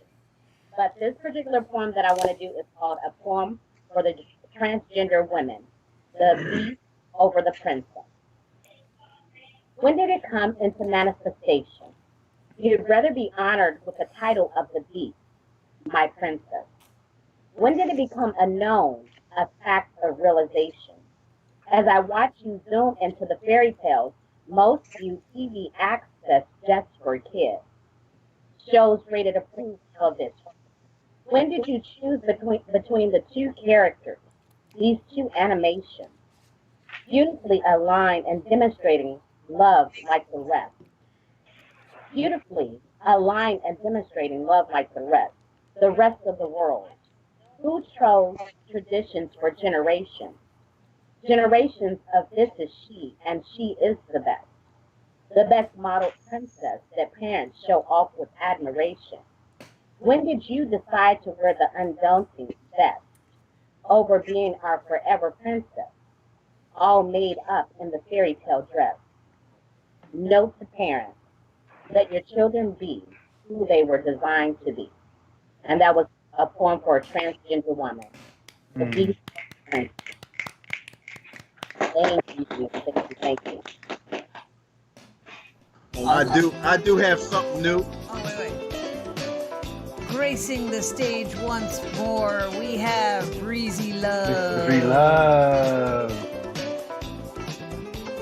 But this particular poem that I want to do is called A Poem for the Transgender Women, The Beast Over the Princess. When did it come into manifestation? You'd rather be honored with the title of the beast, my princess. When did it become a known, a fact of realization? As I watch you zoom into the fairy tales, most view TV access just for kids. Shows rated approved television. When did you choose between the two characters, these two animations, beautifully aligned and demonstrating love like the rest? Beautifully aligned and demonstrating love like the rest of the world. Who chose traditions for generations? Generations of this is she, and she is the best modeled princess that parents show off with admiration. When did you decide to wear the undaunting vest over being our forever princess, all made up in the fairy tale dress? Note to parents, let your children be who they were designed to be. And that was a poem for a transgender woman. The beast. Thank you. Thank you. I do have something new. Oh, wait. Gracing the stage once more, we have Breezy Love. Free love.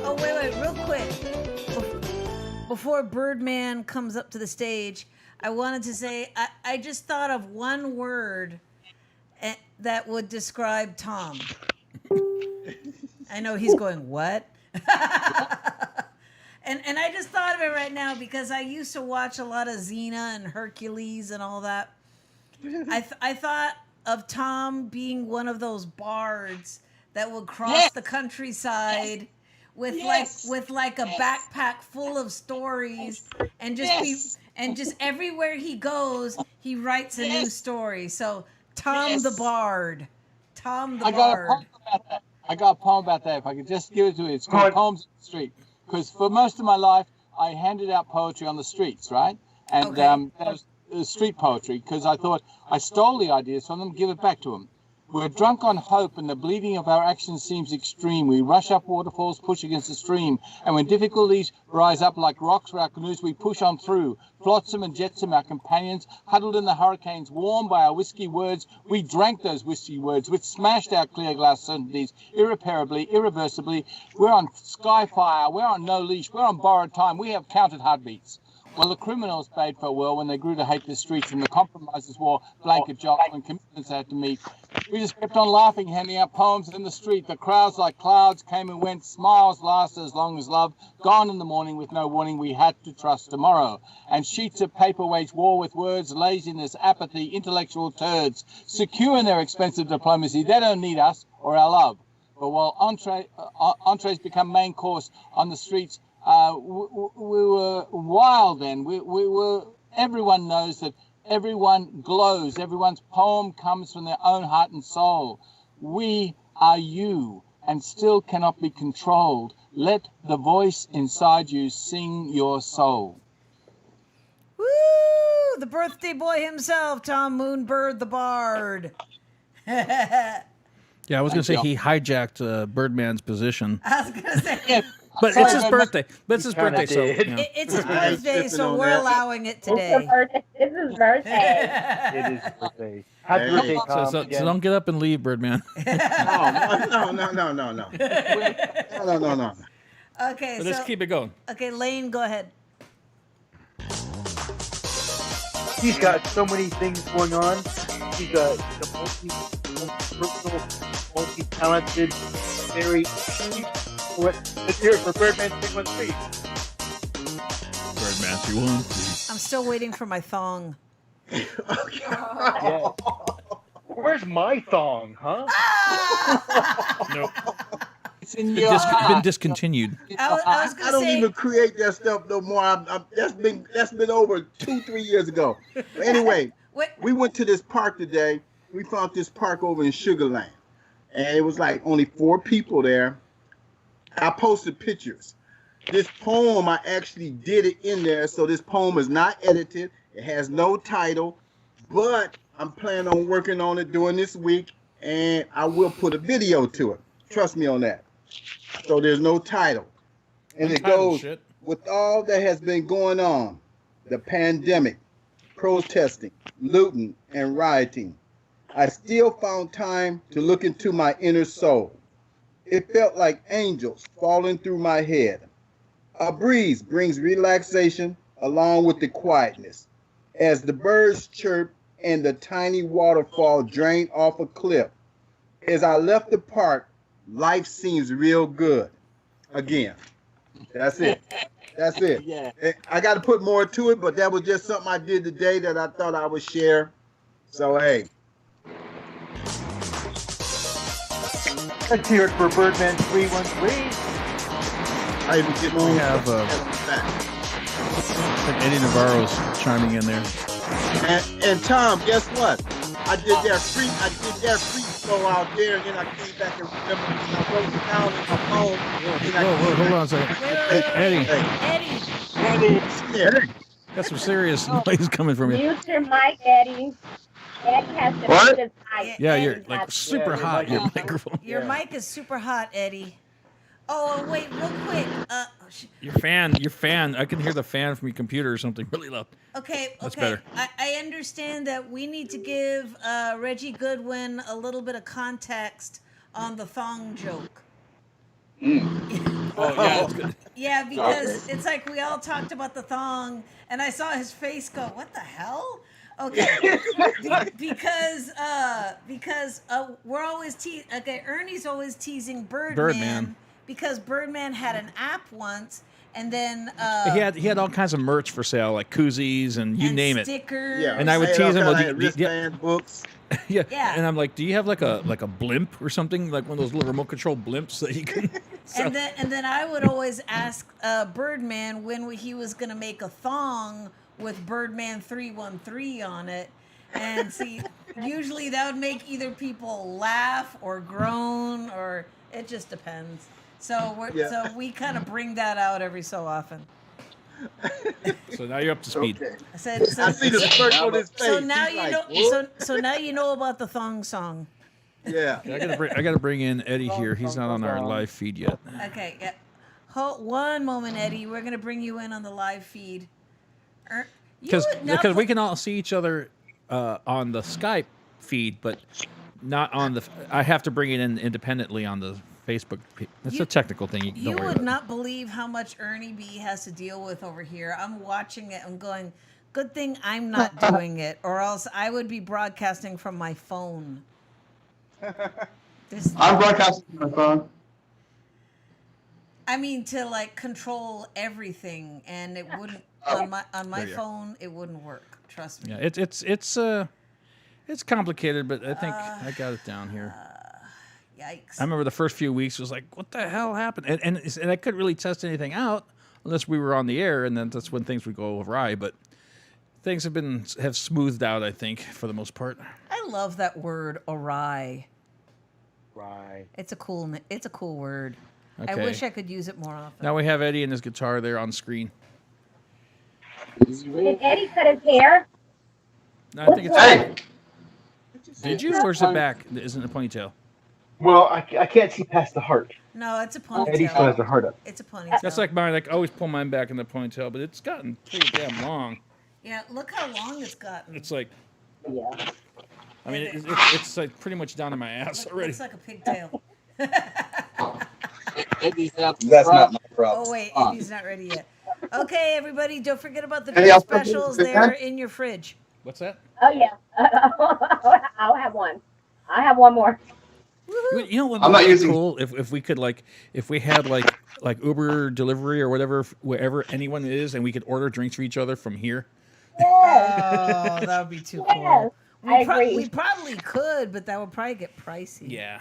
Oh, wait, real quick. Before Birdman comes up to the stage, I wanted to say I just thought of one word that would describe Tom. I know he's going, what? And I just thought of it right now because I used to watch a lot of Xena and Hercules and all that. I thought of Tom being one of those bards that would cross the countryside with like a backpack full of stories and just everywhere he goes he writes a new story. So Tom the Bard. Tom the Bard. I got a poem about that. If I could just give it to you, it's called Poems on the Street. Because for most of my life, I handed out poetry on the streets, right? And that was street poetry because I thought I stole the ideas from them, give it back to them. We're drunk on hope and the bleeding of our actions seems extreme. We rush up waterfalls, push against the stream. And when difficulties rise up like rocks for our canoes, we push on through. Flotsam and jetsam, our companions, huddled in the hurricanes, warmed by our whiskey words, we drank those whiskey words, which smashed our clear glass certainties irreparably, irreversibly. We're on Skyfire, we're on No Leash, we're on borrowed time, we have counted heartbeats. Well, the criminals bade farewell when they grew to hate the streets and the compromisers wore blanket jobs when commitments had to meet. We just kept on laughing, handing out poems in the street. The crowds like clouds came and went. Smiles lasted as long as love. Gone in the morning with no warning. We had to trust tomorrow. And sheets of paper wage war with words, laziness, apathy, intellectual turds. Secure in their expensive diplomacy. They don't need us or our love. But while entrees become main course on the streets, we were wild then. We were. Everyone knows that everyone glows. Everyone's poem comes from their own heart and soul. We are you and still cannot be controlled. Let the voice inside you sing your soul. Woo! The birthday boy himself, Tom Moonbird the Bard. Yeah, I was going to say he hijacked Birdman's position. I was going to say. But it's his birthday. But it's his birthday, so did. you know. It's his birthday, so we're allowing it today. It's his birthday. It is birthday. Happy birthday, Tom. So don't get up and leave, Birdman. No. Okay, So let's keep it going. Okay, Lane, go ahead. He's got so many things going on. He's a multi-talented, very... Let's hear it for Birdman 313. Birdman 313. I'm still waiting for my thong. Yeah. Where's my thong, huh? Nope. It's in your Been discontinued. I was I gonna don't say, even create that stuff no more. That's been over 2-3 years ago. But anyway, we went to this park today. We found this park over in Sugar Land, and it was like only 4 people there. I posted pictures. This poem, I actually did it in there, so this poem is not edited. It has no title, but I'm planning on working on it during this week, and I will put a video to it. Trust me on that. So there's no title. And it Title goes, shit. with all that has been going on, the pandemic, protesting, looting, and rioting, I still found time to look into my inner soul. It felt like angels falling through my head. A breeze brings relaxation along with the quietness. As the birds chirp and the tiny waterfall drain off a cliff. As I left the park, life seems real good. Again. That's it. That's it. Yeah. I got to put more to it, but that was just something I did today that I thought I would share. So, hey. Let's hear it for Birdman 313. I even get We on. have I think Eddie Navarro's chiming in there. And Tom, guess what? I did their free flow out there, and then I came back and remembered, and I wrote it down in my phone. Whoa, hold on a second. Eddie, Eddie. Yeah. got some serious noise coming from you. Mute your mic, Eddie. Ed has to What? mute his mic. Yeah, you're Eddie like has to- super your hot, mic your is- microphone. Your mic is super hot, Eddie. Oh, wait, real quick. Your fan. I can hear the fan from your computer or something really loud. Okay, That's okay. better. I understand that we need to give Reggie Goodwin a little bit of context on the thong joke. Oh, yeah, it's good. Yeah, because it's like we all talked about the thong, and I saw his face go, "What the hell?" Okay, because we're always Ernie's always teasing Birdman, because Birdman had an app once, and then He had all kinds of merch for sale, like koozies and you name it. stickers. Yeah. And I would had tease all him, well, kinda do you- wristband books. Yeah. Yeah. And I'm like, do you have like a blimp or something, like one of those little remote control blimps that you can? sell? And then I would always ask Birdman when he was gonna make a thong with Birdman 313 on it, and see, usually that would make either people laugh or groan, or it just depends. So we kind of bring that out every so often. So now you're up to speed. Okay. I said, I see the smirk on his face. so now He's you like, know. "What?" So now you know about the thong song. Yeah. I gotta bring in Eddie here. He's not on our live feed yet. Okay, yeah. Hold one moment, Eddie. We're gonna bring you in on the live feed. Because we can all see each other on the Skype feed, but not on the. I have to bring it in independently on the Facebook. That's a technical thing. You Don't worry would about not believe how much Ernie B has to deal with over here. I'm watching it. I'm going, good thing I'm not doing it, or else I would be broadcasting from my phone. I'm broadcasting my phone. I mean, to like control everything, and it wouldn't on my There you are. phone. It wouldn't work. Trust me. Yeah, it's complicated, but I think I got it down here. Yikes. I remember the first few weeks was like, what the hell happened? And I couldn't really test anything out unless we were on the air, and then that's when things would go awry. But things have smoothed out, I think, for the most part. I love that word awry. Right. It's a cool word. I Okay. wish I could use it more often. Now we have Eddie and his guitar there on screen. Did Eddie cut his hair? No, I think it's. Hey, Did you? Or is it back? Isn't it a ponytail? Well, I can't see past the heart. No, it's a Eddie still ponytail. has the heart up. It's a ponytail. That's like mine. Like, I always pull mine back in the ponytail, but it's gotten pretty damn long. Yeah, look how long it's gotten. It's like, Yeah. I mean, it's like pretty much down to my ass already. Looks like a pigtail. Eddie's out. That's not my problem. Oh wait, Eddie's not ready yet. Okay, everybody, don't forget about the Hey, drink I'll- specials. They're in your fridge. What's that? Oh yeah. I'll have one. I have one more. You know what I'm would not be using- cool if we could if we had like Uber delivery or whatever, wherever anyone is, and we could order drinks for each other from here. Oh, that would be too cool. Yes, I agree. We probably could, but that would probably get pricey. Yeah,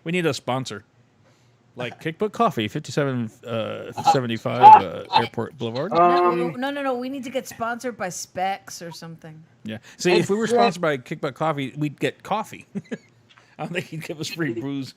we need a sponsor, like Kickbook Coffee, 5775 Airport Boulevard. No. We need to get sponsored by Specs or something. Yeah. See, if we were sponsored by Kickbutt Coffee, we'd get coffee. I don't think he'd give us free booze.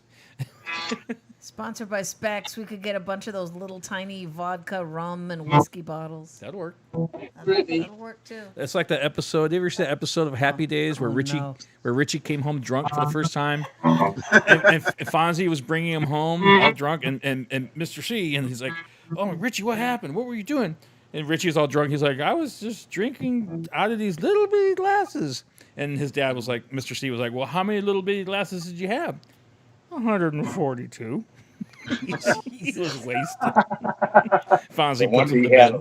Sponsored by Specs, we could get a bunch of those little tiny vodka, rum, and whiskey bottles. That'd work. That'll work too. It's like that episode. Did you ever see that episode of Happy Days where Richie came home drunk for the first time, and Fonzie was bringing him home all drunk, and Mr. C, and he's like, "Oh, Richie, what happened? What were you doing?" And Richie was all drunk. He's like, "I was just drinking out of these little bitty glasses." And his dad was like, Mr. C was like, "Well, how many little bitty glasses did you have?" 142. He was wasted. Fonzie puts him to bed.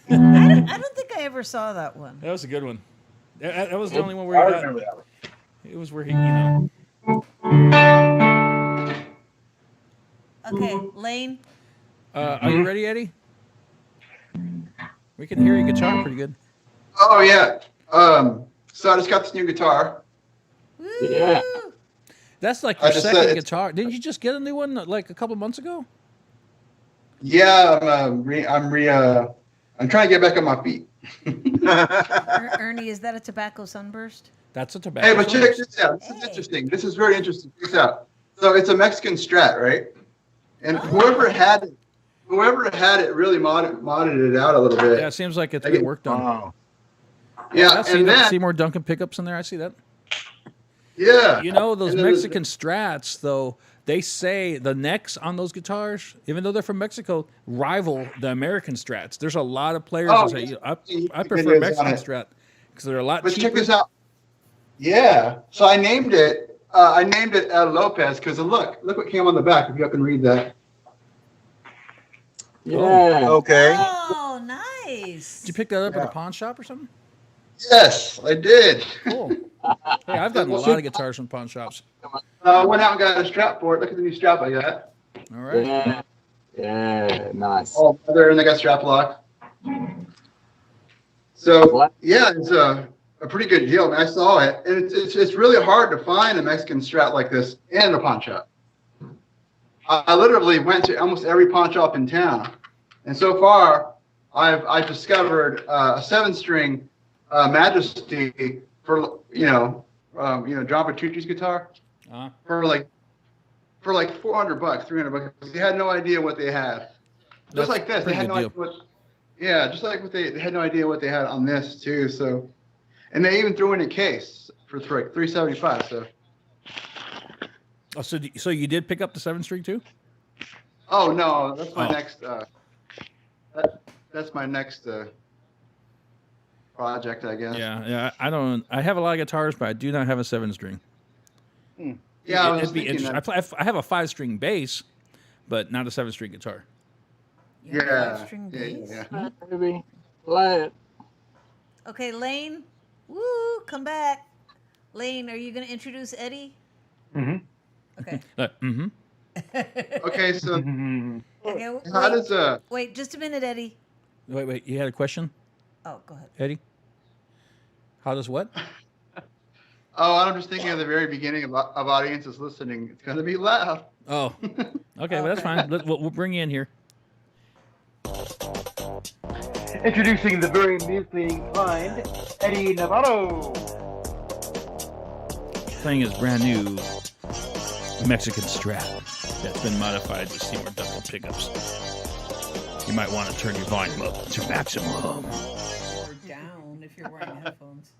I don't think I ever saw that one. That was a good one. That was the only one where he got. It was where he, you know. Okay, Lane. Are you ready, Eddie? We can hear your guitar pretty good. Oh yeah. So I just got this new guitar. Yeah. That's like your I just second said guitar. Didn't you just get a new one like a couple months ago? Yeah, I'm trying to get back on my feet. Ernie, is that a tobacco sunburst? That's a tobacco. Hey, but check sunburst. this out. This is interesting. This is very interesting. Check this out. So it's a Mexican Strat, right? And whoever had it really modded it out a little bit. Yeah, it seems like it's been worked on. Wow. Yeah, I see and that. then See more Duncan pickups in there. I see that. yeah, You know, those And then Mexican Strats, though, they say the necks on those guitars, even though they're from Mexico, rival the American Strats. There's a lot of players Oh, that say, yeah. I Videos prefer on Mexican it. Strat because they're a lot but cheaper. check this out. Yeah, so I named it El Lopez because look what came on the back. If you can read that. Yeah. Okay. Oh, nice. Did you pick that up at a pawn shop or something? Yes, I did. Cool. Hey, I've gotten a lot of guitars from pawn shops. Went out and got a strap for it. Look at the new strap I got. All right. Yeah. Yeah. Nice. All leather, and they got strap lock. So yeah, it's a pretty good deal. I saw it, and it's really hard to find a Mexican Strat like this in a pawn shop. I literally went to almost every pawn shop in town, and so far I've discovered a 7-string Majesty for John Petrucci's guitar for like $400, $300. They had no idea what they had. Just That's like this, they pretty had good no deal. idea what. Yeah, just like they had no idea what they had on this too. So, and they even threw in a case for like $375. So. Oh, so you did pick up the 7-string too? Oh no, that's my next. That's my next project, I guess. Yeah. I have a lot of guitars, but I do not have a 7-string. Yeah, I was It'd be thinking interesting. that. I have a 5-string bass, but not a 7-string guitar. Yeah. String Yeah, bass. yeah. Maybe play it. Okay, Lane. Woo, come back. Lane, are you going to introduce Eddie? Mm-hmm. Okay. Mm-hmm. Okay, so Okay, how does wait, just a minute, Eddie. Wait. You had a question, Oh, go ahead. Eddie? How does what? Oh, I'm just thinking of the very beginning of audiences listening. It's gonna be loud. Oh, okay. Well, that's fine. We'll bring you in here. Introducing the very musically inclined Eddie Navarro. Playing his brand new Mexican Strat that's been modified with Seymour Duncan pickups. You might want to turn your volume up to maximum. Or down if you're wearing headphones.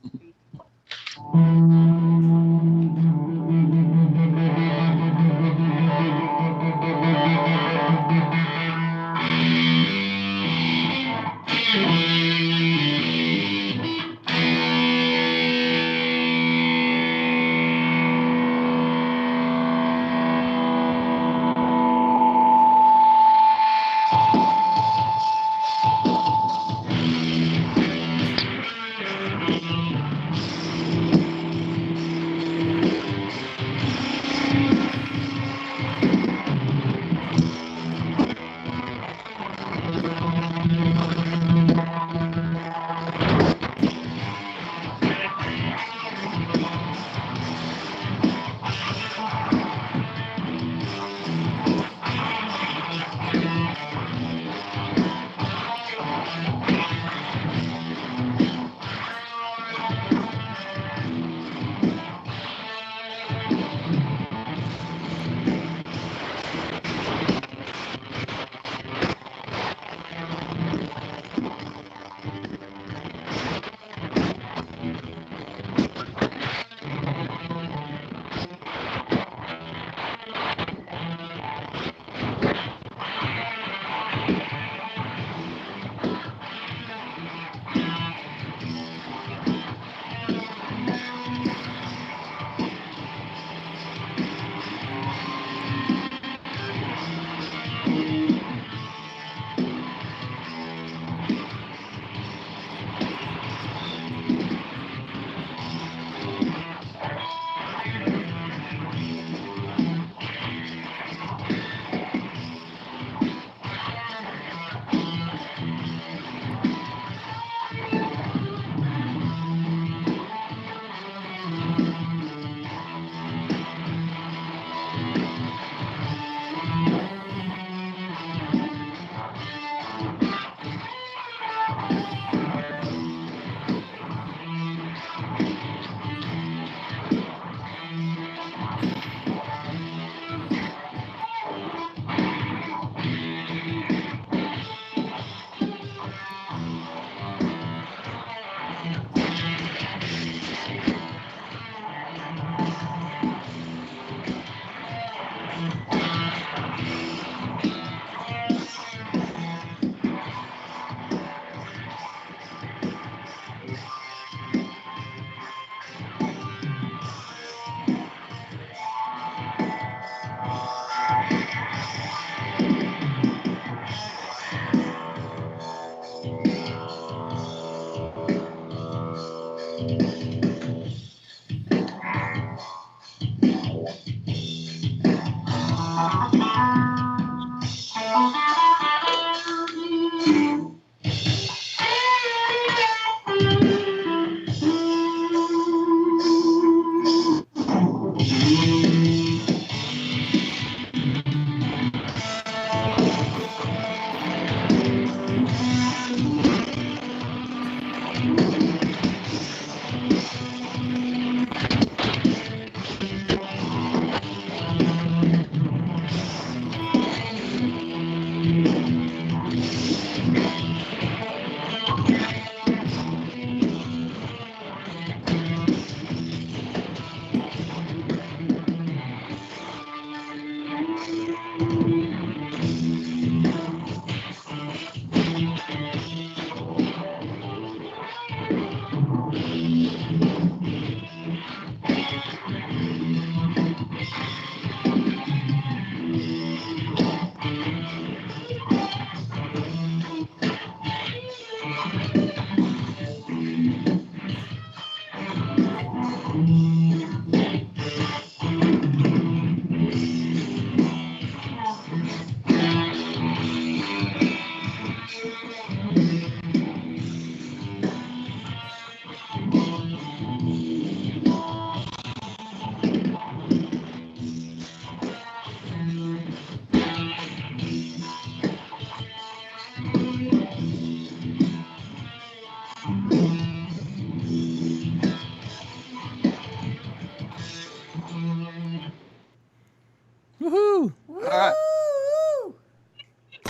Woohoo! Woo! right.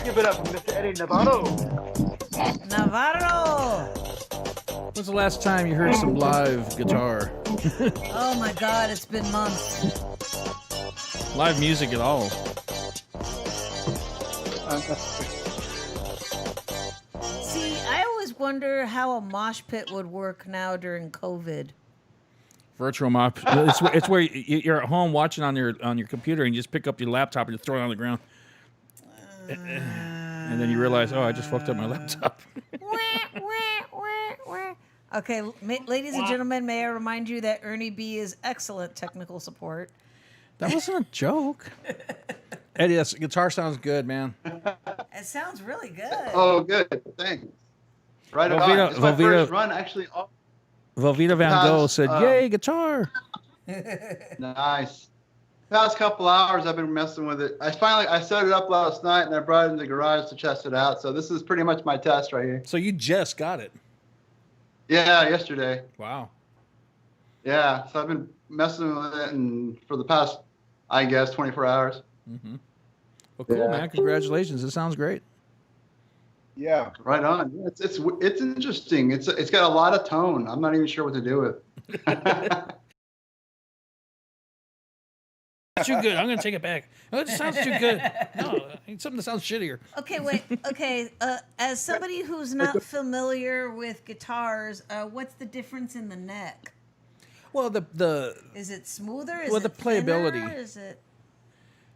Give it up for Mr. Eddie Navarro. Navarro. When's the last time you heard some live guitar? Oh my God, it's been months. Live music at all? See, I always wonder how a mosh pit would work now during COVID. Virtual mop. It's where you're at home watching on your computer and you just pick up your laptop and you throw it on the ground. And then you realize, oh, I just fucked up my laptop. Okay, ladies and gentlemen, may I remind you that Ernie B is excellent technical support. That wasn't a joke. Eddie, that guitar sounds good, man. It sounds really good. Oh, good. Thanks. Right on. Velveeta- It's my Velveeta- first run, actually. Oh, Velveeta Van Gogh said, yay, guitar. nice. Past couple hours, I've been messing with it. I set it up last night, and I brought it in the garage to test it out. So this is pretty much my test right here. So you just got it. Yeah, yesterday. Wow. Yeah, so I've been messing with it and for the past, I guess, 24 hours. Mm-hmm. Well, cool, Yeah. man. Congratulations. It sounds great. Yeah. Right on. Yeah, it's interesting. It's got a lot of tone. I'm not even sure what to do with. Too good. I'm going to take it back. Oh, it sounds too good. No, I need something that sounds shittier. Okay, wait. Okay, as somebody who's not familiar with guitars, what's the difference in the neck? Well, the Is it smoother? Is Well, it the playability. thinner? Is it?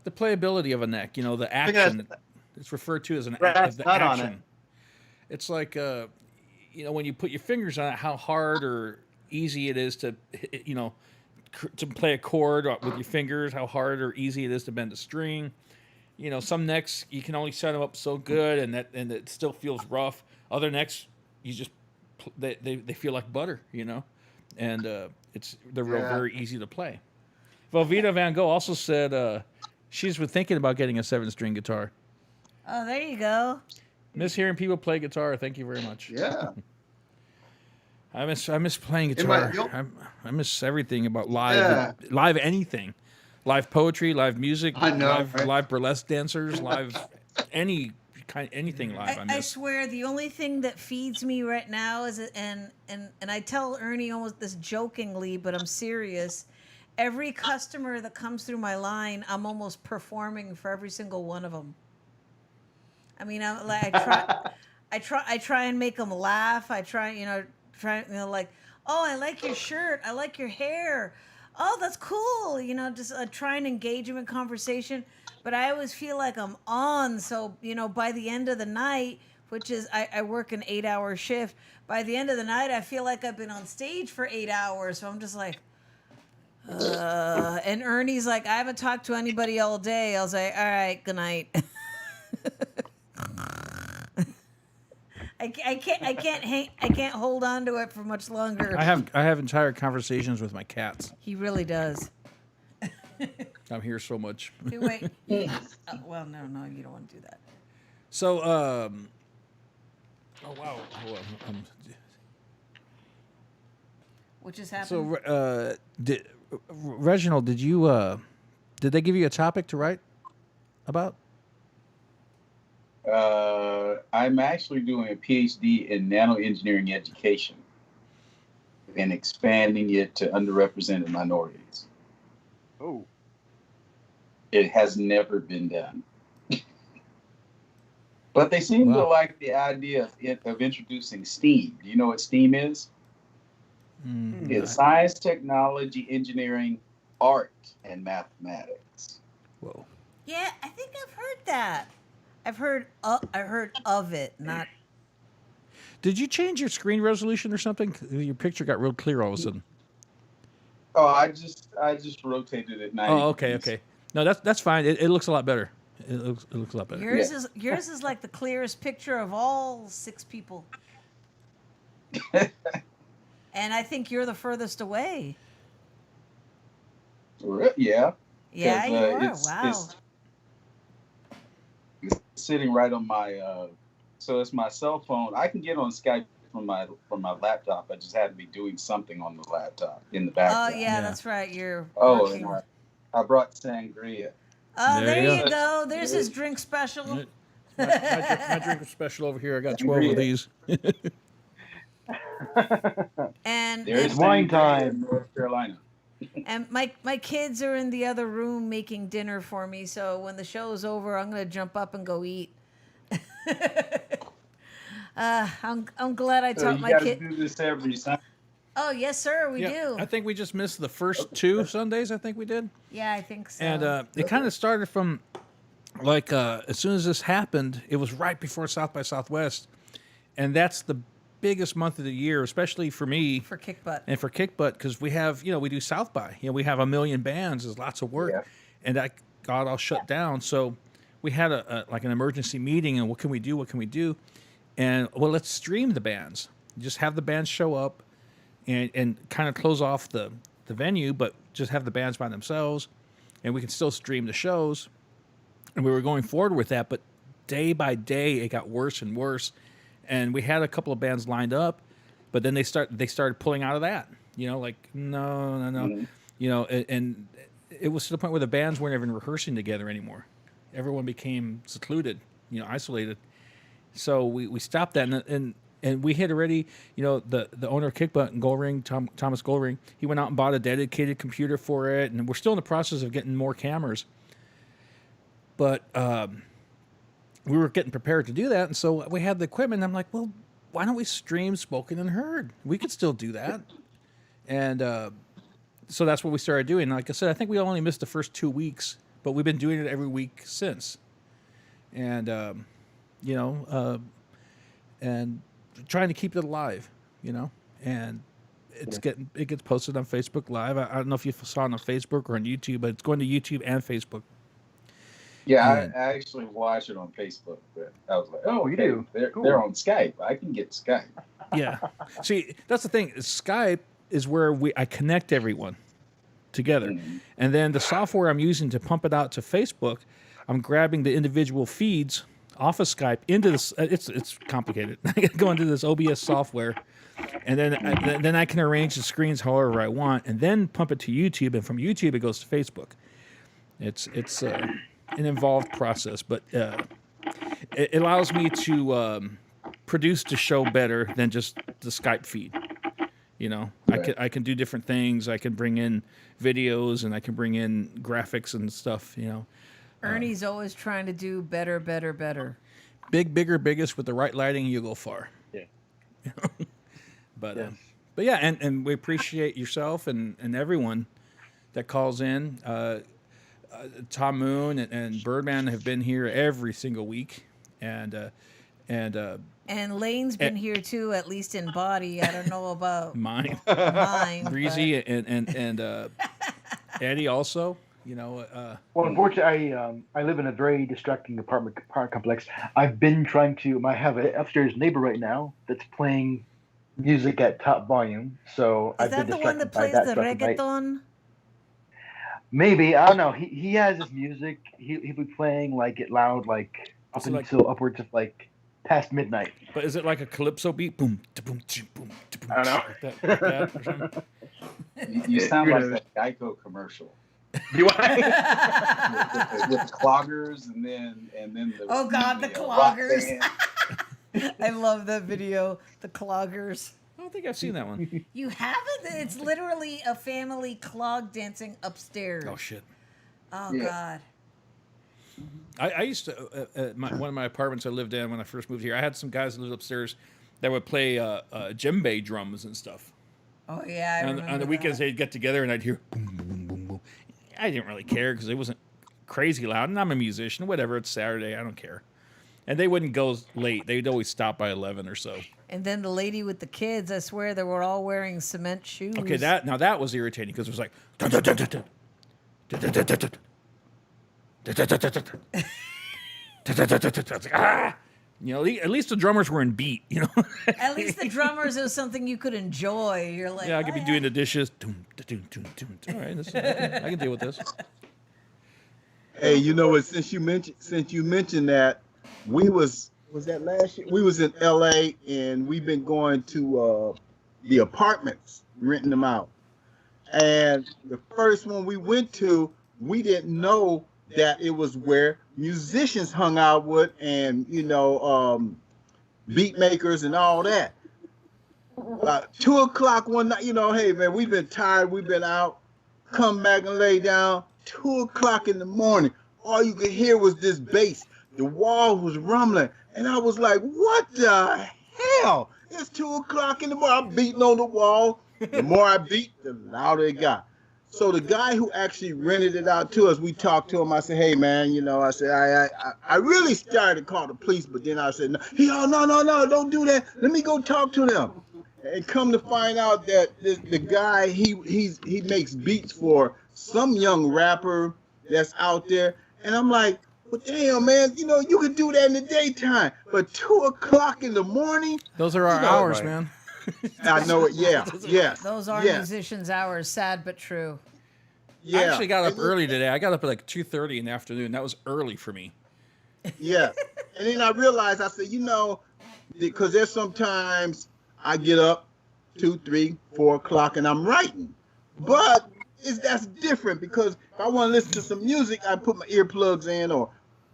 the playability of a neck, you know, the think it has- action. It's referred to as an Brass the nut on action. It's like you know, when you put your fingers on it, how hard or easy it is to, you know, to play a chord with your fingers, how hard or easy it is to bend a string. You know, some necks you can only set them up so good, and it still feels rough. Other necks, you just they feel like butter, you know, and they're very easy to play. Velveeta Van Gogh also said she's been thinking about getting a 7-string guitar. Oh, there you go. Miss hearing people play guitar. Thank you very much. Yeah. I miss playing In my- guitar. I miss everything about live anything, live poetry, live music, I know, right? live burlesque dancers, live anything live. I I miss. swear, the only thing that feeds me right now is and I tell Ernie almost this jokingly, but I'm serious. every customer that comes through my line, I'm almost performing for every single one of them. I mean, I try and make them laugh. I try, like, oh, I like your shirt. I like your hair. Oh, that's cool. Just try and engage them in conversation. But I always feel like I'm on. So, by the end of the night, which is, I work an 8-hour shift. By the end of the night, I feel like I've been on stage for 8 hours. So I'm just like, and Ernie's like, I haven't talked to anybody all day. I was like, all right, good night. I can't hold on to it for much longer. I have entire conversations with my cats. He really does. I'm here so much. Wait. Well, no, you don't want to do that. So, oh wow. What just happened? So, Reginald, did they give you a topic to write about? I'm actually doing a PhD in nanoengineering education and expanding it to underrepresented minorities. Oh. It has never been done. But they seem to like the idea of introducing STEAM. Do you know what STEAM is? It's science, technology, engineering, art, and mathematics. Whoa. Yeah, I think I've heard that. I heard of it, not. Did you change your screen resolution or something? Your picture got real clear all of a sudden. Oh, I just rotated it 90. Oh, okay. No, that's fine. It looks a lot better. It looks a lot better. Yours is like the clearest picture of all 6 people. And I think you're the furthest away. Yeah. Yeah, you are. Wow. It's sitting right on my. So it's my cell phone. I can get on Skype from my laptop. I just had to be doing something on the laptop in the background. Oh yeah, that's right. You're. Oh, and I brought sangria. Oh, there you go. There's his drink special. My drink special over here. I got 12 of these. And there's wine time, North Carolina. And my kids are in the other room making dinner for me. So when the show's over, I'm gonna jump up and go eat. I'm glad I taught my kid. Do this every Sunday. Oh yes, sir. We do. I think we just missed the first 2 Sundays. I think we did. Yeah, I think so. And it kind of started from like as soon as this happened, it was right before South by Southwest, and that's the biggest month of the year, especially for me. For Kick Butt. And for Kick Butt, because we have, we do South by. We have 1 million bands. There's lots of work, and that got all shut down. So we had like an emergency meeting, and what can we do? What can we do? And well, let's stream the bands. Just have the bands show up, and kind of close off the venue, but just have the bands by themselves, and we can still stream the shows. And we were going forward with that, but day by day it got worse and worse. And we had a couple of bands lined up, but then they started pulling out of that. Like no. And it was to the point where the bands weren't even rehearsing together anymore. Everyone became secluded, isolated. So we stopped that, and we had already, the owner of Kick Butt and Goldring, Thomas Goldring, he went out and bought a dedicated computer for it, and we're still in the process of getting more cameras. But we were getting prepared to do that, and so we had the equipment. And I'm like, well, why don't we stream Spoken and Heard? We could still do that. And so that's what we started doing. Like I said, I think we only missed the first 2 weeks, but we've been doing it every week since. And, and trying to keep it alive, and it gets posted on Facebook Live. I don't know if you saw it on Facebook or on YouTube, but it's going to YouTube and Facebook. Yeah, I actually watch it on Facebook, but I was like, oh, you do? They're on Skype. I can get Skype. Yeah. See, that's the thing. Skype is where I connect everyone together. Mm-hmm. And then the software I'm using to pump it out to Facebook, I'm grabbing the individual feeds off of Skype into this. It's complicated. I got to go into this OBS software, and then I can arrange the screens however I want, and then pump it to YouTube, and from YouTube it goes to Facebook. It's an involved process, but it allows me to produce the show better than just the Skype feed. I can do different things. I can bring in videos and I can bring in graphics and stuff. Ernie's always trying to do better, better, better. Big, bigger, biggest with the right lighting, you go far. Yeah. But Yes. but yeah, and we appreciate yourself and everyone that calls in. Tom Moon and Birdman have been here every single week, and And Lane's been here too, at least in body. I don't know about mine, mine. Breezy, and Eddie also. Well, unfortunately, I live in a very distracting apartment complex. I've been trying to. I have an upstairs neighbor right now that's playing music at top volume. So Is I've that been the one that distracted by plays that the throughout the night. reggaeton? Maybe, I don't know. He has his music. He'll be playing like it loud, like up So, like- until upwards of like past midnight. but is it like a calypso beat? Boom, boom, boom, boom. I don't know. Like that or something? You sound like that Geico commercial Do I? with cloggers and then the Oh God, the rock cloggers! band. I love that video. The cloggers. I don't think I've seen that one. You haven't? It's literally a family clog dancing upstairs. Oh shit. Oh Yeah. God. I used to one of my apartments I lived in when I first moved here. I had some guys that lived upstairs that would play djembe drums and stuff. Oh yeah. I On remember the weekends, that. they'd get together and I'd hear boom, boom, boom, boom, boom. I didn't really care because it wasn't crazy loud, and I'm a musician. Whatever, it's Saturday, I don't care. And they wouldn't go late; they'd always stop by 11 or so. And then the lady with the kids, I swear they were all wearing cement shoes. Okay, that was irritating because it was like. Dun, dun, dun, dun, dun. Dun, dun, dun, dun, dun. Dun, dun, dun, dun, dun. Dun, dun, dun, dun, dun. I was like, ah! At least the drummers were in beat. At least the drummers it was something you could enjoy. You're like, Yeah, I could be doing the dishes. Doom, doom, doom, doom. All right, I can deal with this. Hey, you know what? Since you mentioned that, was that last year? We was in L.A. and we've been going to the apartments, renting them out. And the first one we went to, we didn't know that it was where musicians hung out with, and beat makers and all that. 2:00 one night, hey man, we've been tired, we've been out, come back and lay down. 2:00 in the morning, all you could hear was this bass. The wall was rumbling, and I was like, "What the hell?" It's 2:00 in the morning. I'm beating on the wall. The more I beat, the louder it got. So the guy who actually rented it out to us, we talked to him. I said, "Hey man, I said I really started to call the police, but then I said, no, don't do that. Let me go talk to them." And come to find out that the guy he makes beats for some young rapper that's out there, and I'm like, "Well, damn man, you could do that in the daytime, but 2:00 in the morning." Those are our hours, right, man. I know it. Yeah, yeah. Those are musicians' hours. Sad but true. Yeah. I actually got up early today. I got up at like 2:30 in the afternoon. That was early for me. Yeah, and then I realized, I said, because there's sometimes I get up 2, 3, 4 o'clock and I'm writing, but that's different because if I want to listen to some music, I put my earplugs in or,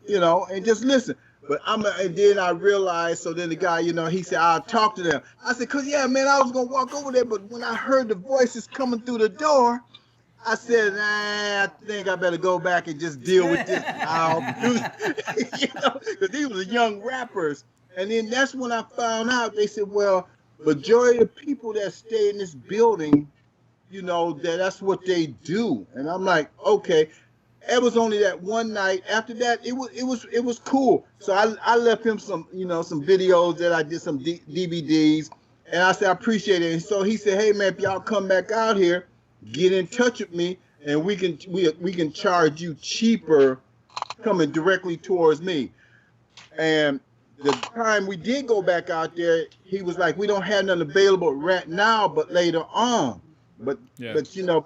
and just listen. But and then I realized, so then the guy, he said, "I'll talk to them." I said, yeah, man, I was going to walk over there. But when I heard the voices coming through the door, I said, I think I better go back and just deal with this. Because these were young rappers. And then that's when I found out, they said, well, majority of the people that stay in this building, that's what they do. And I'm like, okay. It was only that one night. After that, it was cool. So I left him some some videos that I did, some DVDs, and I said I appreciate it. And so he said, "Hey man, if y'all come back out here, get in touch with me, and we can charge you cheaper coming directly towards me." And the time we did go back out there, he was like, "We don't have nothing available right now, but later on." But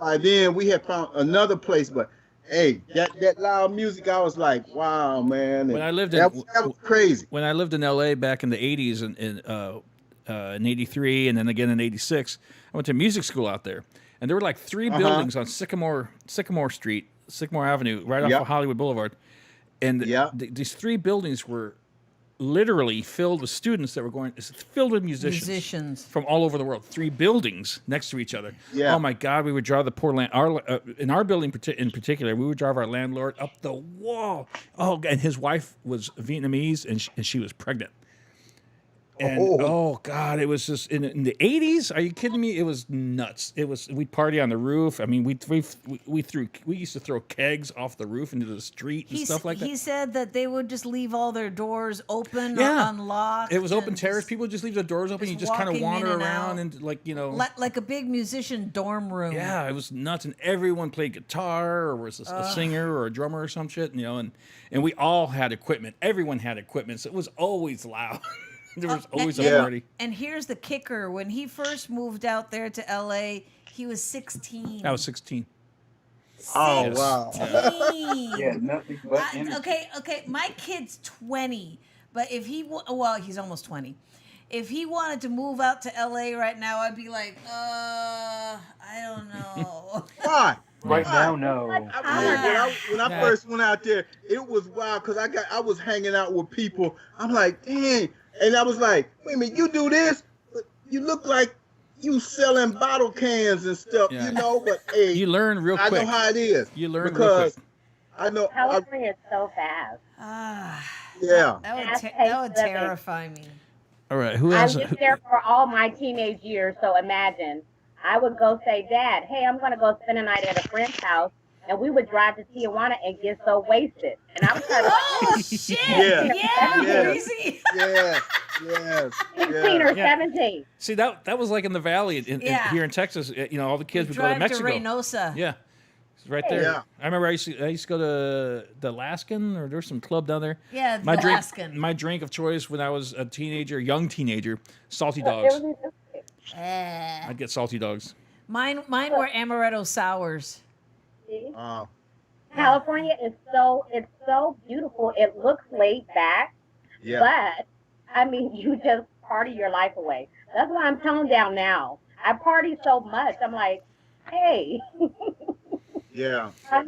by then we had found another place, but. Hey, that loud music, I was like, wow, man. When I lived that was crazy. When I lived in L.A. back in the 80s in 83 and then again in 86, I went to music school out there. And there were like 3 buildings on Sycamore Street, Sycamore Avenue, right off of Hollywood Boulevard. And these 3 buildings were literally filled with students that were going. It's filled with musicians from all over the world. 3 buildings next to each other. Yeah. Oh my God, we would drive the poor in our building in particular. We would drive our landlord up the wall. Oh, and his wife was Vietnamese, and she was pregnant. And oh God, it was just in the 80s. Are you kidding me? It was nuts. We'd party on the roof. I mean, we used to throw kegs off the roof into the street and stuff like that. He said that they would just leave all their doors open or Yeah. unlocked. It was open terrace. People would just leave the doors open. You just kind of walking wander in and around out. and like a big musician dorm room. Yeah, it was nuts, and everyone played guitar or was a singer or a drummer or some shit, and we all had equipment. Everyone had equipment, so it was always loud. There was always a party. And here's the kicker: when he first moved out there to LA, he was 16. I was 16. Oh, Yes. wow. Yeah, nothing but energy. Okay. My kid's 20, but if he's almost 20. If he wanted to move out to LA right now, I'd be like, I don't know. Why? Right now, no. When I first went out there, it was wild because I was hanging out with people. I'm like, dang. And I was like, wait a minute, you do this? But you look like you selling bottle cans and stuff, Yeah. But hey, You learn real quick. I know how it is. You learn real because quick. I know. California is so fast. Yeah. That would terrify me. All right, who I has? lived there for all my teenage years, so imagine. I would go say, Dad, hey, I'm going to go spend a night at a friend's house, and we would drive to Tijuana and get so wasted. And I was trying to Oh, shit. Yeah. Yeah, crazy. Yes. 16 or 17. See, that was like in the valley Yeah. here in Texas. All the kids would go to Drive Mexico. to Reynosa. Yeah, it's right there. Yeah. I remember I used to go to the Alaskan, or there's some club down there. Yeah, my the drink, Alaskan. my drink of choice when I was a young teenager, salty dogs. I'd get salty dogs. Mine were amaretto sours. California is so beautiful. It looks laid back, but I mean, you just party your life away. That's why I'm toned down now. I party so much. I'm like, hey. Yeah. I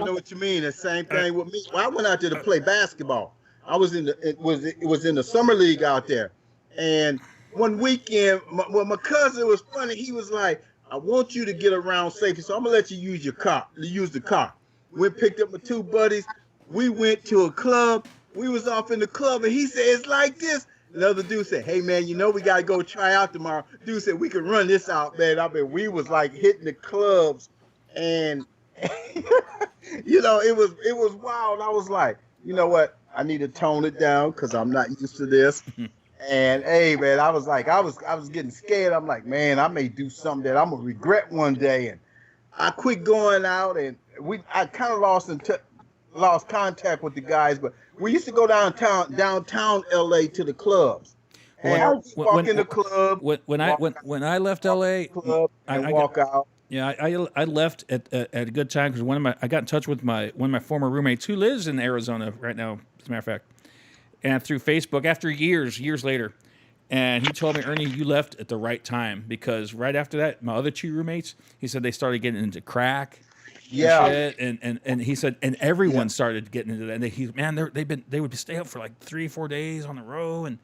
know what you mean. The same thing with me. Well, I went out there to play basketball. I was in it was in the summer league out there, and one weekend, my cousin was funny. He was like, I want you to get around safely, so I'm gonna let you use the car. We picked up my 2 buddies. We went to a club. We was off in the club, and he said, it's like this. Another dude said, hey, man, we got to go try out tomorrow. Dude said, we can run this out, man. I mean, we was like hitting the clubs, and, it was wild. I was like, you know what? I need to tone it down because I'm not used to this. And hey, man, I was getting scared. I'm like, man, I may do something that I'm gonna regret one day. And I quit going out, and I kind of lost contact with the guys. But we used to go downtown LA to the clubs. And walk in the club. When I left LA, I walk out. Yeah, I left at a good time because I got in touch with one of my former roommates who lives in Arizona right now, as a matter of fact, and through Facebook after years later, and he told me, Ernie, you left at the right time because right after that, my other 2 roommates, he said they started getting into crack. Yeah, and he said, and everyone started getting into that. They would stay up for like 3-4 days on the row, and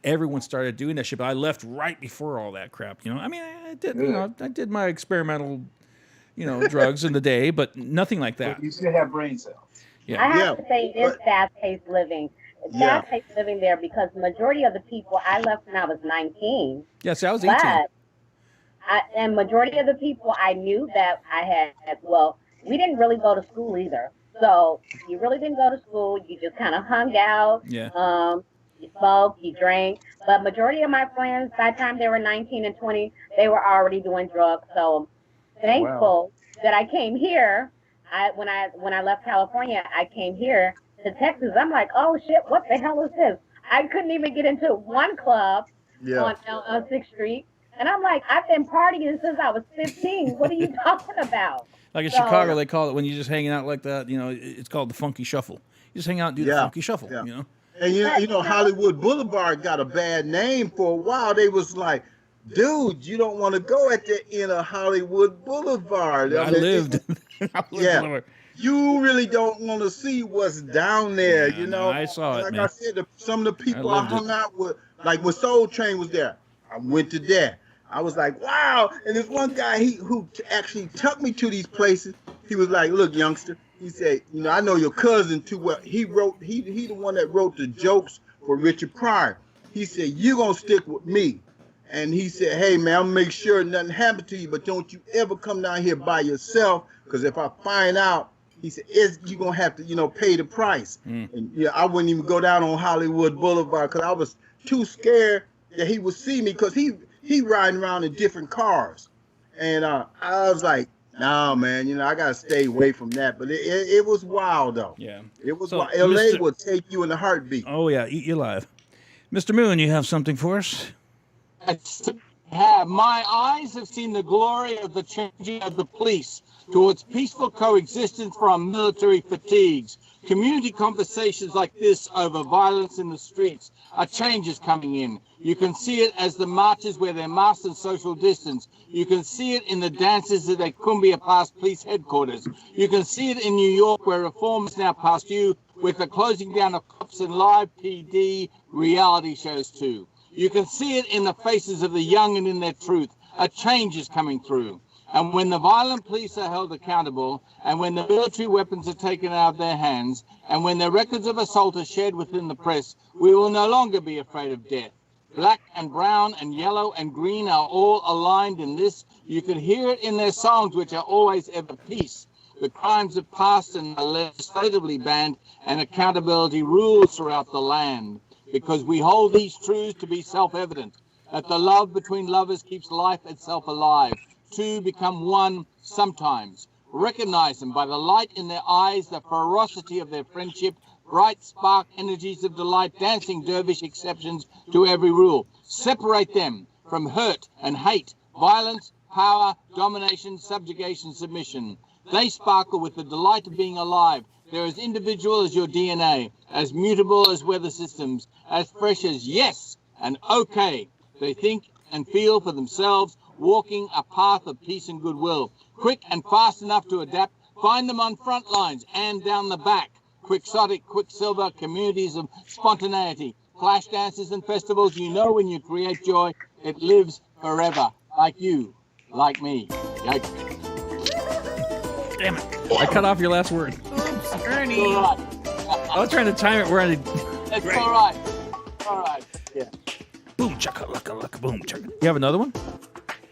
everyone started doing that shit. But I left right before all that crap. I mean, I did my experimental, drugs in the day, but nothing like that. But you still have brain cells. Yeah. I have to say it is fast-paced living. Fast-paced living there because the majority of the people I left when I was 19. Yes, I was 18. And majority of the people I knew that I had, we didn't really go to school either. So you really didn't go to school. You just kind of hung out. Yeah. You smoked, you drank. But majority of my friends, by the time they were 19 and 20, they were already doing drugs. So thankful that I came here. When I left California, I came here to Texas. I'm like, oh shit, what the hell is this? I couldn't even get into one club on 6th Street. And I'm like, I've been partying since I was 15. What are you talking about? Like in Chicago, they call it when you're just hanging out like that. It's called the funky shuffle. You just hang out and do the funky shuffle. Yeah. And Hollywood Boulevard got a bad name for a while. They was like, dude, you don't want to go at the end of Hollywood Boulevard. I mean, lived. yeah. You really don't want to see what's down there, Yeah, you no, know. I saw it, like man. I said, some of the people I lived hung it. out with, like when Soul Train was there, I went to there. I was like, wow. And there's one guy who actually took me to these places. He was like, look, youngster. He said, you know, I know your cousin too well. He the one that wrote the jokes for Richard Pryor. He said, you're gonna stick with me. And he said, hey man, I'll make sure nothing happened to you, but don't you ever come down here by yourself, because if I find out, he said, you're gonna have to, you know, pay the price. And yeah, I wouldn't even go down on Hollywood Boulevard because I was too scared that he would see me, because he riding around in different cars. And I was like, nah, man, you know, I gotta stay away from that. But it was wild though. Yeah. It was So, wild. LA Mr. will take you in a heartbeat. Oh yeah, eat you alive. Mr. Moon, you have something for us? My eyes have seen the glory of the changing of the police towards peaceful coexistence from military fatigues. Community conversations like this over violence in the streets are changes coming in. You can see it as the marches wear their masks and social distance. You can see it in the dances at the Cumbia Pass Police Headquarters. You can see it in New York, where reform is now past due, with the closing down of cops and live PD reality shows too. You can see it in the faces of the young and in their truth. A change is coming through. And when the violent police are held accountable, and when the military weapons are taken out of their hands, and when the records of assault are shared within the press, we will no longer be afraid of death. Black and brown and yellow and green are all aligned in this. You can hear it in their songs, which are always ever peace. The crimes have passed and are legislatively banned, and accountability rules throughout the land. Because we hold these truths to be self-evident, that the love between lovers keeps life itself alive. Two become one sometimes. Recognize them by the light in their eyes, the ferocity of their friendship, bright spark energies of delight, dancing dervish exceptions to every rule. Separate them from hurt and hate, violence, power, domination, subjugation, submission. They sparkle with the delight of being alive. They're as individual as your DNA, as mutable as weather systems, as fresh as yes and okay. They think and feel for themselves, walking a path of peace and goodwill. Quick and fast enough to adapt, find them on front lines and down the back. Quixotic, quicksilver, communities of spontaneity, flash dances and festivals. You know, when you create joy, it lives forever, like you, like me. Yikes. Damn it! I cut off your last word. Oops, Ernie. All right. I was trying to time it where I That's all right. All right. Yeah. boom chaka laka laka boom chaka. You have another one?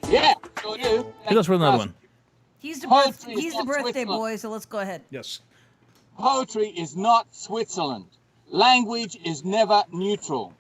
Yeah, sure do. Hit us with another one. He's the Poetry is he's the not birthday Switzerland. boy, so let's go ahead. Yes. Poetry is not Switzerland. Language is never neutral.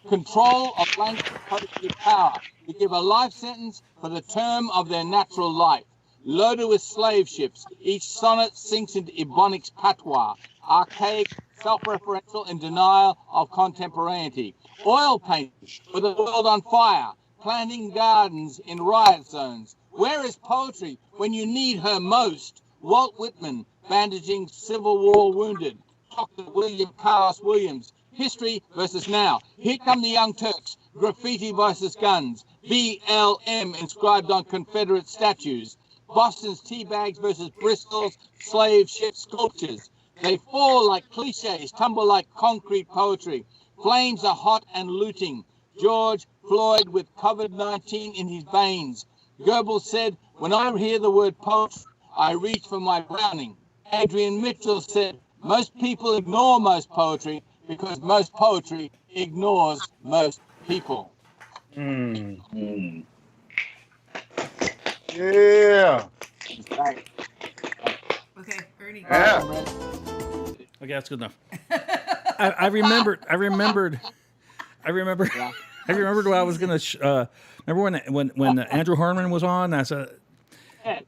Control of language and poetry is power. To give a life sentence for the term of their natural life. Loaded with slave ships, each sonnet sinks into Ebonics patois, archaic, self-referential, in denial of contemporaneity. Oil painting with the world on fire, planting gardens in riot zones. Where is poetry when you need her most? Walt Whitman, bandaging Civil War wounded. Dr. William Carlos Williams, history versus now. Here come the Young Turks, graffiti versus guns. BLM inscribed on Confederate statues. Boston's tea bags versus Bristol's slave ship sculptures. They fall like cliches, tumble like concrete poetry. Flames are hot and looting. George Floyd with COVID-19 in his veins. Goebbels said, when I hear the word poetry, I reach for my Browning. Adrian Mitchell said, most people ignore most poetry because most poetry ignores most people. Yeah. Right. Okay, Ernie. Yeah. Okay, that's good enough. I remembered. I remembered what I was gonna. Remember when Andrew Harmon was on? I said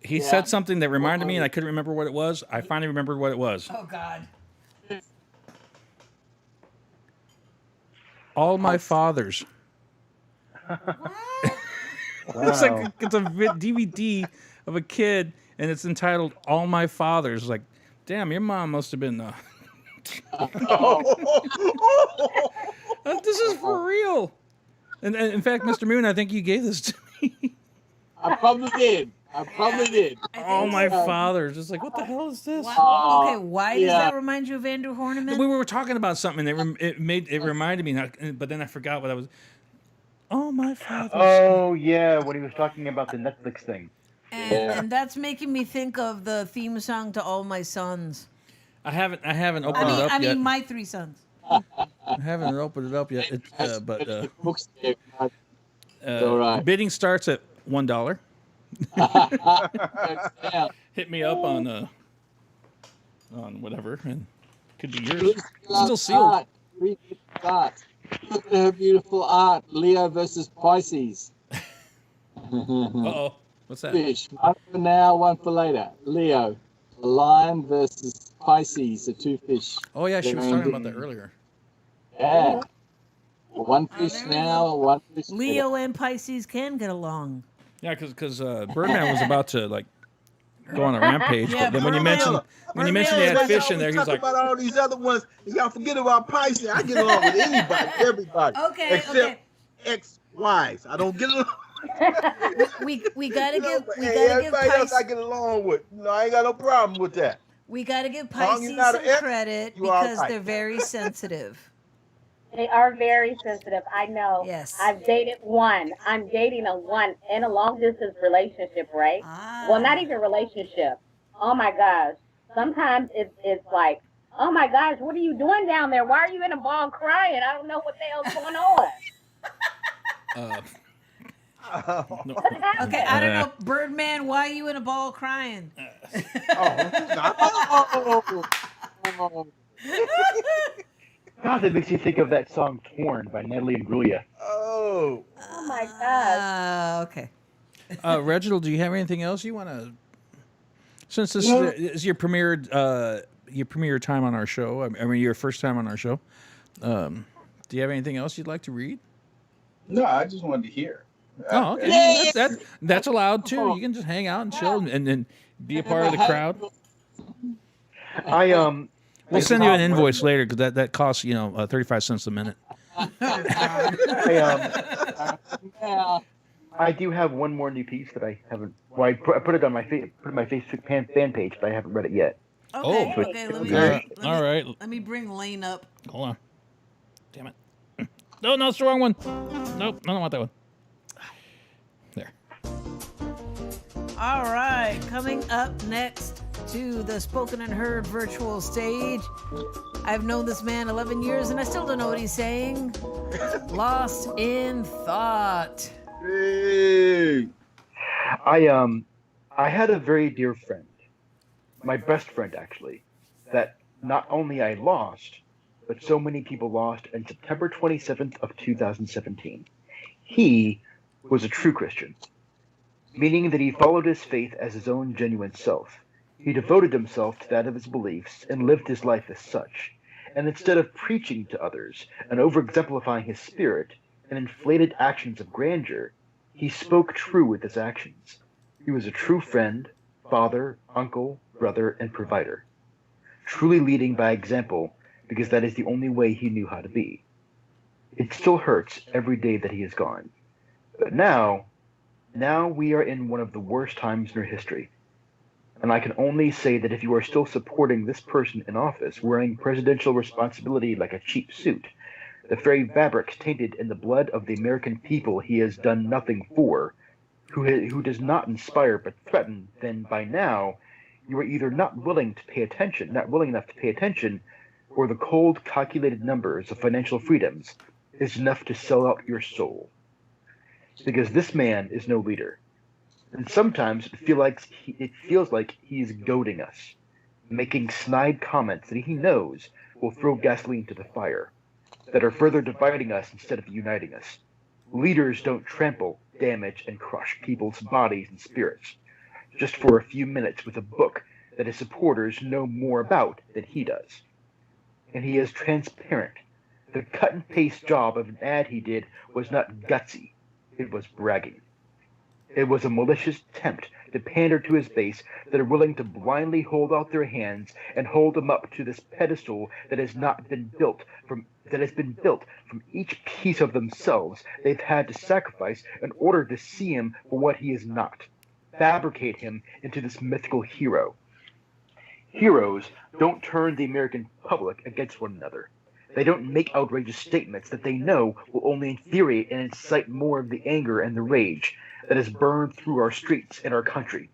he said something that reminded me, and I couldn't remember what it was. I finally remembered what it was. Oh God. All my fathers. It's like it's a DVD of a kid, and it's entitled "All My Fathers." Like, damn, your mom must have been. This is for real. And in fact, Mr. Moon, I think you gave this to me. I probably did. Oh, my father. Just like, what the hell is this? Okay, why does yeah. that remind you of Andrew Horniman? We were talking about something. It reminded me, but then I forgot what I was. Oh, my father. Oh yeah, when he was talking about the Netflix thing. And that's making me think of the theme song to All My Sons. I haven't opened it up I yet. mean, my 3 sons. I haven't opened it up yet. But Books there. All right. bidding starts at $1. Yeah. Hit me up on whatever, and could be yours. Still sealed. Art. Read the art. Look at her beautiful art. Leo versus Pisces. Uh-oh. What's that? Fish. One for now, one for later. Leo. A lion versus Pisces, the 2 fish. Oh, yeah, she was talking about that earlier. Yeah. One fish there we now, one fish later. Leo and Pisces can get along. Yeah, because Birdman was about to, like, go on a rampage, Yeah, but then when you mentioned you had fish in there, he was like, about all these other ones. And y'all forget about Pisces. I get along with anybody, everybody. Okay, Except ex-wives. I don't get along. We gotta give everybody else I Pisces get along with. No, I ain't got no problem with that. Pisces not some an ex, credit you all because right. they're very sensitive. They are very sensitive. I know. Yes. I've dated one. I'm dating a one in a long distance relationship, right? Ah. Well, not even relationship. Oh my gosh. Sometimes it's like, oh my gosh, what are you doing down there? Why are you in a ball crying? I don't know what the hell's going on. no. What's happening? Okay, I don't know, Birdman, why are you in a ball crying? God, that makes you think of that song "Torn" by Natalie Imbruglia. Oh. Oh my gosh. Okay. Reginald, do you have anything else you want to? Since this is your premiere time on our show, I mean your first time on our show, do you have anything else you'd like to read? No, I just wanted to hear. Oh, okay. That's allowed too. You can just hang out and chill and then be a part of the crowd. We'll send you an invoice later because that costs 35 cents a minute. I do have one more new piece that I haven't. Well, I put it on my Facebook fan page, but I haven't read it yet. Okay. Oh. Okay. All right. Let me bring Lane up. Hold on. Damn it. No, it's the wrong one. Nope, I don't want that one. There. All right. Coming up next to the Spoken and Heard virtual stage. I've known this man 11 years and I still don't know what he's saying. Lost in Thought. Hey. I had a very dear friend, my best friend actually, that not only I lost, but so many people lost on September 27th of 2017. He was a true Christian, meaning that he followed his faith as his own genuine self. He devoted himself to that of his beliefs and lived his life as such. And instead of preaching to others and over-exemplifying his spirit and inflated actions of grandeur, he spoke true with his actions. He was a true friend, father, uncle, brother, and provider, truly leading by example because that is the only way he knew how to be. It still hurts every day that he is gone. But now we are in one of the worst times in our history. And I can only say that if you are still supporting this person in office, wearing presidential responsibility like a cheap suit, the very fabric tainted in the blood of the American people he has done nothing for, who does not inspire but threaten, then by now you are either not willing enough to pay attention, or the cold, calculated numbers of financial freedoms is enough to sell out your soul. Because this man is no leader. And sometimes it feels like he is goading us, making snide comments that he knows will throw gasoline to the fire, that are further dividing us instead of uniting us. Leaders don't trample, damage, and crush people's bodies and spirits, just for a few minutes with a book that his supporters know more about than he does. And he is transparent. The cut-and-paste job of an ad he did was not gutsy, it was bragging. It was a malicious attempt to pander to his base that are willing to blindly hold out their hands and hold him up to this pedestal that has not been built that has been built from each piece of themselves they've had to sacrifice in order to see him for what he is not, fabricate him into this mythical hero. Heroes don't turn the American public against one another. They don't make outrageous statements that they know will only infuriate and incite more of the anger and the rage that has burned through our streets and our country.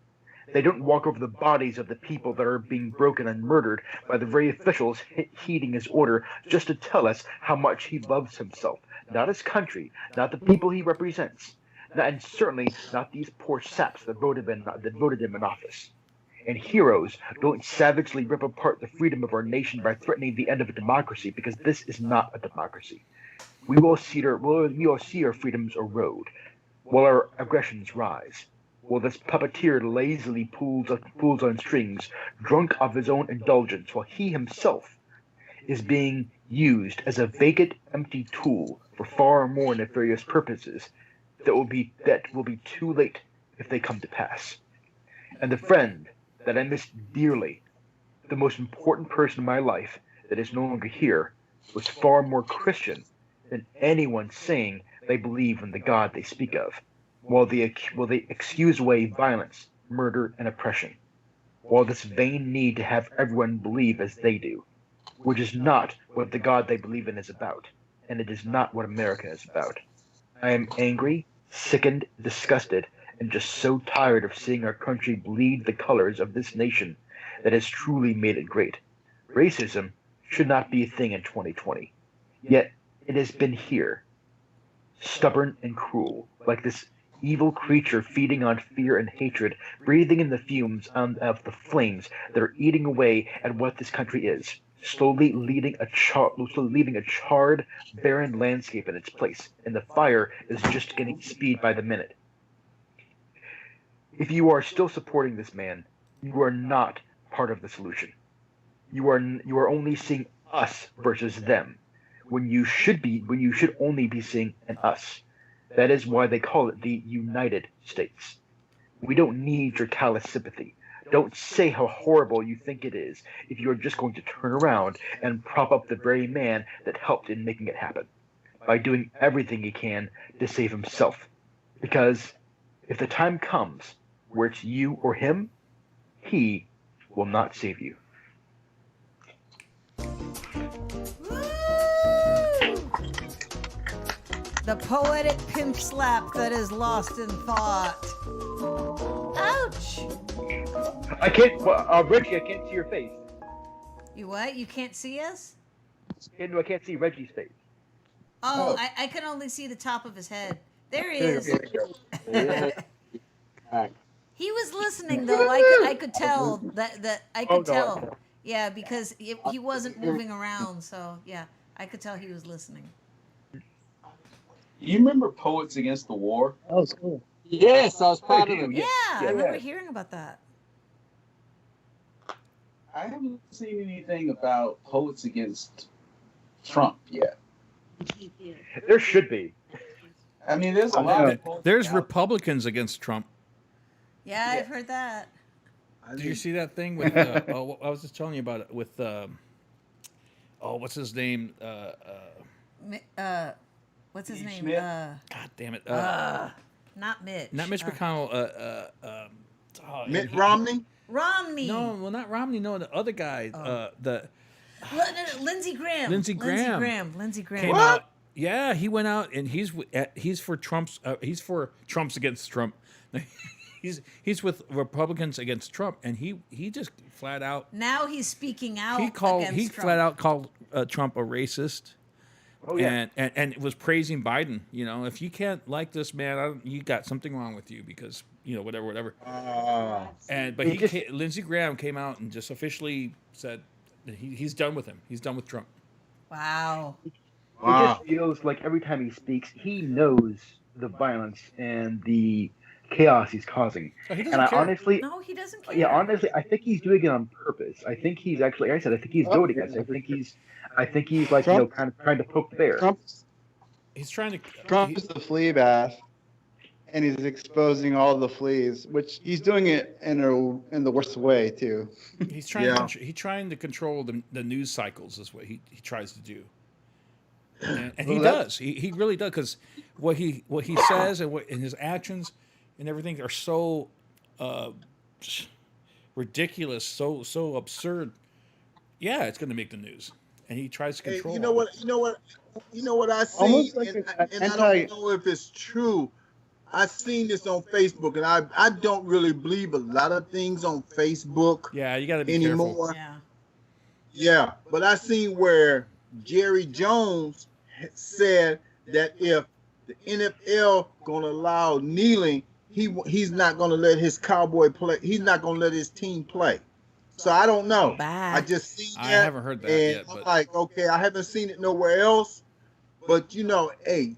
They don't walk over the bodies of the people that are being broken and murdered by the very officials heeding his order just to tell us how much he loves himself, not his country, not the people he represents, and certainly not these poor saps that voted him in office. And heroes don't savagely rip apart the freedom of our nation by threatening the end of a democracy, because this is not a democracy. We will see our freedoms erode, while our aggressions rise. While this puppeteer lazily pulls on strings, drunk of his own indulgence, while he himself is being used as a vacant, empty tool for far more nefarious purposes that will be too late if they come to pass. And the friend that I miss dearly, the most important person in my life that is no longer here, was far more Christian than anyone saying they believe in the God they speak of, while they excuse away violence, murder, and oppression, while this vain need to have everyone believe as they do, which is not what the God they believe in is about, and it is not what America is about. I am angry, sickened, disgusted, and just so tired of seeing our country bleed the colors of this nation that has truly made it great. Racism should not be a thing in 2020, yet it has been here, stubborn and cruel, like this evil creature feeding on fear and hatred, breathing in the fumes of the flames that are eating away at what this country is, slowly leaving a charred, barren landscape in its place, and the fire is just getting speed by the minute. If you are still supporting this man, you are not part of the solution. You are only seeing us versus them, when you should only be seeing an us. That is why they call it the United States. We don't need your callous sympathy. Don't say how horrible you think it is if you are just going to turn around and prop up the very man that helped in making it happen, by doing everything he can to save himself. Because if the time comes where it's you or him, he will not save you. The poetic pimp slap that is lost in thought. Ouch! I can't, Reggie, I can't see your face. You what? You can't see us? No, I can't see Reggie's face. Oh, I can only see the top of his head. There he is. He was listening though. I could tell that I could tell. Yeah, because he wasn't moving around. So yeah, I could tell he was listening. You remember Poets Against the War? That was cool. Yes, I was part of it. Yeah, I remember hearing about that. I haven't seen anything about Poets Against Trump yet. There should be. I mean, there's a lot of poets There's out. Republicans against Trump. Yeah, I've heard that. Did you see that thing with? I was just telling you about it with. What's his name? What's his name? Schmidt? God damn it! Not Mitch. Not Mitch McConnell. Mitt Romney? Romney. No, well, not Romney. No, the other guy. Lindsey Graham. Lindsey Graham. Lindsey Graham. Came out. Yeah, he went out and he's for Trump's. He's for Trump's against Trump. He's with Republicans against Trump, and he just flat out. Now he's speaking out. He Trump. flat out called Trump a racist. Oh yeah. And was praising Biden. You know, if you can't like this man, you got something wrong with you, because whatever. But Lindsey Graham came out and just officially said that he's done with him. He's done with Trump. Wow. It just feels like every time he speaks, he knows the violence and the chaos he's causing. So he and doesn't care. honestly, No, he doesn't care. yeah, honestly, I think he's doing it on purpose. I think he's actually, like I said, I think he's goading us. I think he's like, Trump- kind of trying to poke the bear. He's trying to. Trump is the flea bath, and he's exposing all the fleas, which he's doing it in the worst way too. He's trying. He's trying to control the news cycles. Is what he tries to do. and Well, he that- does. He really does, because what he says and his actions and everything are so ridiculous, so absurd. Yeah, it's going to make the news, and he tries to Hey, control. you know all what? it. You know what I see, Almost like and an I anti. don't know if it's true. I seen this on Facebook, and I don't really believe a lot of things on Facebook Yeah, you got to be careful. anymore. Yeah. Yeah, but I seen where Jerry Jones said that if the NFL gonna allow kneeling, he's not gonna let his Cowboy play. He's not gonna let his team play. So I don't know. Bah. I just seen that. I haven't heard that and yet, I'm but like, okay, I haven't seen it nowhere else. But hey,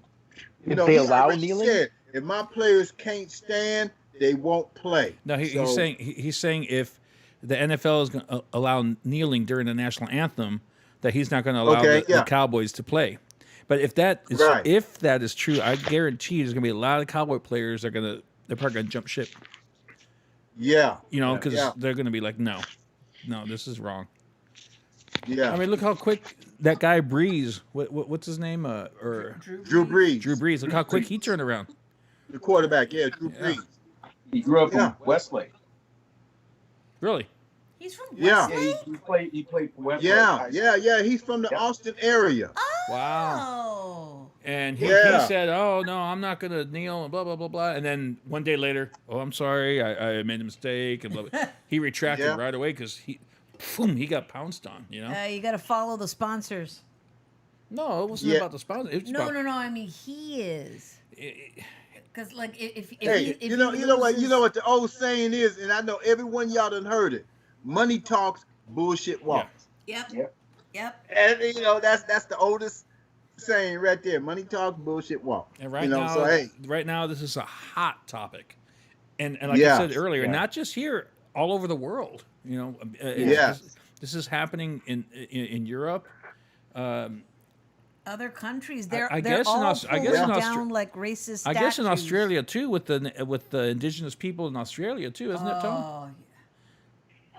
If they he allow already kneeling? said, if my players can't stand, they won't play. no, So, he's saying if the NFL is going to allow kneeling during the national anthem, that he's not going to allow Okay, the yeah. Cowboys to play. But if that Right. is true, I guarantee there's going to be a lot of Cowboy players they're probably going to jump ship. yeah, Because yeah, they're going to be like, no, this is wrong. yeah. I mean, look how quick that guy Breeze. What's his name? Drew Brees, Drew Brees. Look how quick he turned around. the quarterback. Yeah, Drew Yeah. Brees. He grew up Yeah. in Westlake. Really? He's from Yeah. Westlake? Yeah, he played for Westlake. Yeah, High yeah, yeah. He's from the Yep. Austin area. Wow. Oh. And he Yeah. said, "Oh no, I'm not gonna kneel," and blah blah blah blah. And then one day later, "Oh, I'm sorry, I made a mistake," and blah blah. He retracted Yeah. right away because he got pounced on. You know? You got to follow the sponsors. No, it wasn't Yeah. about the sponsor. It was No, about, no, no. I mean, he is. Because, like, if Hey, he, if you know he what? You loses- know what the old saying is, and I know everyone y'all done heard it. Money talks, bullshit walks. Yep. Yep. Yep. And that's the oldest saying right there. Money talks, bullshit walks. and right you know, now, so hey, right now, this is a hot topic, and like Yeah. I said earlier, Yeah. not just here, all over the world. You know, Yeah. this is happening in Europe. Other countries, they're I they're guess in all Aus- I guess pulling in down like racist. I guess in statues. Australia too, with the indigenous people in Australia too, isn't it, Tom?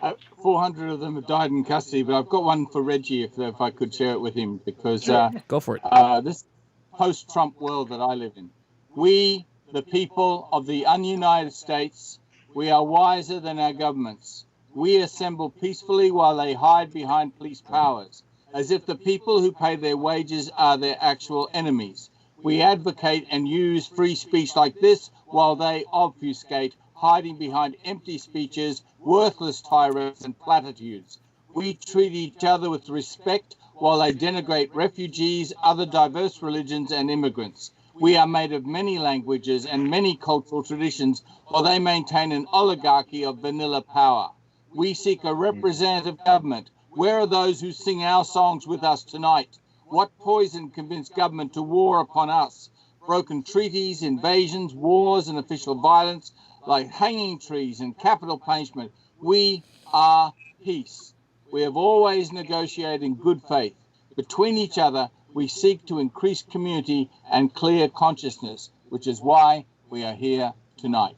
Oh, 400 of them have died in custody, but I've got one for Reggie if I could share it with him, because Go for it. this post-Trump world that I live in. We, the people of the ununited states, we are wiser than our governments. We assemble peacefully while they hide behind police powers, as if the people who pay their wages are their actual enemies. We advocate and use free speech like this while they obfuscate, hiding behind empty speeches, worthless tirades and platitudes. We treat each other with respect while they denigrate refugees, other diverse religions and immigrants. We are made of many languages and many cultural traditions while they maintain an oligarchy of vanilla power. We seek a representative government. Where are those who sing our songs with us tonight? What poison convinced government to war upon us? Broken treaties, invasions, wars, and official violence, like hanging trees and capital punishment. We are peace. We have always negotiated in good faith. Between each other, we seek to increase community and clear consciousness, which is why we are here tonight.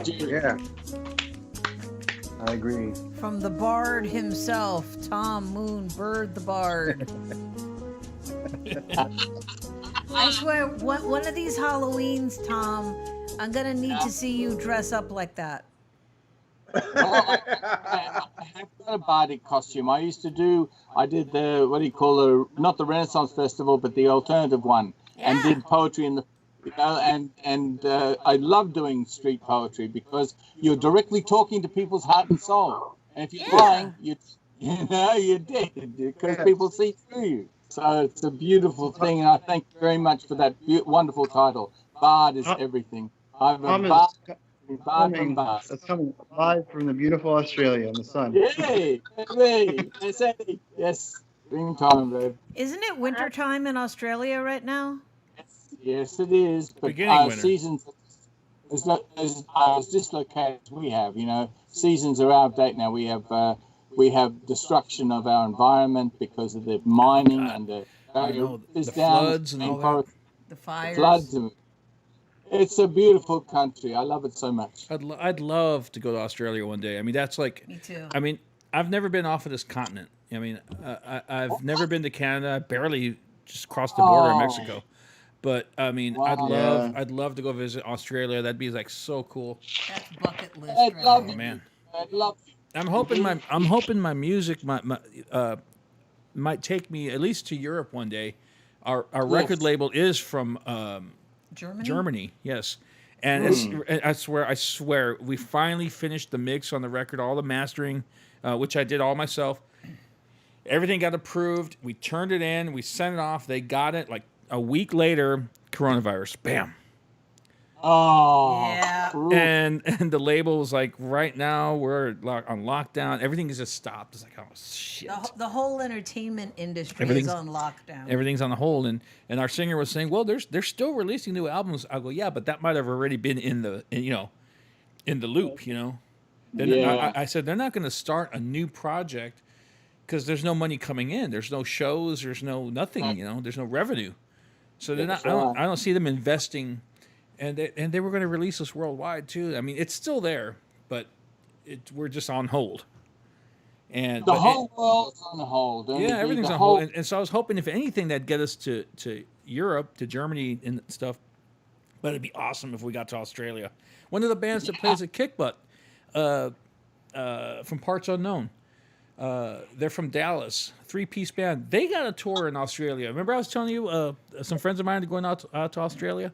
yeah, I agree. from the Bard himself, Tom Moon Bird the Bard. I swear, one of these Halloweens, Tom, I'm gonna need to see you dress up like that. I have got a bardic costume. I did the, what do you call it, not the Renaissance Festival, but the alternative one, and did poetry in the, and I love doing street poetry because you're directly talking to people's heart and soul. And if you're lying, you're dead because people see through you. So it's a beautiful thing, and I thank you very much for that wonderful title. Bard is everything. I'm a Tom bard. is Bard from Bard. that's coming live from the beautiful Australia in the sun. Yay! Yay! Yes, springtime, babe. Isn't it wintertime in Australia right now? Yes, it is. But Beginning winter. seasons as dislocated as we have. Seasons are out of date now. We have destruction of our environment because of the mining and the know, is the down, floods and all that. rainforest, The fires. floods. It's a beautiful country. I love it so much. I'd love to go to Australia one day. I mean, that's like, Me too. I mean, I've never been off of this continent. I mean, I've never been to Canada. I barely just crossed the border in Mexico. But I mean, Wow. I'd love to go visit Australia. That'd be like so cool. That's bucket list. I'd Right love there. Oh man, I'd love you. I'm hoping my music might take me at least to Europe one day. Our record label is from Germany. Germany, yes. And I swear, we finally finished the mix on the record, all the mastering, which I did all myself. Everything got approved. We turned it in. We sent it off. They got it. Like a week later, coronavirus. Bam. Oh, Yeah. cool. And the label was like, right now we're on lockdown. Everything is just stopped. It's like, oh shit. The whole entertainment industry is Everything's- on lockdown. Everything's on the hold, and our singer was saying, well, they're still releasing new albums. I go, yeah, but that might have already been in the loop, you know. Then Yeah. I said they're not going to start a new project because there's no money coming in. There's no shows. There's no nothing. You know. There's no revenue. So they're not. I don't see them investing, and they were going to release this worldwide too. I mean, it's still there, but we're just on hold. And The whole world's on hold. don't yeah, you? everything's The on whole- hold. And so I was hoping, if anything, that'd get us to Europe, to Germany and stuff. But it'd be awesome if we got to Australia. One of the bands that plays at Kick Butt, from Parts Unknown, they're from Dallas, 3-piece band. They got a tour in Australia. Remember I was telling you some friends of mine are going out to Australia?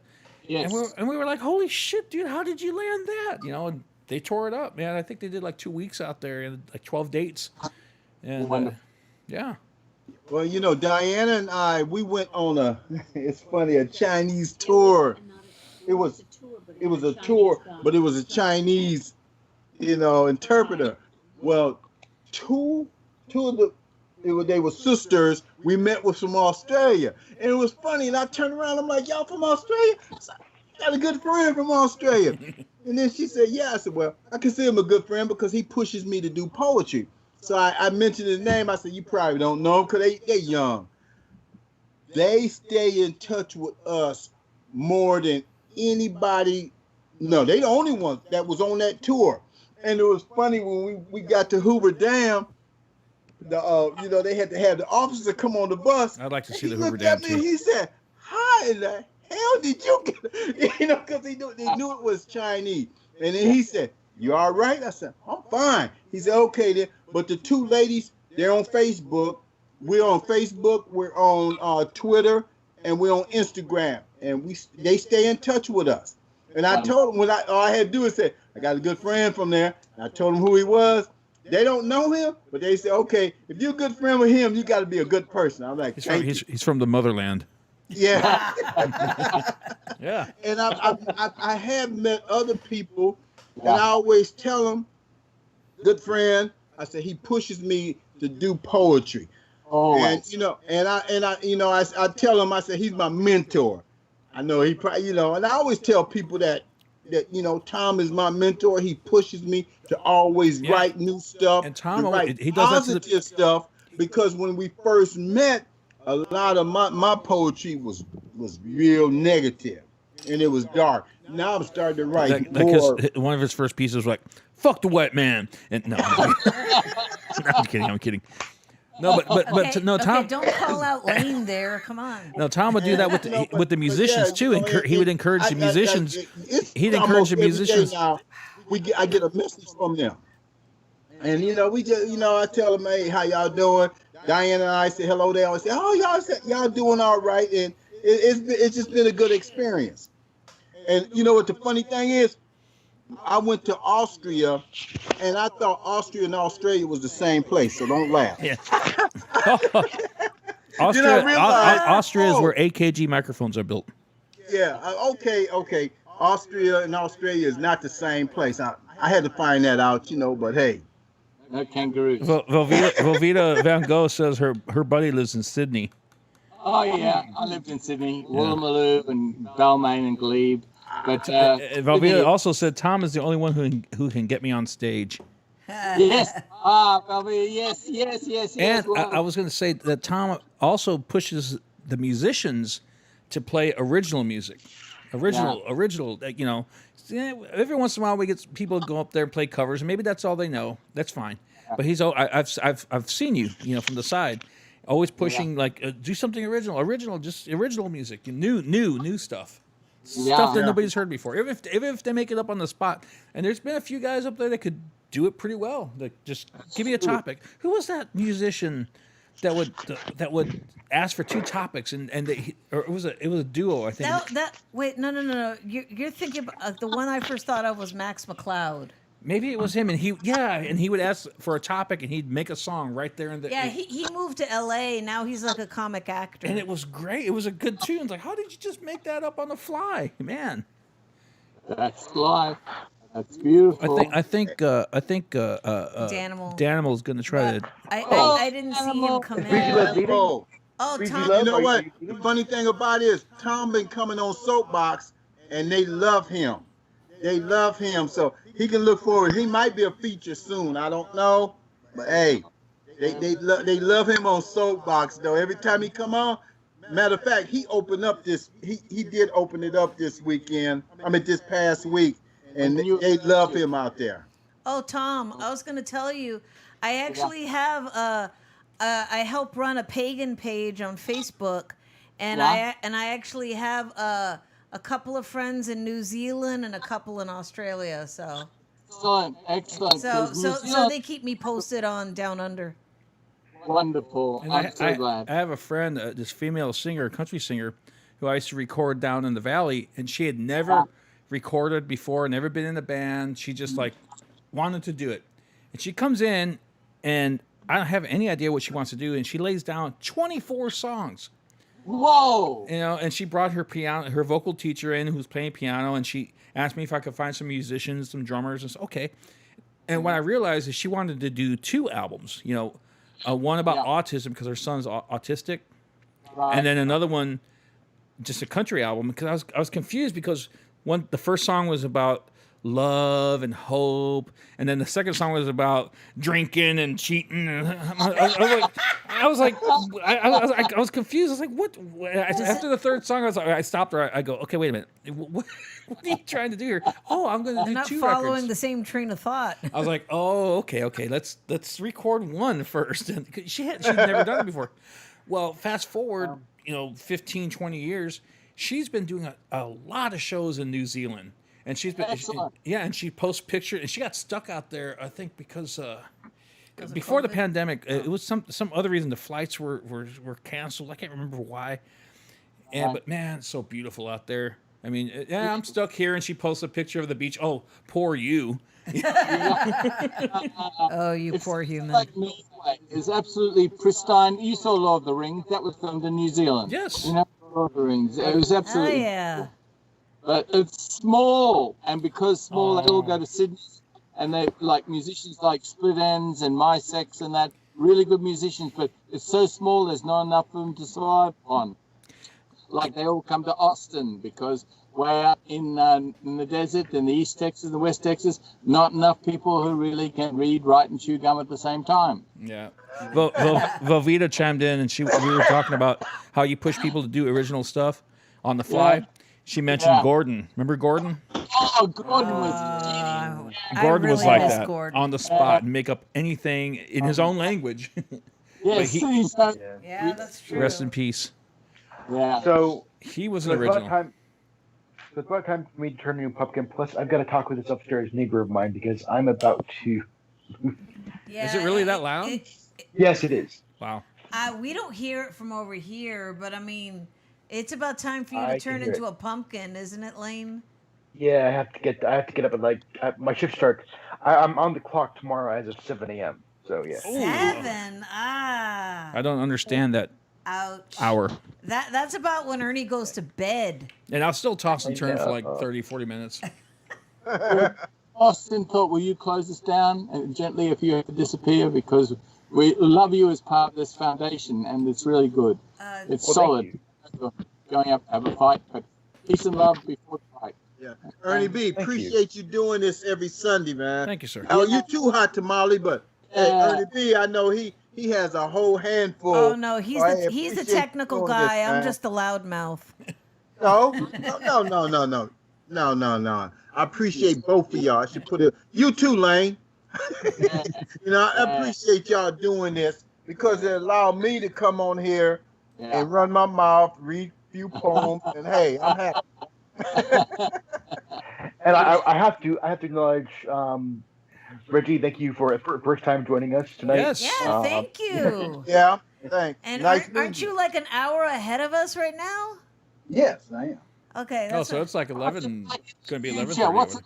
Yes. And we were like, holy shit, dude, how did you land that? You know, and they tore it up, man. I think they did like 2 weeks out there and like 12 dates. And Wonderful. yeah. Well, you know, Diana and I, we went on it's funny, a Chinese tour. It was a tour, but it was a Chinese, interpreter. Well, two of they were sisters. We met with from Australia, and it was funny. And I turned around, I'm like, y'all from Australia? I got a good friend from Australia. And then she said, yeah. I said, well, I consider him a good friend because he pushes me to do poetry. So I mentioned his name. I said, you probably don't know him because they're young. They stay in touch with us more than anybody. No, they the only ones that was on that tour. And it was funny when we got to Hoover Dam. They had to have the officer come on the bus. I'd like to see He the Hoover looked Dam at me too. and he said, how in the hell did you get, because they knew it was Chinese. And then he said, you all right? I said, I'm fine. He said, okay then. But the two ladies, they're on Facebook. We're on Facebook. We're on Twitter, and we're on Instagram. And they stay in touch with us. And I told them all I had to do is say, I got a good friend from there. And I told them who he was. They don't know him, but they say, okay, if you're a good friend with him, you got to be a good person. I'm like, He's from the motherland. yeah. Yeah. And I have met other people, and I always tell them, good friend. I said he pushes me to do poetry. Oh, And I tell him, I said he's my mentor. I know he probably, and I always tell people that Tom is my mentor. He pushes me to always write new stuff. And Tom, to write he does that to positive stuff, because when we first met, a lot of my poetry was real negative, and it was dark. Now I'm starting to write more. One of his first pieces was like, fuck the white man. And no, I'm kidding. No, but no, Tom. Don't call out Lane there. Come on. No, Tom would do that with the musicians too. He would encourage the musicians. He'd encourage the musicians. Now, I get a message from them, and we just I tell them, hey, how y'all doing? Diana and I say hello. They always say, oh, y'all doing all right, and it's just been a good experience. And you know what the funny thing is? I went to Austria, and I thought Austria and Australia was the same place, so don't laugh. Yeah. realize- Austria is where AKG microphones are built. Yeah, okay. Austria and Australia is not the same place. I had to find that out, but hey. no kangaroos. Velveeta Van Gogh says her buddy lives in Sydney. Oh yeah, I lived in Sydney, Woolloomooloo and Balmain and Glebe. But Velveeta also said Tom is the only one who can get me on stage. yes, Velveeta, yes. And well, I was going to say that Tom also pushes the musicians to play original music. original. You know, every once in a while we get people to go up there and play covers, and maybe that's all they know. That's fine. But I've seen you, you know, from the side, always pushing do something original, just original music, new stuff. Stuff that nobody's heard before. Even if they make it up on the spot, and there's been a few guys up there that could do it pretty well. Like, just give me a topic. Who was that musician that would ask for two topics and it was a duo, I think. Wait, no. You're thinking about, the one I first thought of was Max McLeod. Maybe it was him, and he would ask for a topic, and he'd make a song right there. He moved to L.A. Now he's like a comic actor, and it was great. It was a good tune. It's like, how did you just make that up on the fly, man? That's life. That's beautiful. I think Danimal is going to try to. I didn't see him come in. Oh, Tom. You know what? The funny thing about it is Tom been coming on Soapbox, and they love him. They love him, so he can look forward. He might be a feature soon. I don't know, but hey, they love him on Soapbox though. Every time he come on, matter of fact, he opened up this. He did open it up this weekend. I mean, this past week, and they love him out there. Oh, Tom, I was going to tell you, I actually have I help run a pagan page on Facebook, and I actually have a couple of friends in New Zealand and a couple in Australia. So excellent. So they keep me posted on Down Under. Wonderful. And I'm so glad. I have a friend, this female singer, country singer, who I used to record down in the valley, and she had never recorded before, never been in a band. She just wanted to do it, and she comes in, and I don't have any idea what she wants to do, and she lays down 24 songs. Whoa! You know, and she brought her vocal teacher in, who's playing piano, and she asked me if I could find some musicians, some drummers, and said, okay. And what I realized is she wanted to do 2 albums. You know, one about autism because her son's autistic, and then another one, just a country album. Because I was confused because the first song was about love and hope, and then the second song was about drinking and cheating. And I was confused. I was like, what? After the third song, I stopped her. I go, okay, wait a minute. What are you trying to do here? Oh, I'm going to do not 2 following records. the same train of thought. I was like, oh, okay. Let's record one first. And she'd never done it before. Well, fast forward, 15, 20 years, she's been doing a lot of shows in New Zealand. And she's been, and she posts pictures, and she got stuck out there, I think, because before the pandemic, it was some other reason the flights were canceled. I can't remember why. But man, it's so beautiful out there. I mean, I'm stuck here, and she posts a picture of the beach. Oh, poor you. Oh, you poor human. Like me, it's absolutely pristine. You saw Lord of the Rings. That was filmed in New Zealand. Yes. Lord of the Rings. It was absolutely. Oh, yeah. But it's small, and because small, they all go to Sydney, and they like musicians like Split Ends and My Sex and that, really good musicians, but it's so small, there's not enough of them to survive on. Like they all come to Austin because way out in the desert, in the East Texas and the West Texas, not enough people who really can read, write, and chew gum at the same time. Yeah. Velveeta chimed in, and we were talking about how you push people to do original stuff on the fly. Yeah. She mentioned Gordon. Remember Gordon? Oh, Gordon was Gordon was like that, on the spot, and make up anything in his own language. Yes, that's true. Rest in peace. Yeah. So he was an original. So it's about time for me to turn into a pumpkin. Plus, I've got to talk with this upstairs neighbor of mine because I'm about to. Yeah, is it really that loud? Yes, it is. Wow. We don't hear it from over here, but I mean, it's about time for you to turn into a pumpkin, isn't it, Lane? Yeah, I have to get up at my shift starts. I'm on the clock tomorrow as of 7 a.m. So yeah. 7. I don't understand that. Ouch. Hour. That's about when Ernie goes to bed. And I'll still toss and turn for like 30, 40 minutes. Austin thought, will you close us down gently if you have to disappear? Because we love you as part of this foundation, and it's really good. It's solid. Going up, have a fight, but peace and love before the fight. Yeah. Ernie B, appreciate you doing this every Sunday, man. Thank you, sir. Oh, you too hot tamale, but hey, Ernie B, I know he has a whole handful. Oh no, he's the technical guy. I'm just the loudmouth. No, no. I appreciate both of y'all. I should put it. You too, Lane. I appreciate y'all doing this because it allowed me to come on here and run my mouth, read a few poems, and hey, I'm happy. And I have to acknowledge Reggie. Thank you for first time joining us tonight. Yes. Yeah, thank you. Yeah, thanks. And Nice aren't you like an hour ahead of us right now? Yes, I am. Okay. Oh, That's so it's like 11. Going to be 11:30. Yeah, what's it?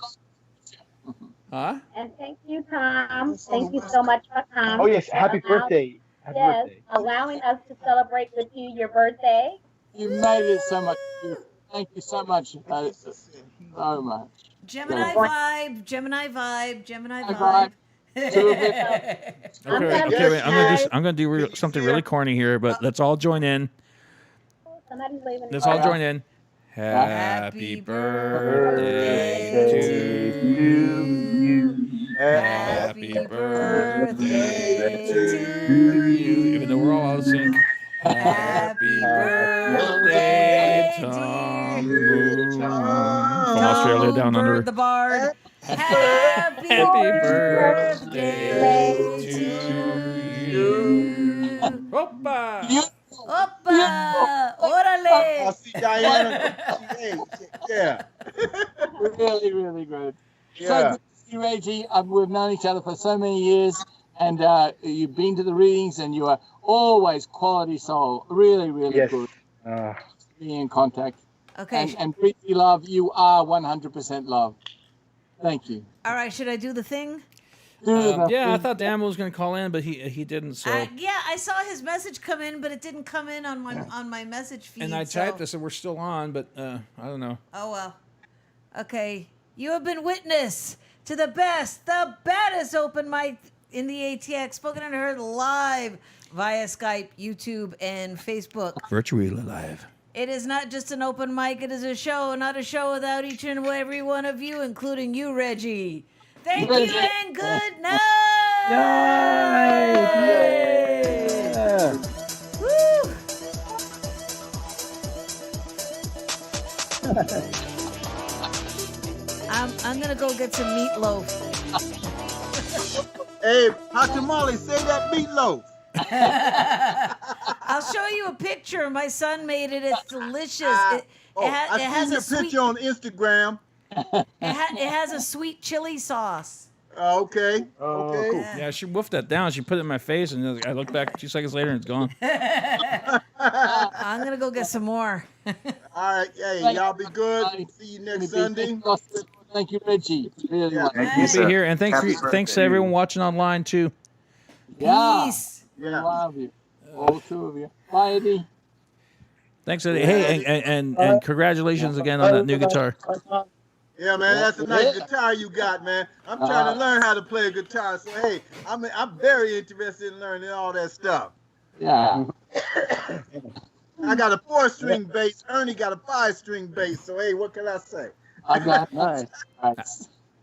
Huh? And thank you, Tom. Thank you so much for coming. Oh yes, happy birthday! Happy birthday! Allowing us to celebrate with you your birthday. You made it so much. Thank you so much. So much. Gemini vibe, Gemini vibe, Gemini vibe. Vibe. Okay, wait. I'm gonna do something really corny here, but let's all join in. Somebody's leaving. Let's all join in. Happy birthday to you. Happy birthday to you. Even though we're all out of sync. Happy birthday, Tom Moon. From Australia down under. The Bard. Happy birthday to you. Hoppa! Opa! Orale! I see Diana. Yeah. Really, really good. Yeah. So good to see you, Reggie. We've known each other for so many years, and you've been to the readings, and you are always quality soul. Really, really Yes. good. Uh, Be in contact. Okay. And Brittany Love, you are 100% love. Thank you. All right, should I do the thing? Yeah, I thought Dan was going to call in, but he didn't. So. Yeah, I saw his message come in, but it didn't come in on my message feed. And I so- typed this, and we're still on, but I don't know. Oh well. Okay, you have been witness to the baddest open mic in the ATX, spoken and heard live via Skype, YouTube, and Facebook. Virtually live. It is not just an open mic; it is a show, not a show without each and every one of you, including you, Reggie. Thank you and good night. Yeah. Woo! I'm gonna go get some meatloaf. Hey, Hot Tamale, say that meatloaf. I'll show you a picture. My son made it. It's delicious. I has seen your a sweet. picture on Instagram. It has a sweet chili sauce. Okay. Okay. cool. Yeah, she woofed that down. She put it in my face, and I looked back 2 seconds later, and it's gone. I'm gonna go get some more. All right. Hey, y'all be good. See you next Sunday. Thank you, Reggie. Really Yeah. much. Good to be here, and thanks Happy thanks to birthday. everyone watching online too. Yeah. Peace. Yeah. Love you. All two of you. Bye, Eddie. Thanks, Eddie. Hey, and congratulations again on that new guitar. Yeah, man, that's a nice guitar you got, man. I'm trying to learn how to play a guitar, so hey, I'm very interested in learning all that stuff. Yeah. I got a 4-string bass. Ernie got a 5-string bass. So hey, what can I say? I got nice.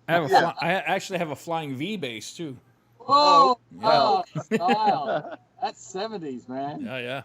I actually have a flying V bass too. Oh, Yeah. style. That's 70s, man. Yeah, yeah.